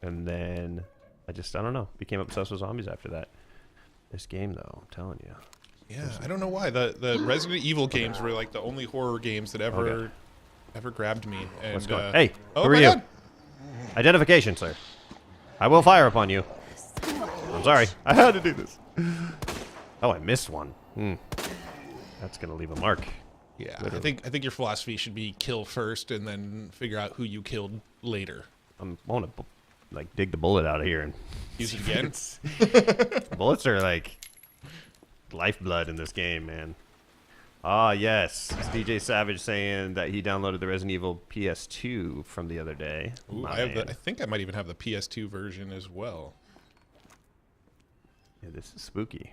And then I don't know, became obsessed with zombies after that. This game, though, I'm telling you. Yeah, I don't know why. The Resident Evil games were like the only horror games that ever grabbed me. And, what's going on? Hey, who are you? Identification, sir. I will fire upon you. I'm sorry. I had to do this. Oh, I missed one. That's going to leave a mark. Yeah, I think your philosophy should be kill first and then figure out who you killed later. I want to like dig the bullet out of here and use it again. Bullets are like lifeblood in this game, man. Ah, yes. It's DJ Savage saying that he downloaded the Resident Evil PS2 from the other day. Ooh, I think I might even have the PS2 version as well. Yeah, this is spooky.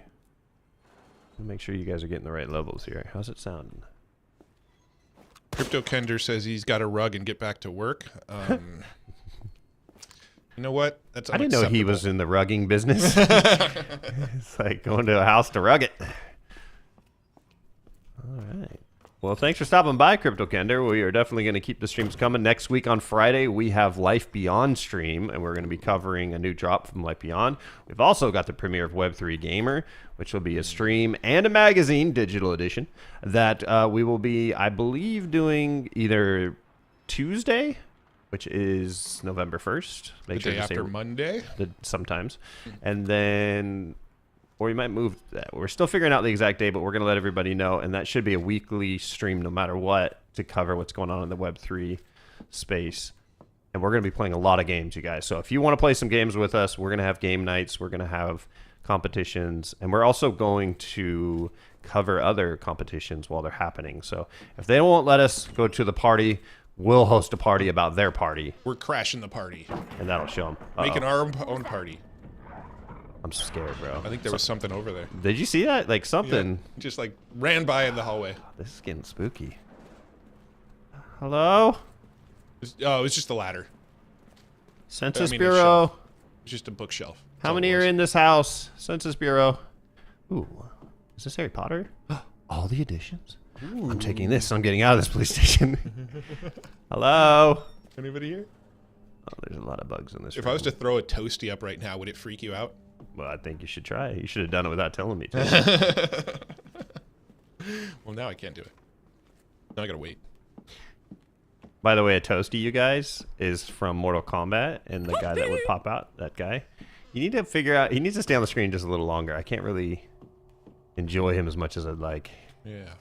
Make sure you guys are getting the right levels here. How's it sounding? Crypto Kender says he's got a rug and get back to work. You know what? That's I didn't know he was in the rugging business. It's like going to a house to rug it. All right. Well, thanks for stopping by, Crypto Kender. We are definitely going to keep the streams coming. Next week on Friday, we have Life Beyond stream, and we're going to be covering a new drop from Life Beyond. We've also got the premiere of Web3 Gamer, which will be a stream and a magazine, digital edition, that we will be, I believe, doing either Tuesday, which is November 1st. Make sure the day after Monday? Sometimes. And then... or we might move that. We're still figuring out the exact day, but we're going to let everybody know. And that should be a weekly stream no matter what to cover what's going on in the Web3 space. And we're going to be playing a lot of games, you guys. So if you want to play some games with us, we're going to have game nights. We're going to have competitions. And we're also going to cover other competitions while they're happening. So if they won't let us go to the party, we'll host a party about their party. We're crashing the party. And that'll show them. Making our own party. I'm scared, bro. I think there was something over there. Did you see that? Like something. Yeah, just like ran by in the hallway. This is getting spooky. Hello? It was just a ladder. Census Bureau. It's just a bookshelf. How many are in this house? Census Bureau. Ooh. Is this Harry Potter? All the editions? Ooh. I'm taking this. I'm getting out of this police station. Hello? Anybody here? Oh, there's a lot of bugs in this room. If I was to throw a toasty up right now, would it freak you out? Well, I think you should try it. You should have done it without telling me to. Well, now I can't do it. Now I gotta wait. By the way, a toasty, you guys, is from Mortal Kombat, and the guy that would pop out, that guy. You need to figure out, he needs to stay on the screen just a little longer. I can't really enjoy him as much as I'd like. Yeah.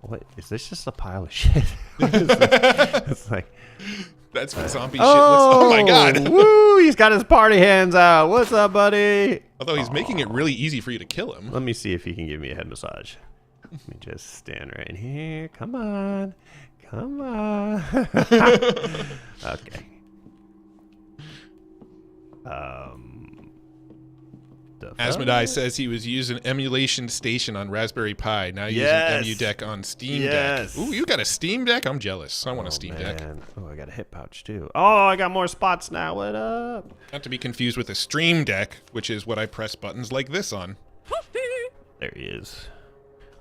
What, is this just a pile of shit? It's like... That's what zombie shit looks. Oh my god! Woo! He's got his party hands out. What's up, buddy? Although he's making it really easy for you to kill him. Let me see if he can give me a head massage. Let me just stand right here. Come on. Come on. Okay. the fuck? Asmodai says he was using Emulation Station on Raspberry Pi. Now using Emu Deck on Steam Deck. Ooh, you got a Steam Deck? I'm jealous. I want a Steam Deck. Oh, I got a hip pouch too. Oh, I got more spots now. What up? Not to be confused with a Stream Deck, which is what I press buttons like this on. There he is.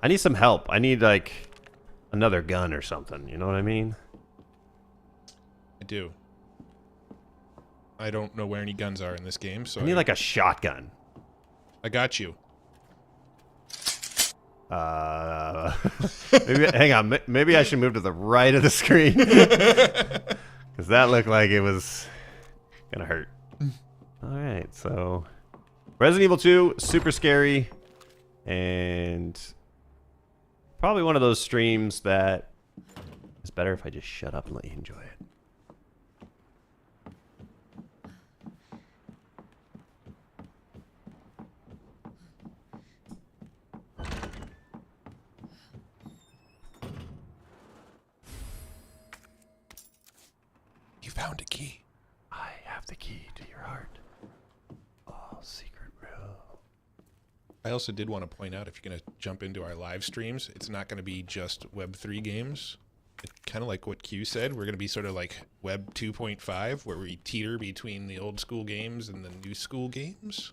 I need some help. I need like another gun or something. You know what I mean? I do. I don't know where any guns are in this game, so I need like a shotgun. I got you. Maybe, hang on. Maybe I should move to the right of the screen because that looked like it was gonna hurt. All right, so Resident Evil 2, super scary, and probably one of those streams that is better if I just shut up and let you enjoy it. Found a key. I have the key to your heart. Oh, secret room. I also did want to point out, if you're going to jump into our live streams, it's not going to be just Web3 games. It's kind of like what Q said. We're going to be sort of like Web 2.5, where we teeter between the old school games and the new school games.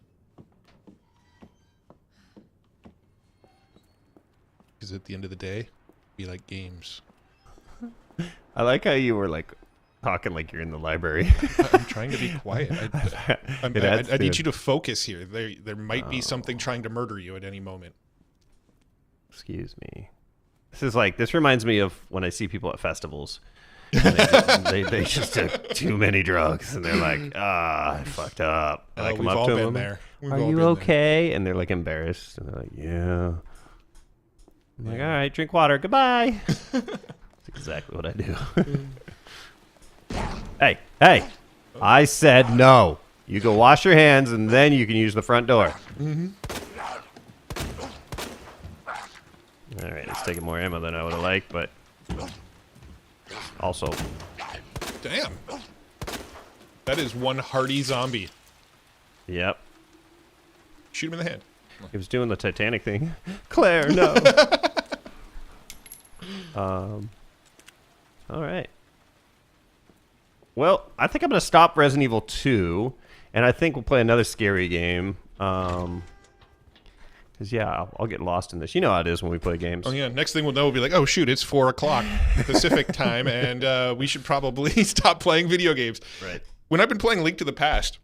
Because at the end of the day, we like games. I like how you were like talking like you're in the library. I'm trying to be quiet. I need you to focus here. There might be something trying to murder you at any moment. Excuse me. This reminds me of when I see people at festivals. And they just took too many drugs, and they're like, I fucked up. And I come up to them. Are you okay? And they're like embarrassed, and they're like, yeah. I'm like, all right, drink water. Goodbye. That's exactly what I do. Hey, I said no. You go wash your hands, and then you can use the front door. All right, it's taking more ammo than I would have liked, but also... Damn. That is one hardy zombie. Yep. Shoot him in the head. He was doing the Titanic thing. Claire, no. All right. Well, I think I'm going to stop Resident Evil 2, and I think we'll play another scary game. Because, yeah, I'll get lost in this. You know how it is when we play games. Oh, yeah. Next thing we'll know, we'll be like, oh, shoot, it's 4 o'clock Pacific time, and we should probably stop playing video games. Right. When I've been playing Link to the Past,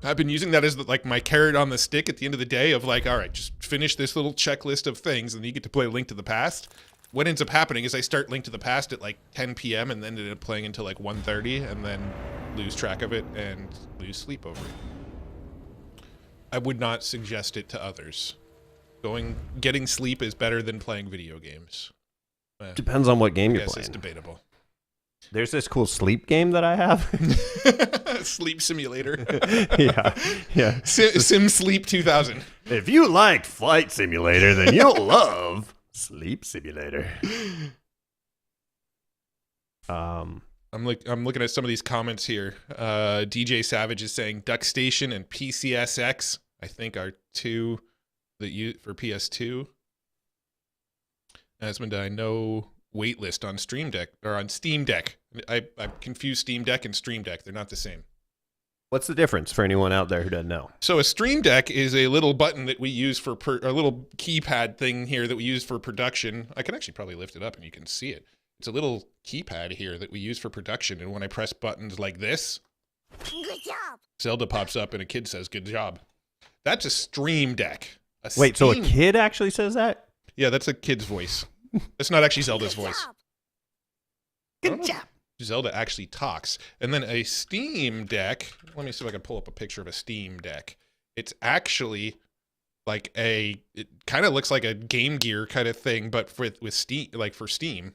I've been using that as like my carrot on the stick at the end of the day of like, all right, just finish this little checklist of things, and then you get to play Link to the Past. What ends up happening is I start Link to the Past at like 10 p.m. and then end up playing until like 1:30 and then lose track of it and lose sleep over it. I would not suggest it to others. Getting sleep is better than playing video games. Depends on what game you're Yes, playing. it's debatable. There's this cool sleep game that I have. Sleep Simulator. Yeah. Sim Sleep 2000. If you liked Flight Simulator, then you'll love Sleep Simulator. I'm looking at some of these comments here. DJ Savage is saying Duck Station and PCSX, I think, are two that you for PS2. Asmodai, no waitlist on Stream Deck or on Steam Deck. I confused Steam Deck and Stream Deck. They're not the same. What's the difference for anyone out there who doesn't know? So a Stream Deck is a little button that we use for a little keypad thing here that we use for production. I can actually probably lift it up and you can see it. It's a little keypad here that we use for production. And when I press buttons like this, good job. Zelda pops up and a kid says, good job. That's a Stream Deck. Wait, so a kid actually says that? Yeah, that's a kid's voice. That's not actually Zelda's voice. Good job. Zelda actually talks. And then a Steam Deck, let me see if I can pull up a picture of a Steam Deck. It's actually like it kind of looks like a Game Gear kind of thing, but with Steam, like for Steam.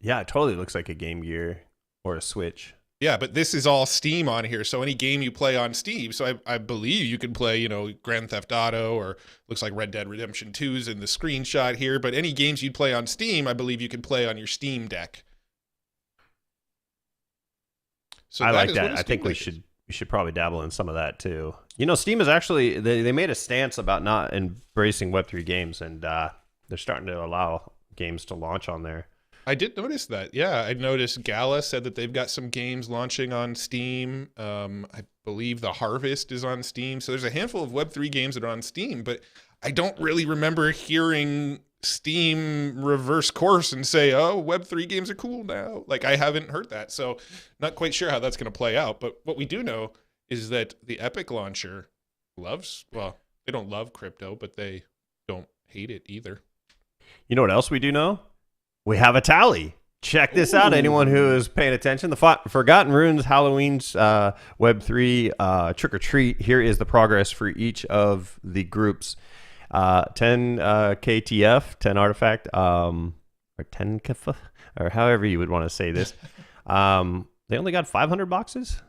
Yeah, it totally looks like a Game Gear or a Switch. Yeah, but this is all Steam on here. So any game you play on Steam, so I believe you can play, Grand Theft Auto, or looks like Red Dead Redemption 2's in the screenshot here. But any games you'd play on Steam, I believe you can play on your Steam Deck. So I like that. I think we should we should probably dabble in some of that too. You know, Steam is actually they made a stance about not embracing Web3 games, and they're starting to allow games to launch on there. I did notice that. Yeah, I noticed Gala said that they've got some games launching on Steam. I believe The Harvest is on Steam. So there's a handful of Web3 games that are on Steam, but I don't really remember hearing Steam reverse course and say, oh, Web3 games are cool now. Like, I haven't heard that. So not quite sure how that's going to play out. But what we do know is that the Epic launcher loves, well, they don't love crypto, but they don't hate it either. You know what else we do know? We have a tally. Check this out, anyone who is paying attention. The Forgotten Runes Halloween's Web3 Trick or Treat. Here is the progress for each of the groups. 10 KTF, 10 artifact, or 10 KF, or however you would want to say this. They only got 500 boxes.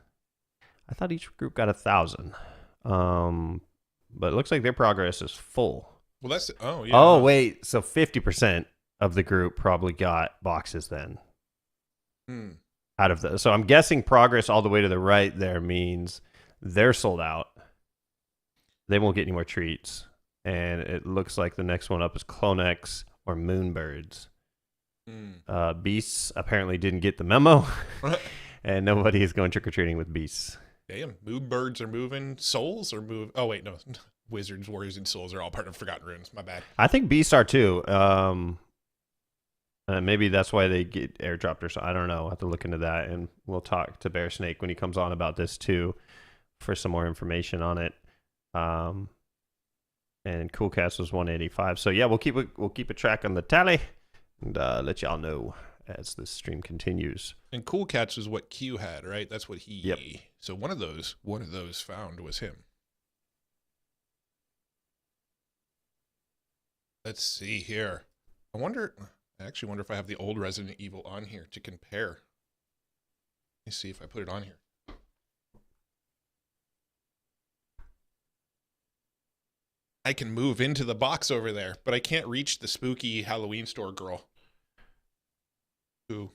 I thought each group got 1,000. But it looks like their progress is full. Well, that's, oh, yeah. Oh, wait. So 50% of the group probably got boxes then. Out of the, so I'm guessing progress all the way to the right there means they're sold out. They won't get any more treats. And it looks like the next one up is Clonex or Moonbirds. Beasts apparently didn't get the memo. And nobody is going trick-or-treating with beasts. Damn, Moonbirds are moving. Souls are moving. Oh, wait, no. Wizards, Warriors, and Souls are all part of Forgotten Runes. My bad. I think beasts are too. Maybe that's why they get airdropped or something. I don't know. I'll have to look into that. And we'll talk to Bear Snake when he comes on about this too for some more information on it. And Cool Cats was 185. So yeah, we'll keep a track on the tally and let y'all know as the stream continues. And Cool Cats is what Q had, right? That's what he. Yep. So one of those found was him. Let's see here. I actually wonder if I have the old Resident Evil on here to compare. Let me see if I put it on here. I can move into the box over there, but I can't reach the spooky Halloween store girl. Ooh.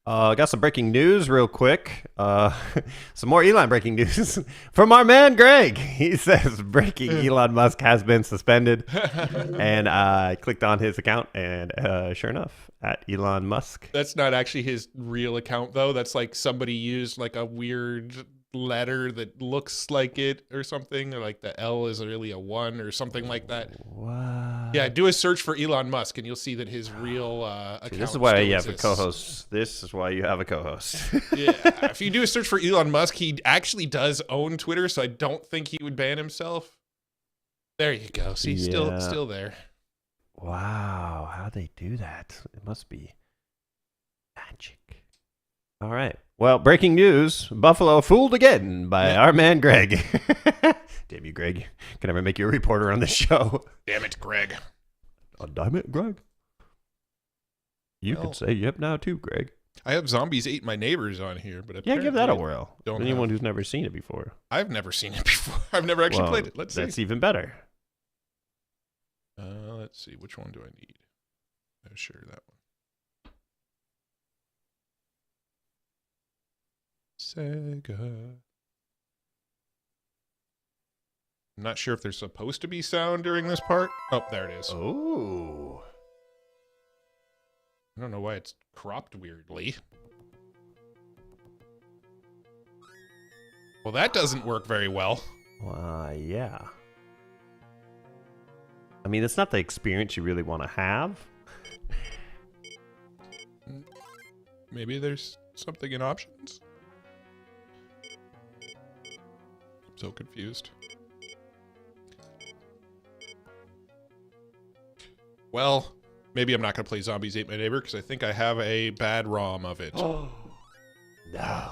Got some breaking news real quick. Some more Elon breaking news from our man Greg. He says breaking Elon Musk has been suspended. And I clicked on his account and sure enough, at Elon Musk. That's not actually his real account though. That's like somebody used like a weird letter that looks like it or something, or like the L is really a 1 or something like that. What? Yeah, do a search for Elon Musk and you'll see that his real account. This is why you have a exists. co-host. This is why you have a co-host. Yeah, if you do a search for Elon Musk, he actually does own Twitter, so I don't think he would ban himself. There you go. See, still there. Wow, how'd they do that? It must be magic. All right. Well, breaking news. Buffalo fooled again by our man Greg. Damn you, Greg. Can I ever make you a reporter on this show? Damn it, Greg. Oh, damn it, Greg. You can say yep now too, Greg. I have Zombies Ate My Neighbors on here, but yeah, give that a whirl. Anyone have. who's never seen it before. I've never seen it before. I've never actually played it. Let's see. That's even better. Let's see. Which one do I need? Oh, sure, that one. Sega. I'm not sure if there's supposed to be sound during this part. Oh, there it is. Oh. I don't know why it's cropped weirdly. Well, that doesn't work very well. Yeah. I mean, it's not the experience you really want to have. Maybe there's something in options. I'm so confused. Well, maybe I'm not going to play Zombies Ate My Neighbor because I think I have a bad ROM of it. Oh, no.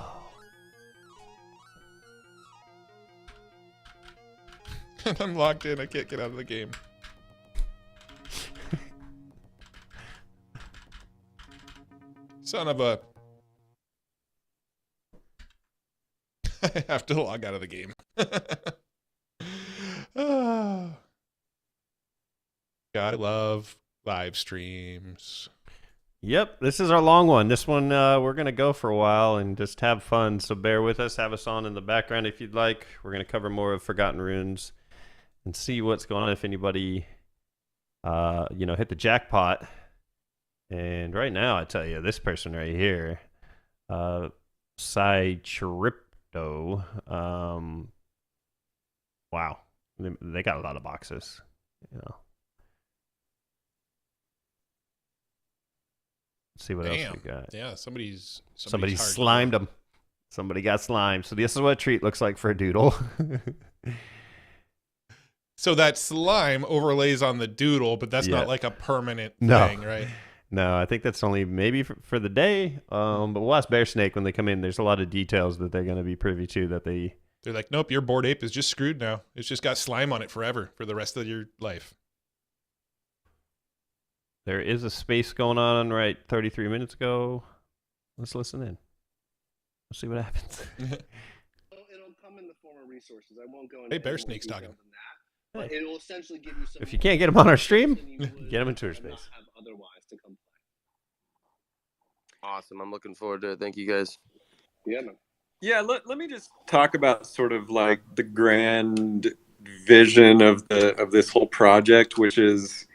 I'm locked in. I can't get out of the game. Son of a... I have to log out of the game. Gotta love live streams. Yep, this is our long one. This one we're going to go for a while and just have fun, so bear with us. Have us on in the background if you'd like. We're going to cover more of Forgotten Runes and see what's going on if anybody, hit the jackpot. And right now, I tell you, this person right here, Tripto, wow, they got a lot of boxes, Let's see what else we got. Yeah, somebody's slimed them. Somebody got slimed. So this is what a treat looks like for a doodle. So that slime overlays on the doodle, but that's not like a permanent thing, right? No, I think that's only maybe for the day. But we'll ask Bear Snake when they come in. There's a lot of details that they're going to be privy to that they're like, nope, your Bored Ape is just screwed now. It's just got slime on it forever for the rest of your life. There is a space going on right 33 minutes ago. Let's listen in. Let's see what happens. It'll come in the form of resources. I won't go into Hey, Bear Snake's talking. But it will essentially give you some. If you can't get them on our stream, get them in Tour Space. Have otherwise to come play. Awesome. I'm looking forward to it. Thank you guys. Yeah, man. Yeah, let me just talk about sort of like the grand vision of this whole project, which is,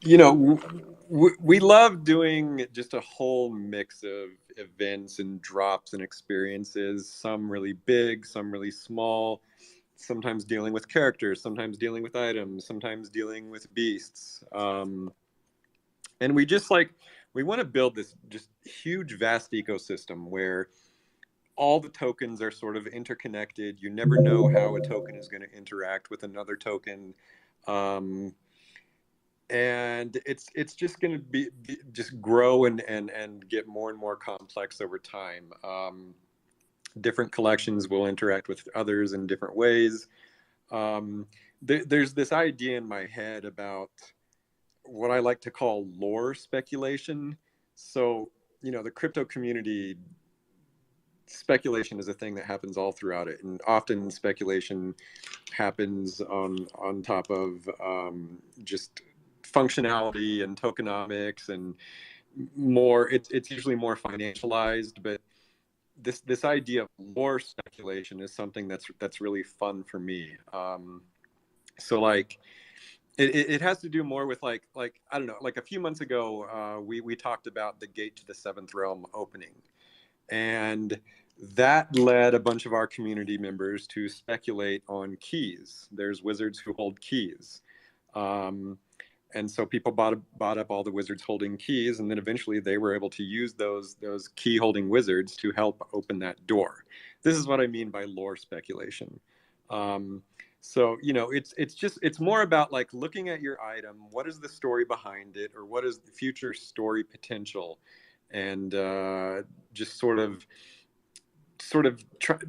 we love doing just a whole mix of events and drops and experiences, some really big, some really small, sometimes dealing with characters, sometimes dealing with items, sometimes dealing with beasts. And we just we want to build this just huge, vast ecosystem where all the tokens are sort of interconnected. You never know how a token is going to interact with another token. And it's just going to be just grow and get more and more complex over time. Different collections will interact with others in different ways. There's this idea in my head about what I like to call lore speculation. So, the crypto community, speculation is a thing that happens all throughout it. And often speculation happens on top of just functionality and tokenomics and more. It's usually more financialized, but this idea of lore speculation is something that's really fun for me. So it has to do more with like I don't know, like a few months ago we talked about the Gate to the Seventh Realm opening, and that led a bunch of our community members to speculate on keys. There's wizards who hold keys. And so people bought up all the wizards holding keys, and then eventually they were able to use those key holding wizards to help open that door. This is what I mean by lore speculation. So it's more about like looking at your item, what is the story behind it, or what is the future story potential, and just sort of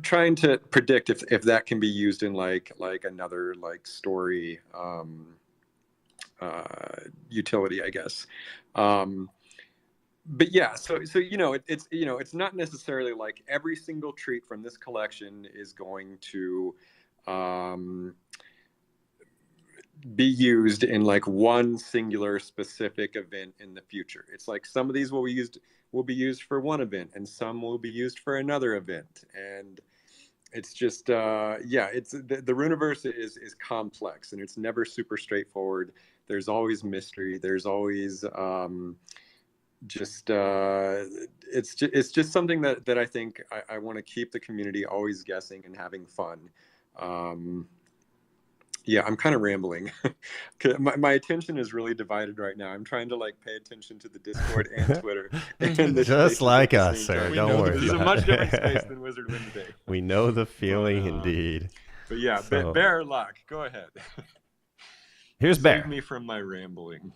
trying to predict if that can be used in like another like story utility, I guess. But yeah, so it's not necessarily like every single treat from this collection is going to be used in like one singular specific event in the future. It's like some of these will be used for one event, and some will be used for another event. And it's just it's the Runiverse is complex, and it's never super straightforward. There's always mystery. There's always it's just something that I think I want to keep the community always guessing and having fun. Yeah, I'm kind of rambling. My attention is really divided right now. I'm trying to like pay attention to the Discord and Twitter. And just like us, sir. Don't worry. This is a much different space than Wizard Wednesday. We know the feeling, indeed. But yeah, so, Bear Luck, go ahead. Here's Bear. Save me from my rambling.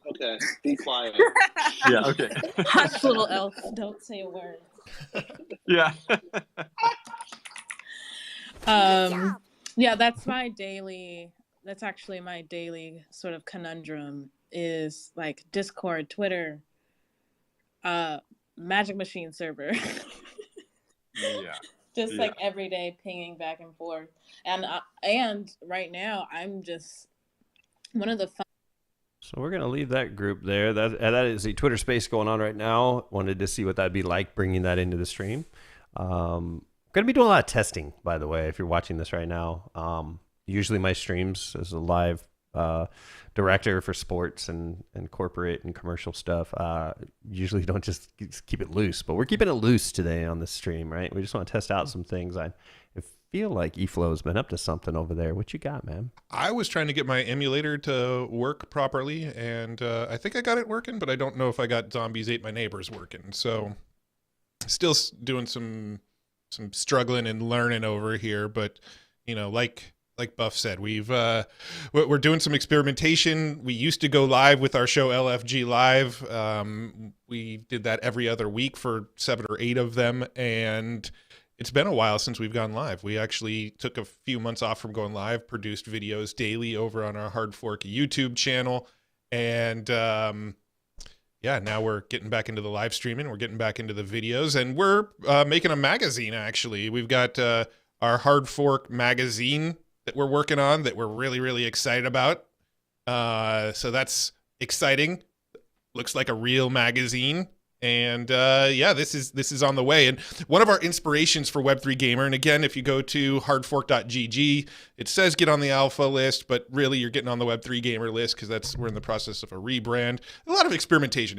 Okay, be quiet. Yeah, okay. Hush, little elf. Don't say a word. Yeah. Yeah, that's actually my daily sort of conundrum is like Discord, Twitter, Magic Machine server. Yeah. Just like every day pinging back and forth. And right now I'm just one of the So we're gonna leave that group there. That is a Twitter space going on right now. Wanted to see what that'd be like bringing that into the stream. Gonna be doing a lot of testing, by the way. If you're watching this right now, usually my streams as a live director for sports and corporate and commercial stuff. Usually don't just keep it loose, but we're keeping it loose today on the stream, right? We just want to test out some things. I feel like eFlow's been up to something over there. What you got, man? I was trying to get my emulator to work properly, and I think I got it working, but I don't know if I got Zombies Ate My Neighbors working. So still doing some struggling and learning over here, but like Buff said, we're doing some experimentation. We used to go live with our show LFG Live. We did that every other week for 7 or 8 of them, and it's been a while since we've gone live. We actually took a few months off from going live, produced videos daily over on our Hard Fork YouTube channel, and now we're getting back into the live streaming. We're getting back into the videos, and we're making a magazine, actually. We've got our Hard Fork magazine that we're working on that we're really, really excited about. So that's exciting. Looks like a real magazine. And this is on the way. And one of our inspirations for Web3 Gamer, and again, if you go to hardfork.gg, it says get on the alpha list, but really you're getting on the Web3 Gamer list because we're in the process of a rebrand. A lot of experimentation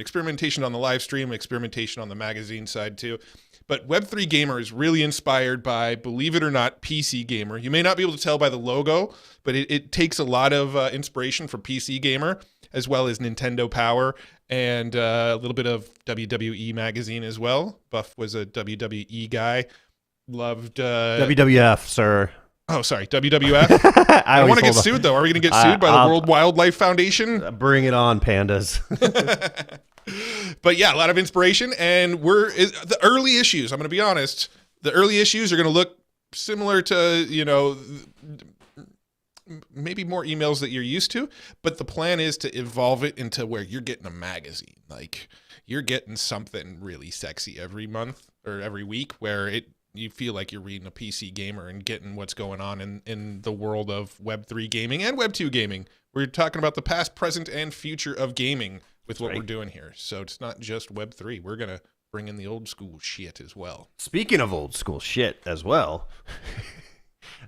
on the live stream, experimentation on the magazine side too. But Web3 Gamer is really inspired by, believe it or not, PC Gamer. You may not be able to tell by the logo, but it takes a lot of inspiration from PC Gamer, as well as Nintendo Power, and a little bit of WWE magazine as well. Buff was a WWE guy. Loved WWF, sir. Oh, sorry, WWF. I don't want to get sued, though. Are we going to get sued by the World Wildlife Foundation? Bring it on, pandas. But yeah, a lot of inspiration, and the early issues. I'm going to be honest. The early issues are going to look similar to maybe more emails that you're used to, but the plan is to evolve it into where you're getting a magazine. Like you're getting something really sexy every month or every week, where you feel like you're reading a PC Gamer and getting what's going on in the world of Web3 gaming and Web2 gaming. We're talking about the past, present, and future of gaming with what we're doing here. So it's not just Web3. We're going to bring in the old school shit as well. Speaking of old school shit as well.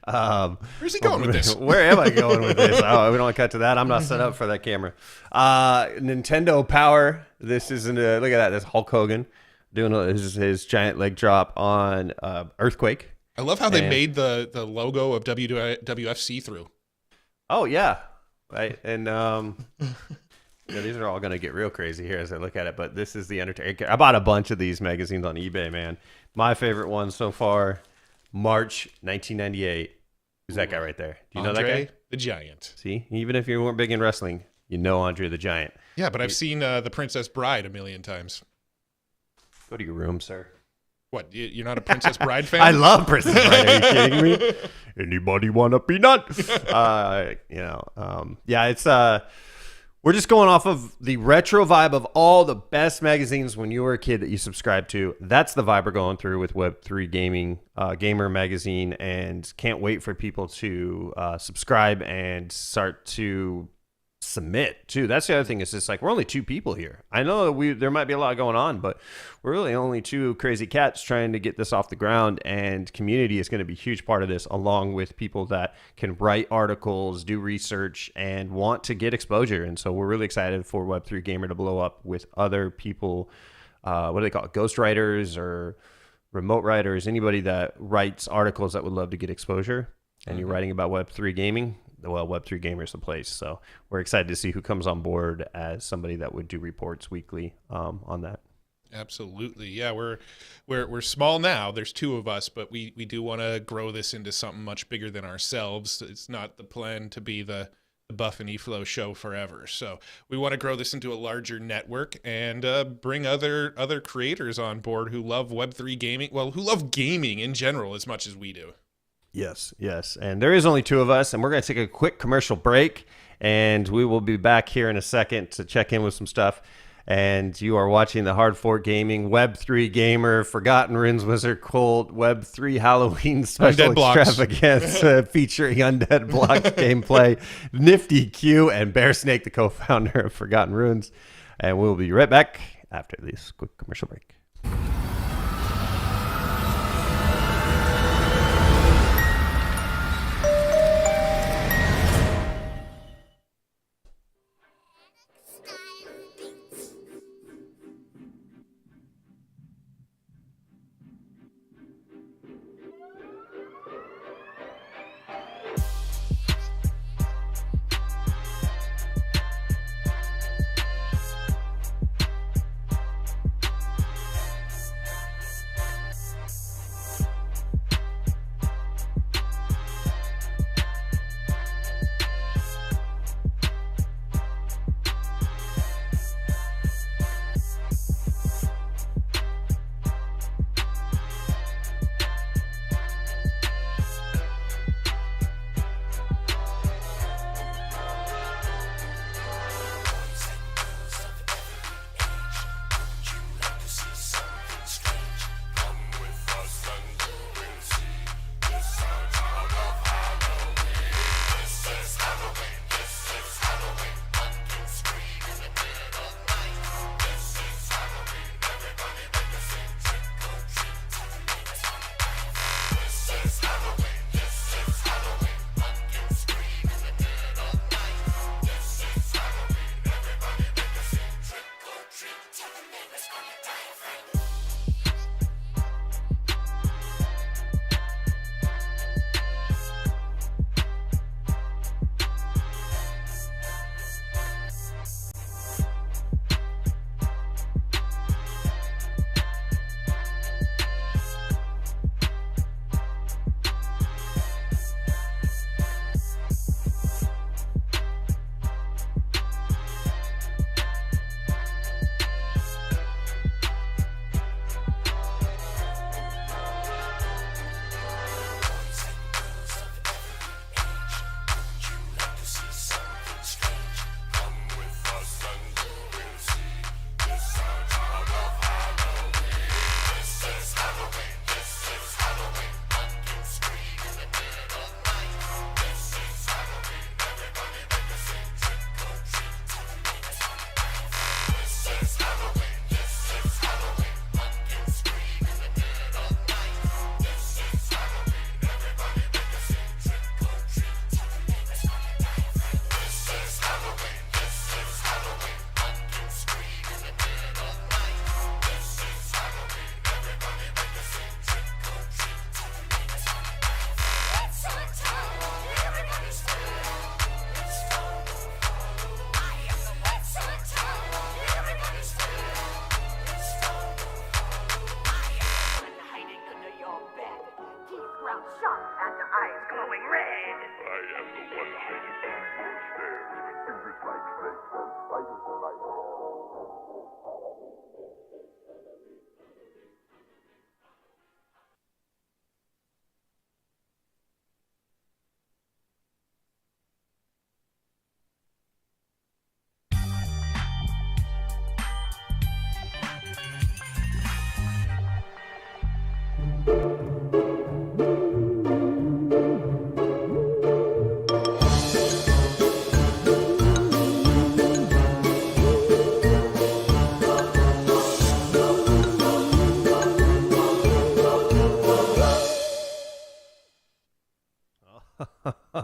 Where's he going with this? Where am I going with this? Oh, we don't cut to that. I'm not set up for that camera. Nintendo Power. This isn't look at that. This Hulk Hogan doing his giant leg drop on Earthquake. I love how they made the logo of WWF see-through. Oh yeah, right. And these are all going to get real crazy here as I look at it. But this is the Undertaker. I bought a bunch of these magazines on eBay, man. My favorite one so far, March 1998. Who's that guy right there? Do you know that guy? The Giant. See, even if you weren't big in wrestling, you know Andre the Giant. Yeah, but I've seen The Princess Bride a million times. Go to your room, sir. What, you're not a Princess Bride fan? I love Princess Bride. Are you kidding me? Anybody want a peanut? It's we're just going off of the retro vibe of all the best magazines when you were a kid that you subscribed to. That's the vibe we're going through with Web3 Gaming, Gamer Magazine, and can't wait for people to subscribe and start to submit too. That's the other thing. Is just like we're only 2 people here. I know that there might be a lot going on, but we're really only 2 crazy cats trying to get this off the ground, and community is going to be a huge part of this, along with people that can write articles, do research, and want to get exposure. And so we're really excited for Web3 Gamer to blow up with other people. What do they call it? Ghostwriters or remote writers, anybody that writes articles that would love to get exposure. And you're writing about Web3 gaming. Well, Web3 Gamer is the place. So we're excited to see who comes on board as somebody that would do reports weekly on that. Absolutely. Yeah, we're small now. There's 2 of us, but we do want to grow this into something much bigger than ourselves. It's not the plan to be the Buff and eFlow show forever. So we want to grow this into a larger network and bring other creators on board who love Web3 gaming, who love gaming in general as much as we do. Yes. And there is only 2 of us, and we're going to take a quick commercial break, and we will be back here in a second to check in with some stuff. And you are watching the Hard4 Gaming Web3 Gamer Forgotten Runes Wizard Colt Web3 Halloween Special Extravaganza featuring Undead Blocks gameplay, Nifty Q, and Bear Snake, the co-founder of Forgotten Runes. And we'll be right back after this quick commercial break.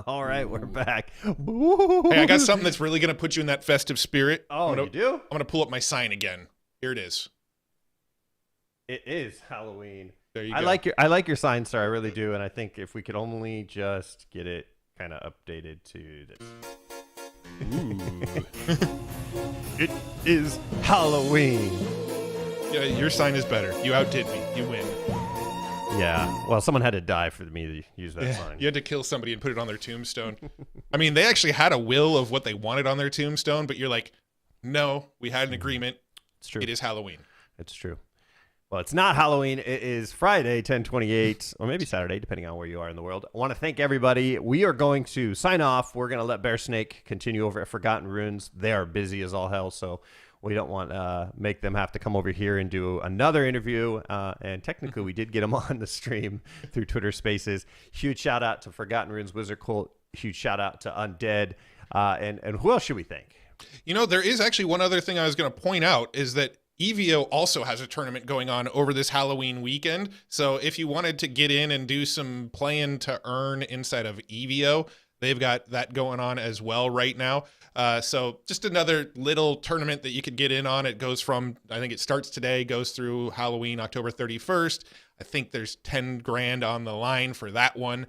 All right, we're back. Hey, I got something that's really going to put you in that festive spirit. Oh, you do? I'm going to pull up my sign again. Here it is. It is Halloween. There you I go. I like your sign, sir. I really do. And I think if we could only just get it kind of updated to this. Ooh. It is Halloween. Yeah, your sign is better. You outdid me. You win. Yeah. Well, someone had to die for me to use that sign. You had to kill somebody and put it on their tombstone. I mean, they actually had a will of what they wanted on their tombstone, but you're like, no, we had an agreement. It's true. It is Halloween. It's true. Well, it's not Halloween. It is Friday, 10/28, or maybe Saturday, depending on where you are in the world. I want to thank everybody. We are going to sign off. We're going to let Bear Snake continue over at Forgotten Runes. They are busy as all hell, so We don't want make them have to come over here and do another interview. And technically, we did get them on the stream through Twitter Spaces. Huge shout out to Forgotten Runes Wizard Cult. Huge shout out to Undead. And who else should we thank? You know, there is actually one other thing I was going to point out is that EVO also has a tournament going on over this Halloween weekend. So if you wanted to get in and do some playing to earn inside of EVO, they've got that going on as well right now. So just another little tournament that you could get in on. It goes from, I think it starts today, goes through Halloween, October 31st. I think there's 10 grand on the line for that one.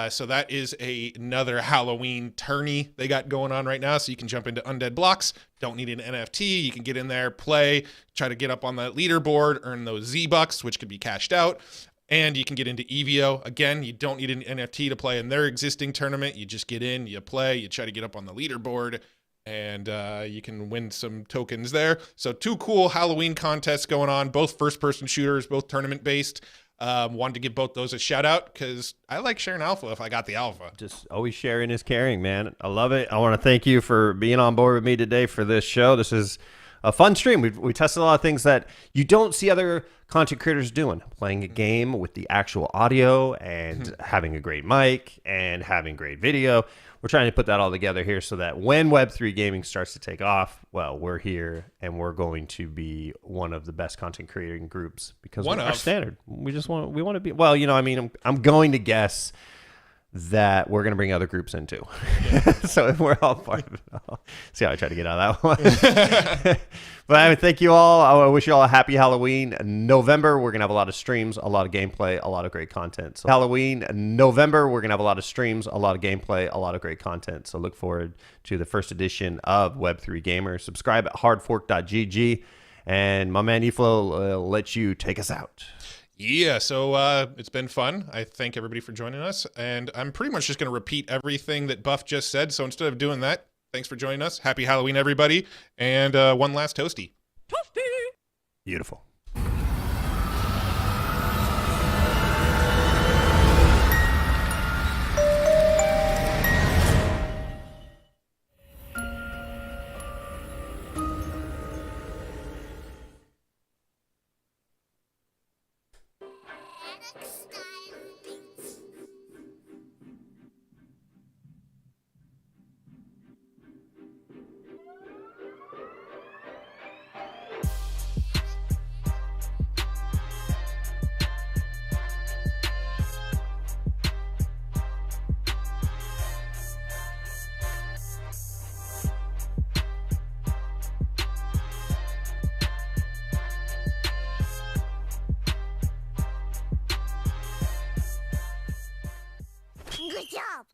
So that is another Halloween tourney they got going on right now. So you can jump into Undead Blocks. Don't need an NFT. You can get in there, play, try to get up on the leaderboard, earn those Z-Bucks, which could be cashed out. And you can get into EVO. Again, you don't need an NFT to play in their existing tournament. You just get in, you play, you try to get up on the leaderboard, and you can win some tokens there. So 2 cool Halloween contests going on, both first-person shooters, both tournament-based. Wanted to give both those a shout out because I like sharing alpha if I got the alpha. Just always sharing is caring, man. I love it. I want to thank you for being on board with me today for this show. This is a fun stream. We tested a lot of things that you don't see other content creators doing. Playing a game with the actual audio and having a great mic and having great video. We're trying to put that all together here so that when Web3 gaming starts to take off, well, we're here and we're going to be one of the best content creating groups because we're our standard. We want to be, well, you know, I mean, I'm going to guess that we're going to bring other groups in too. So we're all part of it all. See how I try to get out of that one. But I thank you all. I wish you all a happy Halloween. November, we're going to have a lot of streams, a lot of gameplay, a lot of great content. So Halloween, November, we're going to have a lot of streams, a lot of gameplay, a lot of great content. So look forward to the first edition of Web3 Gamer. Subscribe at hardfork.gg. And my man Iflo will let you take us out. Yeah, so it's been fun. I thank everybody for joining us. And I'm pretty much just going to repeat everything that Buff just said. So instead of doing that, thanks for joining us. Happy Halloween, everybody. And one last toasty. Toasty! Beautiful. Good job!